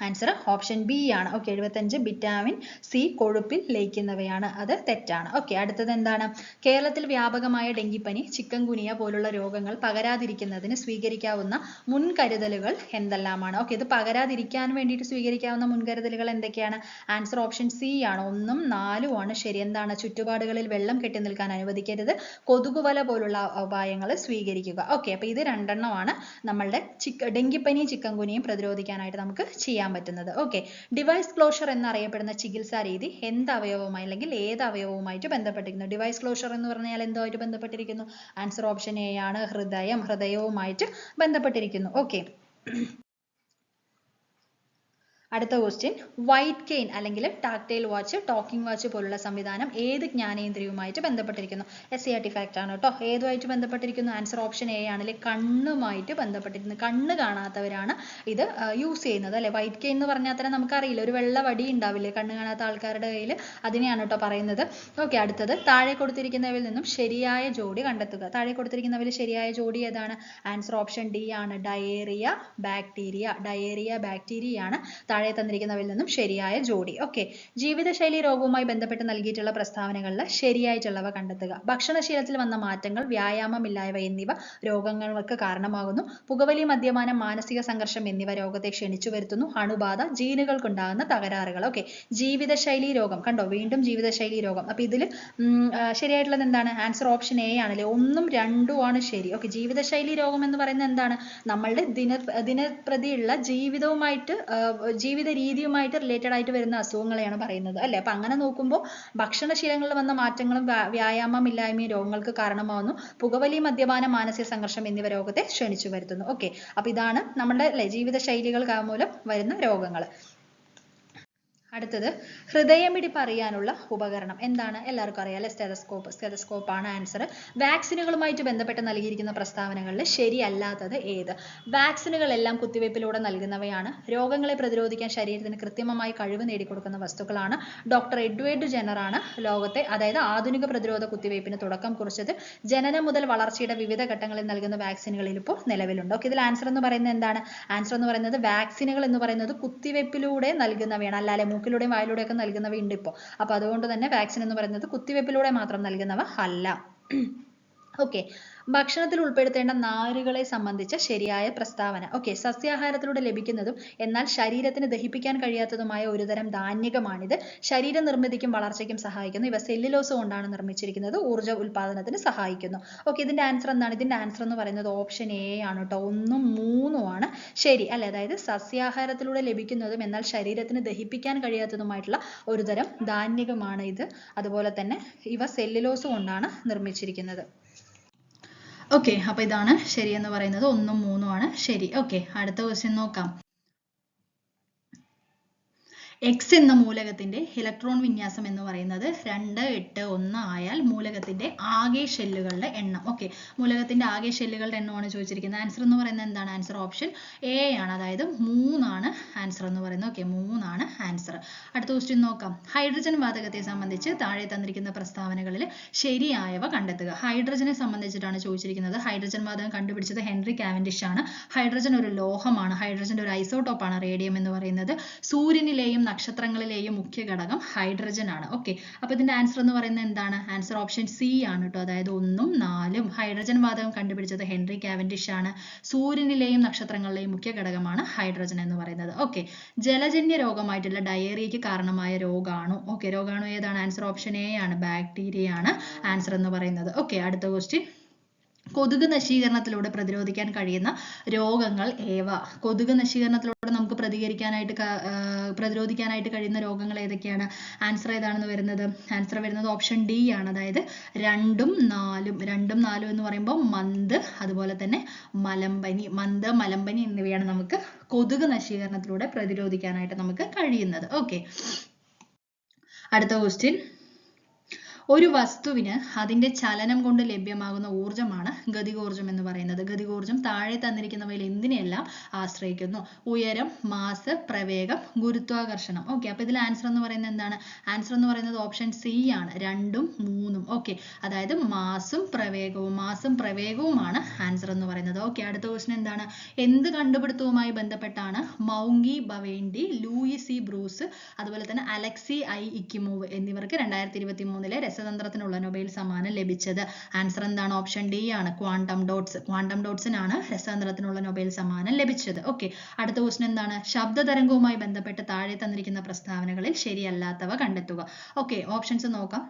ആൻസർ ഓപ്ഷൻ ബി ആണ്. 75 വിറ്റാമിൻ സി കൊഴുപ്പിൽ ലയിക്കുന്നവയാണ്. അത് തെറ്റാണ്. അടുത്തത് എന്താണ്? കേരളത്തിൽ വ്യാപകമായ ഡെങ്കിപ്പനി, ചിക്കൻ ഗുനിയ പോലുള്ള രോഗങ്ങൾ പകരാതിരിക്കുന്നതിന് സ്വീകരിക്കാവുന്ന മുൻകരുതലുകൾ എന്തെല്ലാമാണ്? ഇത് പകരാതിരിക്കാൻ വേണ്ടിയിട്ട് സ്വീകരിക്കാവുന്ന മുൻകരുതലുകൾ എന്തൊക്കെയാണ്? ആൻസർ ഓപ്ഷൻ സി ആണ്. 1ഉം 4ഉം ആണ് ശരി. എന്താണ്? ചുറ്റുപാടുകളിൽ വെള്ളം കെട്ടി നിൽക്കാൻ അനുവദിക്കരുത്. കൊതുകുവല പോലുള്ള ഉപായങ്ങൾ സ്വീകരിക്കുക. അപ്പോൾ ഇത് രണ്ടെണ്ണമാണ് നമ്മളുടെ ഡെങ്കിപ്പനിയും ചിക്കൻ ഗുനിയയും പ്രതിരോധിക്കാനായിട്ട് നമുക്ക് ചെയ്യാൻ പറ്റുന്നത്. ഡിവൈസ് ക്ലോഷർ എന്നറിയപ്പെടുന്ന ചികിത്സാ രീതി എന്ത് അവയവവുമായി അല്ലെങ്കിൽ ഏത് അവയവവുമായിട്ട് ബന്ധപ്പെട്ടിരിക്കുന്നു? ഡിവൈസ് ക്ലോഷർ എന്ന് പറഞ്ഞാൽ എന്തുമായിട്ട് ബന്ധപ്പെട്ടിരിക്കുന്നു? ആൻസർ ഓപ്ഷൻ എ ആണ്. ഹൃദയവുമായിട്ട് ബന്ധപ്പെട്ടിരിക്കുന്നു. അടുത്ത ക്വസ്റ്റ്യൻ, വൈറ്റ് കെയിൻ അല്ലെങ്കിൽ ടാക്ടൈൽ വാച്ച്, ടോക്കിംഗ് വാച്ച് പോലുള്ള സംവിധാനം ഏത് ജ്ഞാനേന്ദ്രിയവുമായിട്ട് ബന്ധപ്പെട്ടിരിക്കുന്നു? SCERT ഫാക്ട് ആണ് കേട്ടോ. ഏതുമായിട്ട് ബന്ധപ്പെട്ടിരിക്കുന്നു? ആൻസർ ഓപ്ഷൻ എ ആണ്. കണ്ണുമായിട്ട് ബന്ധപ്പെട്ടിരിക്കുന്നു. കണ്ണ് കാണാത്തവരാണ് ഇത് യൂസ് ചെയ്യുന്നത് അല്ലെ. വൈറ്റ് കെയിൻ എന്ന് പറഞ്ഞാൽ തന്നെ നമുക്കറിയില്ല, ഒരു വെള്ള വടി ഉണ്ടാവില്ലേ കണ്ണ് കാണാത്ത ആൾക്കാരുടെ കയ്യിൽ, അതിനെയാണ് കേട്ടോ പറയുന്നത്. അടുത്തത്, താഴെ കൊടുത്തിരിക്കുന്നവയിൽ നിന്നും ശരിയായ ജോഡി കണ്ടെത്തുക. താഴെ കൊടുത്തിരിക്കുന്നവയിൽ ശരിയായ ജോഡി ഏതാണ്? ആൻസർ ഓപ്ഷൻ ഡി ആണ്. ഡയേറിയ ബാക്ടീരിയ ആണ് താഴെ തന്നിരിക്കുന്നവയിൽ നിന്നും ശരിയായ ജോഡി. ജീവിതശൈലി രോഗവുമായി ബന്ധപ്പെട്ട് നൽകിയിട്ടുള്ള പ്രസ്താവനകളിൽ ശരിയായിട്ടുള്ളവ കണ്ടെത്തുക. ഭക്ഷണശീലത്തിൽ വന്ന മാറ്റങ്ങൾ, വ്യായാമമില്ലായ്മ എന്നിവ രോഗങ്ങൾക്ക് കാരണമാകുന്നു. പുകവലി, മദ്യപാനം, മാനസിക സംഘർഷം എന്നിവ രോഗത്തെ ക്ഷണിച്ചു വരുത്തുന്നു. അണുബാധ, ജീനുകൾക്കുണ്ടാകുന്ന തകരാറുകൾ. ജീവിതശൈലി രോഗം കണ്ടോ, വീണ്ടും ജീവിതശൈലി രോഗം. അപ്പോൾ ഇതിൽ ശരിയായിട്ടുള്ളത് എന്താണ്? ആൻസർ ഓപ്ഷൻ എ ആണല്ലേ. 1ഉം 2ഉം ആണ് ശരി. ജീവിതശൈലി രോഗം എന്ന് പറയുന്നത് എന്താണ്? നമ്മളുടെ ദിനപ്രതിയുള്ള ജീവിതവുമായിട്ട് ജീവിത രീതിയുമായിട്ട് റിലേറ്റഡ് ആയിട്ട് വരുന്ന അസുഖങ്ങളെയാണ് പറയുന്നത് അല്ലേ. അപ്പോൾ അങ്ങനെ നോക്കുമ്പോൾ ഭക്ഷണശീലങ്ങളിൽ വന്ന മാറ്റങ്ങളും വ്യായാമമില്ലായ്മയും രോഗങ്ങൾക്ക് കാരണമാവുന്നു. പുകവലി, മദ്യപാനം, മാനസിക സംഘർഷം എന്നിവ രോഗത്തെ ക്ഷണിച്ചു വരുത്തുന്നു. അപ്പോൾ ഇതാണ് നമ്മുടെ ജീവിതശൈലികൾ മൂലം വരുന്ന രോഗങ്ങൾ. അടുത്തത്, ഹൃദയമിടിപ്പ് അറിയാനുള്ള ഉപകരണം എന്താണ്? എല്ലാവർക്കും അറിയാം അല്ലെ, സ്റ്റെതസ്കോപ്പ് ആണ് ആൻസർ. വാക്സിനുകളുമായിട്ട് ബന്ധപ്പെട്ട് നൽകിയിരിക്കുന്ന പ്രസ്താവനകളിൽ ശരിയല്ലാത്തത് ഏത്? വാക്സിനുകളെല്ലാം കുത്തിവയ്പ്പിലൂടെ നൽകുന്നവയാണ്. രോഗങ്ങളെ പ്രതിരോധിക്കാൻ ശരീരത്തിന് കൃത്രിമമായി കഴിവ് നേടിക്കൊടുക്കുന്ന വസ്തുക്കളാണ്. ഡോക്ടർ എഡ്വേർഡ് ജെന്നർ ആണ് ലോകത്തെ, അതായത് ആധുനിക പ്രതിരോധ കുത്തിവയ്പ്പിന് തുടക്കം കുറിച്ചത്. ജനനം മുതൽ വളർച്ചയുടെ വിവിധ ഘട്ടങ്ങളിൽ നൽകുന്ന വാക്സിനുകളിൽ ഇപ്പോൾ നിലവിലുണ്ട്. ഇതിൽ ആൻസർ എന്ന് പറയുന്നത് എന്താണ്? ആൻസർ എന്ന് പറയുന്നത് വാക്സിനുകൾ എന്ന് പറയുന്നത് കുത്തിവയ്പ്പിലൂടെ നൽകുന്നവയാണ്, അല്ലാതെ മൂക്കിലൂടെയും വായിലൂടെയും ഒക്കെ നൽകുന്നവയുണ്ട് ഇപ്പോൾ. അപ്പോൾ അതുകൊണ്ട് തന്നെ വാക്സിൻ എന്ന് പറയുന്നത് കുത്തിവയ്പ്പിലൂടെ മാത്രം നൽകുന്നവ അല്ല. ഭക്ഷണത്തിൽ ഉൾപ്പെടുത്തേണ്ട നാരുകളെ സംബന്ധിച്ച ശരിയായ പ്രസ്താവന. സസ്യാഹാരത്തിലൂടെ ലഭിക്കുന്നതും എന്നാൽ ശരീരത്തിന് ദഹിപ്പിക്കാൻ കഴിയാത്തതുമായ ഒരുതരം ധാന്യകമാണിത്. ശരീര നിർമ്മിതിക്കും വളർച്ചയ്ക്കും സഹായിക്കുന്നു. ഇവ സെല്ലുലോസ് കൊണ്ടാണ് നിർമ്മിച്ചിരിക്കുന്നത്. ഊർജ്ജ ഉൽപാദനത്തിന് സഹായിക്കുന്നു. ഇതിന്റെ ആൻസർ എന്താണ്? ഇതിന്റെ ആൻസർ എന്ന് പറയുന്നത് ഓപ്ഷൻ എ ആണ് കേട്ടോ. 1ഉം 3ഉം ആണ് ശരി അല്ലെ. അതായത് സസ്യാഹാരത്തിലൂടെ ലഭിക്കുന്നതും എന്നാൽ ശരീരത്തിന് ദഹിപ്പിക്കാൻ കഴിയാത്തതുമായിട്ടുള്ള ഒരുതരം ധാന്യകമാണ് ഇത്. അതുപോലെ തന്നെ ഇവ സെല്ലുലോസ് കൊണ്ടാണ് നിർമ്മിച്ചിരിക്കുന്നത്. അപ്പോൾ ഇതാണ് ശരിയെന്ന് പറയുന്നത്. 1ഉം 3ഉം ആണ് ശരി. അടുത്ത ക്വസ്റ്റ്യൻ നോക്കാം. X എന്ന മൂലകത്തിന്റെ ഇലക്ട്രോൺ വിന്യാസം എന്ന് പറയുന്നത് 2, 8, 1 ആയാൽ മൂലകത്തിന്റെ ആകെ ഷെല്ലുകളുടെ എണ്ണം. മൂലകത്തിന്റെ ആകെ ഷെല്ലുകളുടെ എണ്ണമാണ് ചോദിച്ചിരിക്കുന്നത്. ആൻസർ എന്ന് പറയുന്നത് എന്താണ്? ആൻസർ ഓപ്ഷൻ എ ആണ്. അതായത് 3 ആണ് ആൻസർ എന്ന് പറയുന്നത്. 3 ആണ് ആൻസർ. അടുത്ത ക്വസ്റ്റ്യൻ നോക്കാം. ഹൈഡ്രജൻ വാതകത്തെ സംബന്ധിച്ച് താഴെ തന്നിരിക്കുന്ന പ്രസ്താവനകളിൽ ശരിയായവ കണ്ടെത്തുക. ഹൈഡ്രജനെ സംബന്ധിച്ചിട്ടാണ് ചോദിച്ചിരിക്കുന്നത്. ഹൈഡ്രജൻ വാതകം കണ്ടുപിടിച്ചത് ഹെൻറി കാവൻഡിഷ് ആണ്. ഹൈഡ്രജൻ ഒരു ലോഹമാണ്. ഹൈഡ്രജന്റെ ഒരു ഐസോട്ടോപ്പാണ് റേഡിയം എന്ന് പറയുന്നത്. സൂര്യനിലെയും നക്ഷത്രങ്ങളിലെയും മുഖ്യ ഘടകം ഹൈഡ്രജൻ ആണ്. അപ്പോൾ ഇതിന്റെ ആൻസർ എന്ന് പറയുന്നത് എന്താണ്? ആൻസർ ഓപ്ഷൻ സി ആണ് കേട്ടോ. അതായത് 1ഉം 4ഉം. ഹൈഡ്രജൻ വാതകം കണ്ടുപിടിച്ചത് ഹെൻറി കാവൻഡിഷ് ആണ്. സൂര്യനിലെയും നക്ഷത്രങ്ങളിലെയും മുഖ്യ ഘടകമാണ് ഹൈഡ്രജൻ എന്ന് പറയുന്നത്. ജലജന്യ രോഗമായിട്ടുള്ള ഡയേറിയയ്ക്ക് കാരണമായ രോഗാണു. രോഗാണു ഏതാണ്? ആൻസർ ഓപ്ഷൻ എ ആണ്. ബാക്ടീരിയ ആണ് ആൻസർ എന്ന് പറയുന്നത്. അടുത്ത ക്വസ്റ്റ്യൻ. കൊതുക് നശീകരണത്തിലൂടെ പ്രതിരോധിക്കാൻ കഴിയുന്ന രോഗങ്ങൾ ഏവ? കൊതുക് നശീകരണത്തിലൂടെ നമുക്ക് പ്രതിരോധിക്കാനായിട്ട് കഴിയുന്ന രോഗങ്ങൾ ഏതൊക്കെയാണ്? ആൻസർ ഏതാണെന്ന് വരുന്നത്? ആൻസർ വരുന്നത് ഓപ്ഷൻ ഡി ആണ്. അതായത് 2ഉം 4ഉം. 2ഉം 4ഉം എന്ന് പറയുമ്പോൾ മന്ത്, അതുപോലെ തന്നെ മലമ്പനി. മന്ത്, മലമ്പനി എന്നിവയാണ് നമുക്ക് കൊതുക് നശീകരണത്തിലൂടെ പ്രതിരോധിക്കാനായിട്ട് നമുക്ക് കഴിയുന്നത്. ഓക്കെ, അടുത്ത ക്വസ്റ്റ്യൻ. ഒരു വസ്തുവിന് അതിന്റെ ചലനം കൊണ്ട് ലഭ്യമാകുന്ന ഊർജ്ജമാണ് ഗതികോർജ്ജം എന്ന് പറയുന്നത്. ഗതികോർജ്ജം താഴെ തന്നിരിക്കുന്നവയിൽ എന്തിനെല്ലാം ആശ്രയിക്കുന്നു? ഉയരം, മാസ്, പ്രവേഗം, ഗുരുത്വാകർഷണം. ഓക്കെ, അപ്പൊ ഇതിൽ ആൻസർ എന്ന് പറയുന്നത് എന്താണ്? ആൻസർ എന്ന് പറയുന്നത് ഓപ്ഷൻ സി ആണ്, 2ഉം 3ഉം. ഓക്കെ, അതായത് മാസും പ്രവേഗവുമാണ് ആൻസർ എന്ന് പറയുന്നത്. ഓക്കെ, അടുത്ത ക്വസ്റ്റ്യൻ എന്താണ്? എന്ത് കണ്ടുപിടുത്തവുമായി ബന്ധപ്പെട്ടാണ് മൗങ്കി ബവേണ്ടി, ലൂയിസ് ഇ ബ്രൂസ്, അതുപോലെ തന്നെ അലക്സി ഐ ഇക്കിമോവ് എന്നിവർക്ക് 2023 രസതന്ത്രത്തിനുള്ള നൊബേൽ സമ്മാനം ലഭിച്ചത്? ആൻസർ എന്താണ്? ഓപ്ഷൻ ഡി ആണ്, ക്വാണ്ടം ഡോട്ട്സ്. ക്വാണ്ടം ഡോട്ട്സിനാണ് രസതന്ത്രത്തിനുള്ള നൊബേൽ സമ്മാനം ലഭിച്ചത്. ഓക്കെ, അടുത്ത ക്വസ്റ്റ്യൻ എന്താണ്? ശബ്ദ തരംഗവുമായി ബന്ധപ്പെട്ട് താഴെ തന്നിരിക്കുന്ന പ്രസ്താവനകളിൽ ശരിയല്ലാത്തവ കണ്ടെത്തുക. ഓക്കെ, ഓപ്ഷൻസ് നോക്കാം.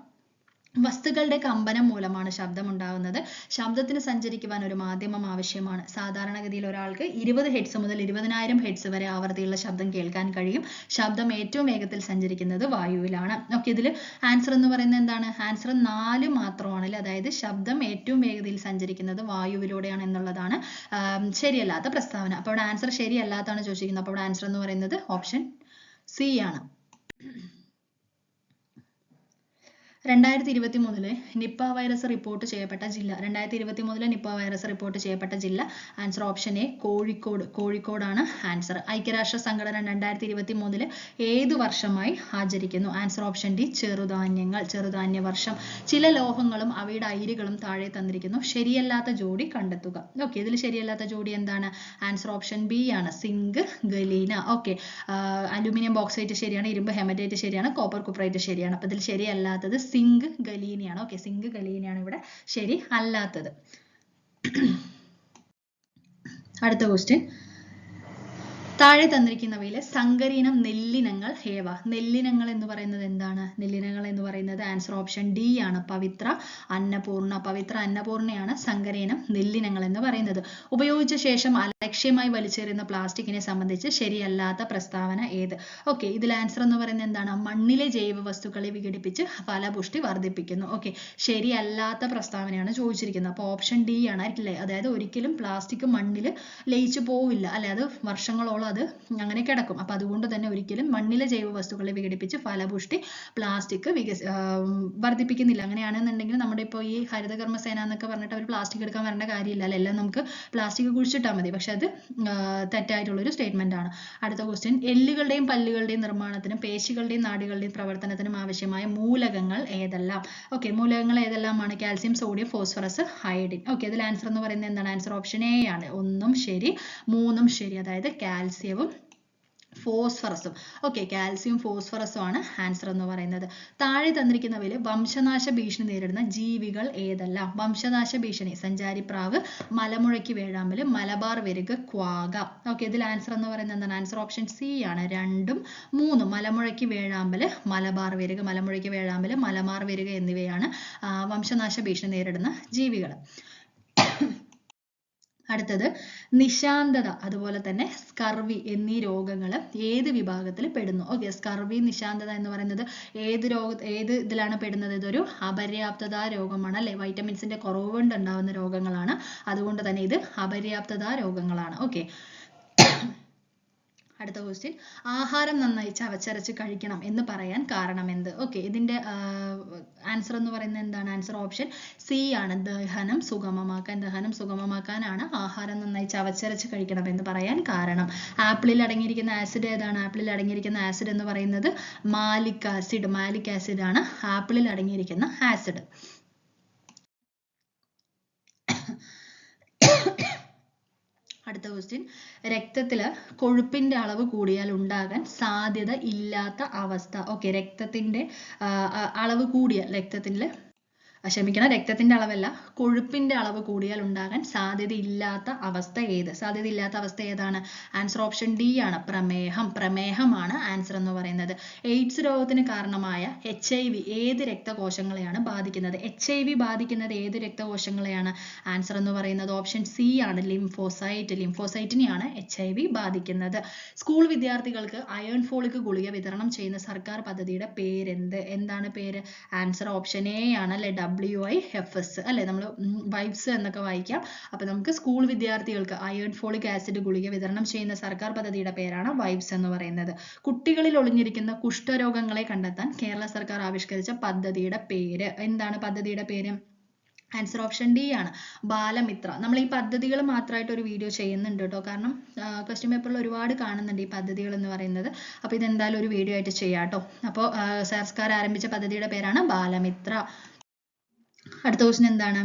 വസ്തുക്കളുടെ കമ്പനം മൂലമാണ് ശബ്ദം ഉണ്ടാകുന്നത്. ശബ്ദത്തിന് സഞ്ചരിക്കുവാൻ ഒരു മാധ്യമം ആവശ്യമാണ്. സാധാരണഗതിയിൽ ഒരാൾക്ക് 20 ഹെർട്സ് മുതൽ 20,000 ഹെർട്സ് വരെ ആവൃത്തിയുള്ള ശബ്ദം കേൾക്കാൻ കഴിയും. ശബ്ദം ഏറ്റവും വേഗത്തിൽ സഞ്ചരിക്കുന്നത് വായുവിലാണ്. ഓക്കെ, ഇതിൽ ആൻസർ എന്ന് പറയുന്നത് എന്താണ്? ആൻസർ 4 മാത്രമാണ്. അതായത് ശബ്ദം ഏറ്റവും വേഗതയിൽ സഞ്ചരിക്കുന്നത് വായുവിലൂടെയാണ് എന്നുള്ളതാണ് ശരിയല്ലാത്ത പ്രസ്താവന. അപ്പോൾ ഇവിടെ ആൻസർ ശരിയല്ലാത്താണ് ചോദിച്ചിരിക്കുന്നത്. അപ്പോൾ ഇവിടെ ആൻസർ എന്ന് പറയുന്നത് ഓപ്ഷൻ സി ആണ്. 2023 നിപ്പ വൈറസ് റിപ്പോർട്ട് ചെയ്യപ്പെട്ട ജില്ല. 2023 നിപ്പ വൈറസ് റിപ്പോർട്ട് ചെയ്യപ്പെട്ട ജില്ല. Answer option A, Kozhikode. കോഴിക്കോടാണ് ആൻസർ. ഐക്യരാഷ്ട്ര സംഘടന 2023 ഏത് വർഷമായി ആചരിക്കുന്നു? ആൻസർ ഓപ്ഷൻ ഡി, ചെറുധാന്യങ്ങൾ. ചെറുധാന്യ വർഷം. ചില ലോഹങ്ങളും അവയുടെ അയിരുകളും താഴെ തന്നിരിക്കുന്നു. ശരിയല്ലാത്ത ജോഡി കണ്ടെത്തുക. ഓക്കെ, ഇതിൽ ശരിയല്ലാത്ത ജോഡി എന്താണ്? ആൻസർ ഓപ്ഷൻ ബി ആണ്, zinc, galena. Okay, aluminium bauxite ശരിയാണ്, ഇരുമ്പ് ഹെമറ്റൈറ്റ് ശരിയാണ്, കോപ്പർ കുപ്രൈറ്റ് ശരിയാണ്. അപ്പൊ ഇതിൽ ശരിയല്ലാത്തത് സിങ്ക് ഗലീനയാണ്. ഓക്കെ, സിങ്ക് ഗലീനയാണ് ഇവിടെ ശരി അല്ലാത്തത്. അടുത്ത ക്വസ്റ്റ്യൻ. താഴെ തന്നിരിക്കുന്നവയിലെ സങ്കരീനം നെല്ലിനങ്ങൾ ഏവ? നെല്ലിനങ്ങൾ എന്ന് പറയുന്നത് എന്താണ്? നെല്ലിനങ്ങൾ എന്ന് പറയുന്നത് ആൻസർ ഓപ്ഷൻ ഡി ആണ്, പവിത്ര, അന്നപൂർണ. പവിത്ര, അന്നപൂർണയാണ് സങ്കരീനം നെല്ലിനങ്ങൾ എന്ന് പറയുന്നത്. ഉപയോഗിച്ച ശേഷം അലക്ഷ്യമായി വലിച്ചെറിയുന്ന പ്ലാസ്റ്റിക്കിനെ സംബന്ധിച്ച് ശരിയല്ലാത്ത പ്രസ്താവന ഏത്? ഓക്കെ, ഇതിൽ ആൻസർ എന്ന് പറയുന്നത് എന്താണ്? മണ്ണിലെ ജൈവ വസ്തുക്കളെ വിഘടിപ്പിച്ച് ഫലപുഷ്ടി വർദ്ധിപ്പിക്കുന്നു. ഓക്കെ, ശരിയല്ലാത്ത പ്രസ്താവനയാണ് ചോദിച്ചിരിക്കുന്നത്. അപ്പോൾ ഓപ്ഷൻ ഡി ആണ് അല്ലേ? അതായത് ഒരിക്കലും പ്ലാസ്റ്റിക് മണ്ണിൽ ലയിച്ചു പോവില്ല അല്ലെ, അത് വർഷങ്ങളോളം അത് അങ്ങനെ കിടക്കും. അപ്പൊ അതുകൊണ്ട് തന്നെ ഒരിക്കലും മണ്ണിലെ ജൈവ വസ്തുക്കളെ വിഘടിപ്പിച്ച് ഫലപുഷ്ടി പ്ലാസ്റ്റിക് വർദ്ധിപ്പിക്കുന്നില്ല. അങ്ങനെയാണെന്നുണ്ടെങ്കിൽ നമ്മുടെ ഇപ്പോൾ ഈ ഹരിതകർമ്മസേന എന്നൊക്കെ പറഞ്ഞിട്ട് അവർ പ്ലാസ്റ്റിക് എടുക്കാൻ വരേണ്ട കാര്യമില്ല അല്ലെ, എല്ലാം നമുക്ക് പ്ലാസ്റ്റിക് കുഴിച്ചിട്ടാൽ മതി. പക്ഷെ അത് തെറ്റായിട്ടുള്ളൊരു സ്റ്റേറ്റ്മെന്റ് ആണ്. അടുത്ത ക്വസ്റ്റ്യൻ. എല്ലുകളുടെയും പല്ലുകളുടെയും നിർമ്മാണത്തിനും പേശികളുടെയും നാഡികളുടെയും പ്രവർത്തനത്തിനും ആവശ്യമായ മൂലകങ്ങൾ ഏതെല്ലാം? ഓക്കെ, മൂലകങ്ങൾ ഏതെല്ലാമാണ്? Calcium, sodium, phosphorus, iodine. Okay, ഇതിൽ ആൻസർ എന്ന് പറയുന്നത് എന്താണ്? ആൻസർ ഓപ്ഷൻ എ ആണ്, 1ഉം ശരി 3ഉം ശരി. അതായത് കാൽസ്യവും ഫോസ്ഫറസും. ഓക്കെ, കാൽസ്യം ഫോസ്ഫറസും ആണ് ആൻസർ എന്ന് പറയുന്നത്. താഴെ തന്നിരിക്കുന്നവയിൽ വംശനാശ ഭീഷണി നേരിടുന്ന ജീവികൾ ഏതെല്ലാം? വംശനാശ ഭീഷണി: സഞ്ചാരിപ്രാവ്, മലമുഴക്കി വേഴാമ്പല്, മലബാർ വെരുക്, ക്വാഗ. ഓക്കെ, ഇതിൽ ആൻസർ എന്ന് പറയുന്നത് എന്താണ്? ആൻസർ ഓപ്ഷൻ സി ആണ്, 2ഉം 3ഉം. മലമുഴക്കി വേഴാമ്പല്, മലബാർ വെരുക്. മലമുഴക്കി വേഴാമ്പല്, മലബാർ വെരുക് എന്നിവയാണ് വംശനാശ ഭീഷണി നേരിടുന്ന ജീവികൾ. അടുത്തത് നിശാന്തത, അതുപോലെ തന്നെ സ്കർവി എന്നീ രോഗങ്ങൾ ഏത് വിഭാഗത്തിൽ പെടുന്നു? ഓക്കെ, സ്കർവി, നിശാന്തത എന്ന് പറയുന്നത് ഏത് ഇതിലാണ് പെടുന്നത്? ഇതൊരു അപര്യാപ്തത രോഗമാണ് അല്ലെ, വൈറ്റമിൻസിന്റെ കുറവ് കൊണ്ട് ഉണ്ടാവുന്ന രോഗങ്ങളാണ്. അതുകൊണ്ട് തന്നെ ഇത് അപര്യാപ്തത രോഗങ്ങളാണ്. ഓക്കെ, അടുത്ത ക്വസ്റ്റ്യൻ. ആഹാരം നന്നായി ചവച്ചരച്ച് കഴിക്കണം എന്ന് പറയാൻ കാരണം എന്ത്? ഓക്കെ, ഇതിന്റെ ആൻസർ എന്ന് പറയുന്നത് എന്താണ്? ആൻസർ ഓപ്ഷൻ സി ആണ്, ദഹനം സുഗമമാക്കാൻ. ദഹനം സുഗമമാക്കാനാണ് ആഹാരം നന്നായി ചവച്ചരച്ച് കഴിക്കണം എന്ന് പറയാൻ കാരണം. ആപ്പിളിൽ അടങ്ങിയിരിക്കുന്ന ആസിഡ് ഏതാണ്? ആപ്പിളിൽ അടങ്ങിയിരിക്കുന്ന ആസിഡ് എന്ന് പറയുന്നത് മാലിക് ആസിഡ്. മാലിക് ആസിഡ് ആണ് ആപ്പിളിൽ അടങ്ങിയിരിക്കുന്ന ആസിഡ്. അടുത്ത ക്വസ്റ്റ്യൻ. രക്തത്തില് കൊഴുപ്പിന്റെ അളവ് കൂടിയാൽ ഉണ്ടാകാൻ സാധ്യത ഇല്ലാത്ത അവസ്ഥ. ഓക്കെ, രക്തത്തിന്റെ അളവ് കൂടിയാൽ, രക്തത്തില് ക്ഷമിക്കണം, രക്തത്തിന്റെ അളവല്ല, കൊഴുപ്പിന്റെ അളവ് കൂടിയാൽ ഉണ്ടാകാൻ സാധ്യതയില്ലാത്ത അവസ്ഥ ഏത്? സാധ്യതയില്ലാത്ത അവസ്ഥ ഏതാണ്? ആൻസർ ഓപ്ഷൻ ഡി ആണ്, പ്രമേഹം. പ്രമേഹമാണ് ആൻസർ എന്ന് പറയുന്നത്. എയ്ഡ്സ് രോഗത്തിന് കാരണമായ HIV ഏത് രക്തകോശങ്ങളെയാണ് ബാധിക്കുന്നത്? HIV ബാധിക്കുന്നത് ഏത് രക്തകോശങ്ങളെയാണ്? ആൻസർ എന്ന് പറയുന്നത് ഓപ്ഷൻ സി ആണ്, ലിംഫോസൈറ്റ്. ലിംഫോസൈറ്റിനെയാണ് HIV ബാധിക്കുന്നത്. സ്കൂൾ വിദ്യാർത്ഥികൾക്ക് അയൺ ഫോളിക് ഗുളിക വിതരണം ചെയ്യുന്ന സർക്കാർ പദ്ധതിയുടെ പേരെന്ത്? എന്താണ് പേര്? ആൻസർ ഓപ്ഷൻ എ ആണ് അല്ലെ, WIFS അല്ലെ, നമ്മൾ വൈബ്സ് എന്നൊക്കെ വായിക്കാം. അപ്പൊ നമുക്ക് സ്കൂൾ വിദ്യാർത്ഥികൾക്ക് അയൺ ഫോളിക് ആസിഡ് ഗുളിക വിതരണം ചെയ്യുന്ന സർക്കാർ പദ്ധതിയുടെ പേരാണ് വൈബ്സ് എന്ന് പറയുന്നത്. കുട്ടികളിൽ ഒളിഞ്ഞിരിക്കുന്ന കുഷ്ഠരോഗങ്ങളെ കണ്ടെത്താൻ കേരള സർക്കാർ ആവിഷ്കരിച്ച പദ്ധതിയുടെ പേര് എന്താണ്? പദ്ധതിയുടെ പേര്? ആൻസർ ഓപ്ഷൻ ഡി ആണ്, ബാലമിത്ര. നമ്മൾ ഈ പദ്ധതികൾ മാത്രമായിട്ട് ഒരു വീഡിയോ ചെയ്യുന്നുണ്ട് കേട്ടോ, കാരണം ക്വസ്റ്റ്യൻ പേപ്പറിൽ ഒരുപാട് കാണുന്നുണ്ട് ഈ പദ്ധതികൾ എന്ന് പറയുന്നത്. അപ്പോൾ ഇതെന്തായാലും ഒരു വീഡിയോ ആയിട്ട് ചെയ്യാം കേട്ടോ. അപ്പോൾ സർക്കാർ ആരംഭിച്ച പദ്ധതിയുടെ പേരാണ് ബാലമിത്ര. അടുത്ത ക്വസ്റ്റ്യൻ എന്താണ്?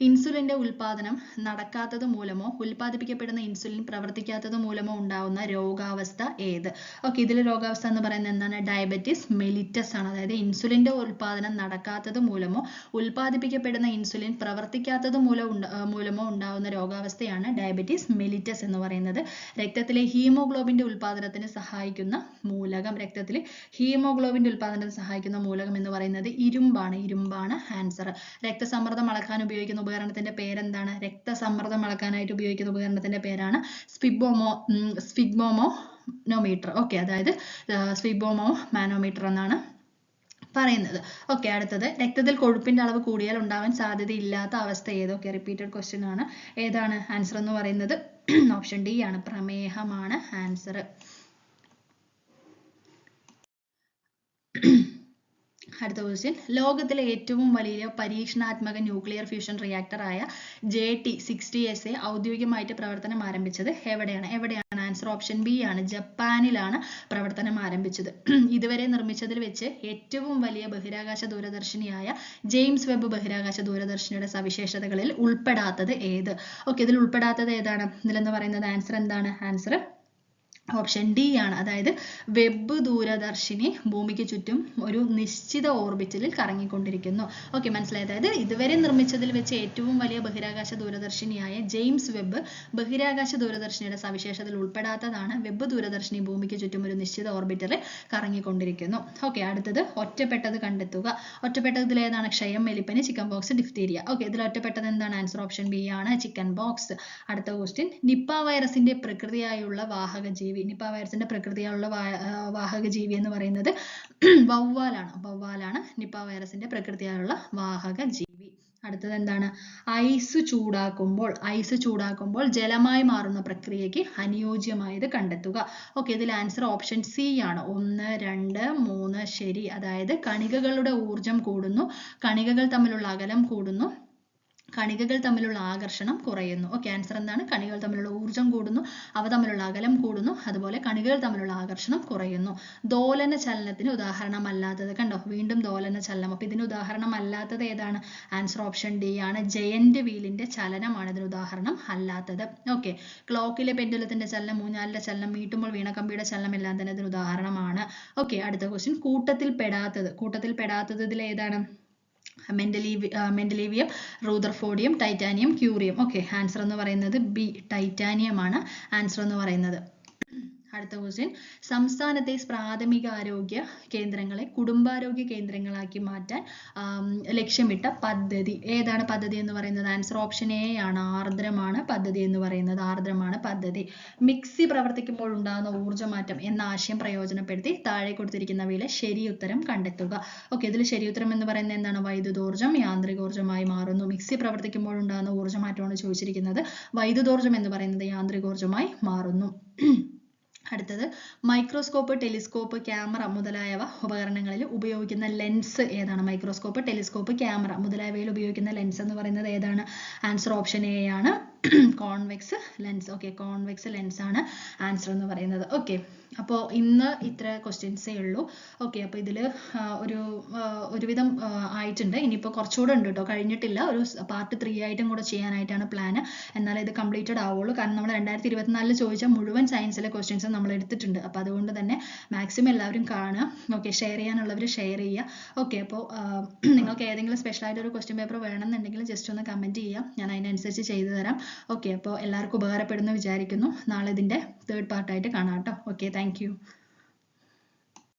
ഇൻസുലിന്റെ ഉൽപാദനം നടക്കാത്തത് മൂലമോ ഉൽപ്പാദിപ്പിക്കപ്പെടുന്ന ഇൻസുലിൻ പ്രവർത്തിക്കാത്തത് മൂലമോ ഉണ്ടാവുന്ന രോഗാവസ്ഥ ഏത്? ഓക്കെ, ഇതിൽ രോഗാവസ്ഥ എന്ന് പറയുന്നത് എന്താണ്? ഡയബറ്റിസ് മെലിറ്റസ് ആണ്. അതായത് ഇൻസുലിന്റെ ഉൽപാദനം നടക്കാത്തത് മൂലമോ ഉൽപ്പാദിപ്പിക്കപ്പെടുന്ന ഇൻസുലിൻ പ്രവർത്തിക്കാത്തത് മൂലമോ ഉണ്ടാവുന്ന രോഗാവസ്ഥയാണ് ഡയബറ്റിസ് മെലിറ്റസ് എന്ന് പറയുന്നത്. രക്തത്തിലെ ഹീമോഗ്ലോബിന്റെ ഉൽപാദനത്തിന് സഹായിക്കുന്ന മൂലകം, രക്തത്തിലെ ഹീമോഗ്ലോബിന്റെ ഉൽപാദനത്തിന് സഹായിക്കുന്ന മൂലകം എന്ന് പറയുന്നത് ഇരുമ്പാണ്. ഇരുമ്പാണ് ആൻസർ. രക്തസമ്മർദ്ദം അളക്കാൻ ഉപയോഗിക്കുന്ന ഉപകരണത്തിന്റെ പേരെന്താണ്? രക്തസമ്മർദ്ദം അളക്കാനായിട്ട് ഉപയോഗിക്കുന്ന ഉപകരണത്തിന്റെ പേരാണ് സ്ഫിഗ്മോമോമീറ്റർ. ഓക്കെ, അതായത് സ്ഫിഗ്മോമോമാനോമീറ്റർ എന്നാണ് പറയുന്നത്. ഓക്കെ, അടുത്തത് രക്തത്തിൽ കൊഴുപ്പിന്റെ അളവ് കൂടിയാൽ ഉണ്ടാവാൻ സാധ്യതയില്ലാത്ത അവസ്ഥ ഏത്? ഓക്കെ, റിപ്പീറ്റഡ് ക്വസ്റ്റ്യൻ ആണ്. ഏതാണ് ആൻസർ എന്ന് പറയുന്നത്? ഓപ്ഷൻ ഡി ആണ്, പ്രമേഹമാണ് ആൻസർ. അടുത്ത ക്വസ്റ്റ്യൻ, ലോകത്തിലെ ഏറ്റവും വലിയ പരീക്ഷണാത്മക ന്യൂക്ലിയർ ഫ്യൂഷൻ റിയാക്ടർ ആയ JT60SA ഔദ്യോഗികമായിട്ട് പ്രവർത്തനം ആരംഭിച്ചത് എവിടെയാണ്? ആൻസർ ഓപ്ഷൻ ബി ആണ്, ജപ്പാനിലാണ് പ്രവർത്തനം ആരംഭിച്ചത്. ഇതുവരെ നിർമ്മിച്ചതിൽ വെച്ച് ഏറ്റവും വലിയ ബഹിരാകാശ ദൂരദർശിനിയായ ജെയിംസ് വെബ് ബഹിരാകാശ ദൂരദർശിനിയുടെ സവിശേഷതകളിൽ ഉൾപ്പെടാത്തത് ഏത്? ഓക്കെ, ഇതിൽ ഉൾപ്പെടാത്തത് ഏതാണ്? ഇതിലെന്ന് പറയുന്നത് ആൻസർ എന്താണ്? ആൻസർ ഓപ്ഷൻ ഡി ആണ്, അതായത് വെബ് ദൂരദർശിനി ഭൂമിക്ക് ചുറ്റും ഒരു നിശ്ചിത ഓർബിറ്റലിൽ കറങ്ങിക്കൊണ്ടിരിക്കുന്നു. ഓക്കെ, മനസ്സിലായി. അതായത് ഇതുവരെ നിർമ്മിച്ചതിൽ വെച്ച് ഏറ്റവും വലിയ ബഹിരാകാശ ദൂരദർശിനിയായ ജെയിംസ് വെബ് ബഹിരാകാശ ദൂരദർശിനിയുടെ സവിശേഷതയിൽ ഉൾപ്പെടാത്തതാണ് വെബ് ദൂരദർശിനി ഭൂമിക്ക് ചുറ്റും ഒരു നിശ്ചിത ഓർബിറ്റലിൽ കറങ്ങിക്കൊണ്ടിരിക്കുന്നു. ഓക്കെ, അടുത്തത് ഒറ്റപ്പെട്ടത് കണ്ടെത്തുക. ഒറ്റപ്പെട്ടതിൽ ഏതാണ്? ക്ഷയം, എലിപ്പനി, ചിക്കൻ ബോക്സ്, ഡിഫ്തീരിയ. ഓക്കെ, ഇതിൽ ഒറ്റപ്പെട്ടത് എന്താണ്? ആൻസർ ഓപ്ഷൻ ബി ആണ്, ചിക്കൻ ബോക്സ്. അടുത്ത ക്വസ്റ്റ്യൻ, നിപ്പ വൈറസിന്റെ പ്രകൃതിയായുള്ള വാഹക ജീവി. നിപ്പ വൈറസിന്റെ പ്രകൃതിയായുള്ള വാഹക ജീവി എന്ന് പറയുന്നത് വവ്വാലാണ് നിപ്പ വൈറസിന്റെ പ്രകൃതിയായുള്ള വാഹക ജീവി. അടുത്തത് എന്താണ്? ഐസ് ചൂടാക്കുമ്പോൾ ജലമായി മാറുന്ന പ്രക്രിയയ്ക്ക് അനുയോജ്യമായത് കണ്ടെത്തുക. ഓക്കെ, ഇതിൽ ആൻസർ ഓപ്ഷൻ സി ആണ്, 1, 2, 3 ശരി. അതായത് കണികകളുടെ ഊർജം കൂടുന്നു, കണികകൾ തമ്മിലുള്ള അകലം കൂടുന്നു, കണികകൾ തമ്മിലുള്ള ആകർഷണം കുറയുന്നു. ഓക്കെ, ആൻസർ എന്താണ്? കണികകൾ തമ്മിലുള്ള ഊർജം കൂടുന്നു, അവ തമ്മിലുള്ള അകലം കൂടുന്നു, അതുപോലെ കണികകൾ തമ്മിലുള്ള ആകർഷണം കുറയുന്നു. ദോലന ചലനത്തിന് ഉദാഹരണമല്ലാത്തത് കണ്ടോ, വീണ്ടും ദോലന ചലനം. അപ്പൊ ഇതിന് ഉദാഹരണം അല്ലാത്തത് ഏതാണ്? ആൻസർ ഓപ്ഷൻ ഡി ആണ്, ജയന്റ് വീലിന്റെ ചലനമാണ് ഇതിന് ഉദാഹരണം അല്ലാത്തത്. ഓക്കെ, ക്ലോക്കിലെ പെൻഡുലത്തിന്റെ ചലനം, മൂഞ്ഞാലിന്റെ ചലനം, മീട്ടുമ്പോൾ വീണക്കമ്പിയുടെ ചലനം എല്ലാം തന്നെ ഇതിന് ഉദാഹരണമാണ്. ഓക്കെ, അടുത്ത ക്വസ്റ്റ്യൻ, കൂട്ടത്തിൽ പെടാത്തത് ഇതിൽ ഏതാണ്? Mendelevium, rutherfordium, titanium, curium. Okay, answer എന്ന് പറയുന്നത് ബി, ടൈറ്റാനിയം ആണ് ആൻസർ എന്ന് പറയുന്നത്. അടുത്ത ക്വസ്റ്റ്യൻ, സംസ്ഥാനത്തെ പ്രാഥമിക ആരോഗ്യ കേന്ദ്രങ്ങളെ കുടുംബാരോഗ്യ കേന്ദ്രങ്ങളാക്കി മാറ്റാൻ ലക്ഷ്യമിട്ട പദ്ധതി ഏതാണ്? പദ്ധതി എന്ന് പറയുന്നത് ആൻസർ ഓപ്ഷൻ എ ആണ്, ആർദ്രമാണ് പദ്ധതി എന്ന് പറയുന്നത്. ആർദ്രമാണ് പദ്ധതി. മിക്സി പ്രവർത്തിക്കുമ്പോൾ ഉണ്ടാകുന്ന ഊർജ്ജമാറ്റം എന്ന ആശയം പ്രയോജനപ്പെടുത്തി താഴെ കൊടുത്തിരിക്കുന്നവയിലെ ശരിയുത്തരം കണ്ടെത്തുക. ഓക്കെ, ഇതിൽ ശരിയുത്തരം എന്ന് പറയുന്നത് എന്താണ്? വൈദ്യുതോർജ്ജം യാന്ത്രികോർജ്ജമായി മാറുന്നു. മിക്സി പ്രവർത്തിക്കുമ്പോൾ ഉണ്ടാകുന്ന ഊർജ്ജമാറ്റമാണ് ചോദിച്ചിരിക്കുന്നത്. വൈദ്യുതോർജ്ജം എന്ന് പറയുന്നത് യാന്ത്രികോർജ്ജമായി മാറുന്നു. അടുത്തത്, മൈക്രോസ്കോപ്പ്, ടെലിസ്കോപ്പ്, ക്യാമറ മുതലായവ ഉപകരണങ്ങളിൽ ഉപയോഗിക്കുന്ന ലെൻസ് ഏതാണ്? മൈക്രോസ്കോപ്പ്, ടെലിസ്കോപ്പ്, ക്യാമറ മുതലായവയിൽ ഉപയോഗിക്കുന്ന ലെൻസ് എന്ന് പറയുന്നത് ഏതാണ്? ആൻസർ ഓപ്ഷൻ എ ആണ്, convex lens. Okay, convex lens ആണ് ആൻസർ എന്ന് പറയുന്നത്. ഓക്കെ, അപ്പോൾ ഇന്ന് ഇത്ര ക്വസ്റ്റ്യൻസേ ഉള്ളൂ. ഓക്കെ, അപ്പോൾ ഇതിൽ ഒരുവിധം ആയിട്ടുണ്ട്. ഇനിയിപ്പോൾ കുറച്ചുകൂടെ ഉണ്ട് കേട്ടോ, കഴിഞ്ഞിട്ടില്ല. ഒരു പാർട്ട് 3 ആയിട്ടും കൂടെ ചെയ്യാനായിട്ടാണ് പ്ലാന്. എന്നാലേ ഇത് കംപ്ലീറ്റഡ് ആവുള്ളൂ. കാരണം നമ്മൾ 2024 ചോദിച്ച മുഴുവൻ സയൻസിലെ ക്വസ്റ്റ്യൻസ് നമ്മൾ എടുത്തിട്ടുണ്ട്. അപ്പോൾ അതുകൊണ്ട് തന്നെ മാക്സിമം എല്ലാവരും കാണുക. ഓക്കെ, ഷെയർ ചെയ്യാനുള്ളവർ ഷെയർ ചെയ്യുക. ഓക്കെ, അപ്പോൾ നിങ്ങൾക്ക് ഏതെങ്കിലും സ്പെഷ്യലായിട്ട് ഒരു ക്വസ്റ്റ്യൻ പേപ്പർ വേണമെന്നുണ്ടെങ്കിൽ ജസ്റ്റ് ഒന്ന് കമൻറ്റ് ചെയ്യാം, ഞാൻ അതിനനുസരിച്ച് ചെയ്തു തരാം. ഓക്കെ, അപ്പോൾ എല്ലാവർക്കും ഉപകാരപ്പെടുന്നു വിചാരിക്കുന്നു. നാളെ ഇതിൻ്റെ 3rd പാർട്ടായിട്ട് കാണാം കേട്ടോ. Okay, thank you.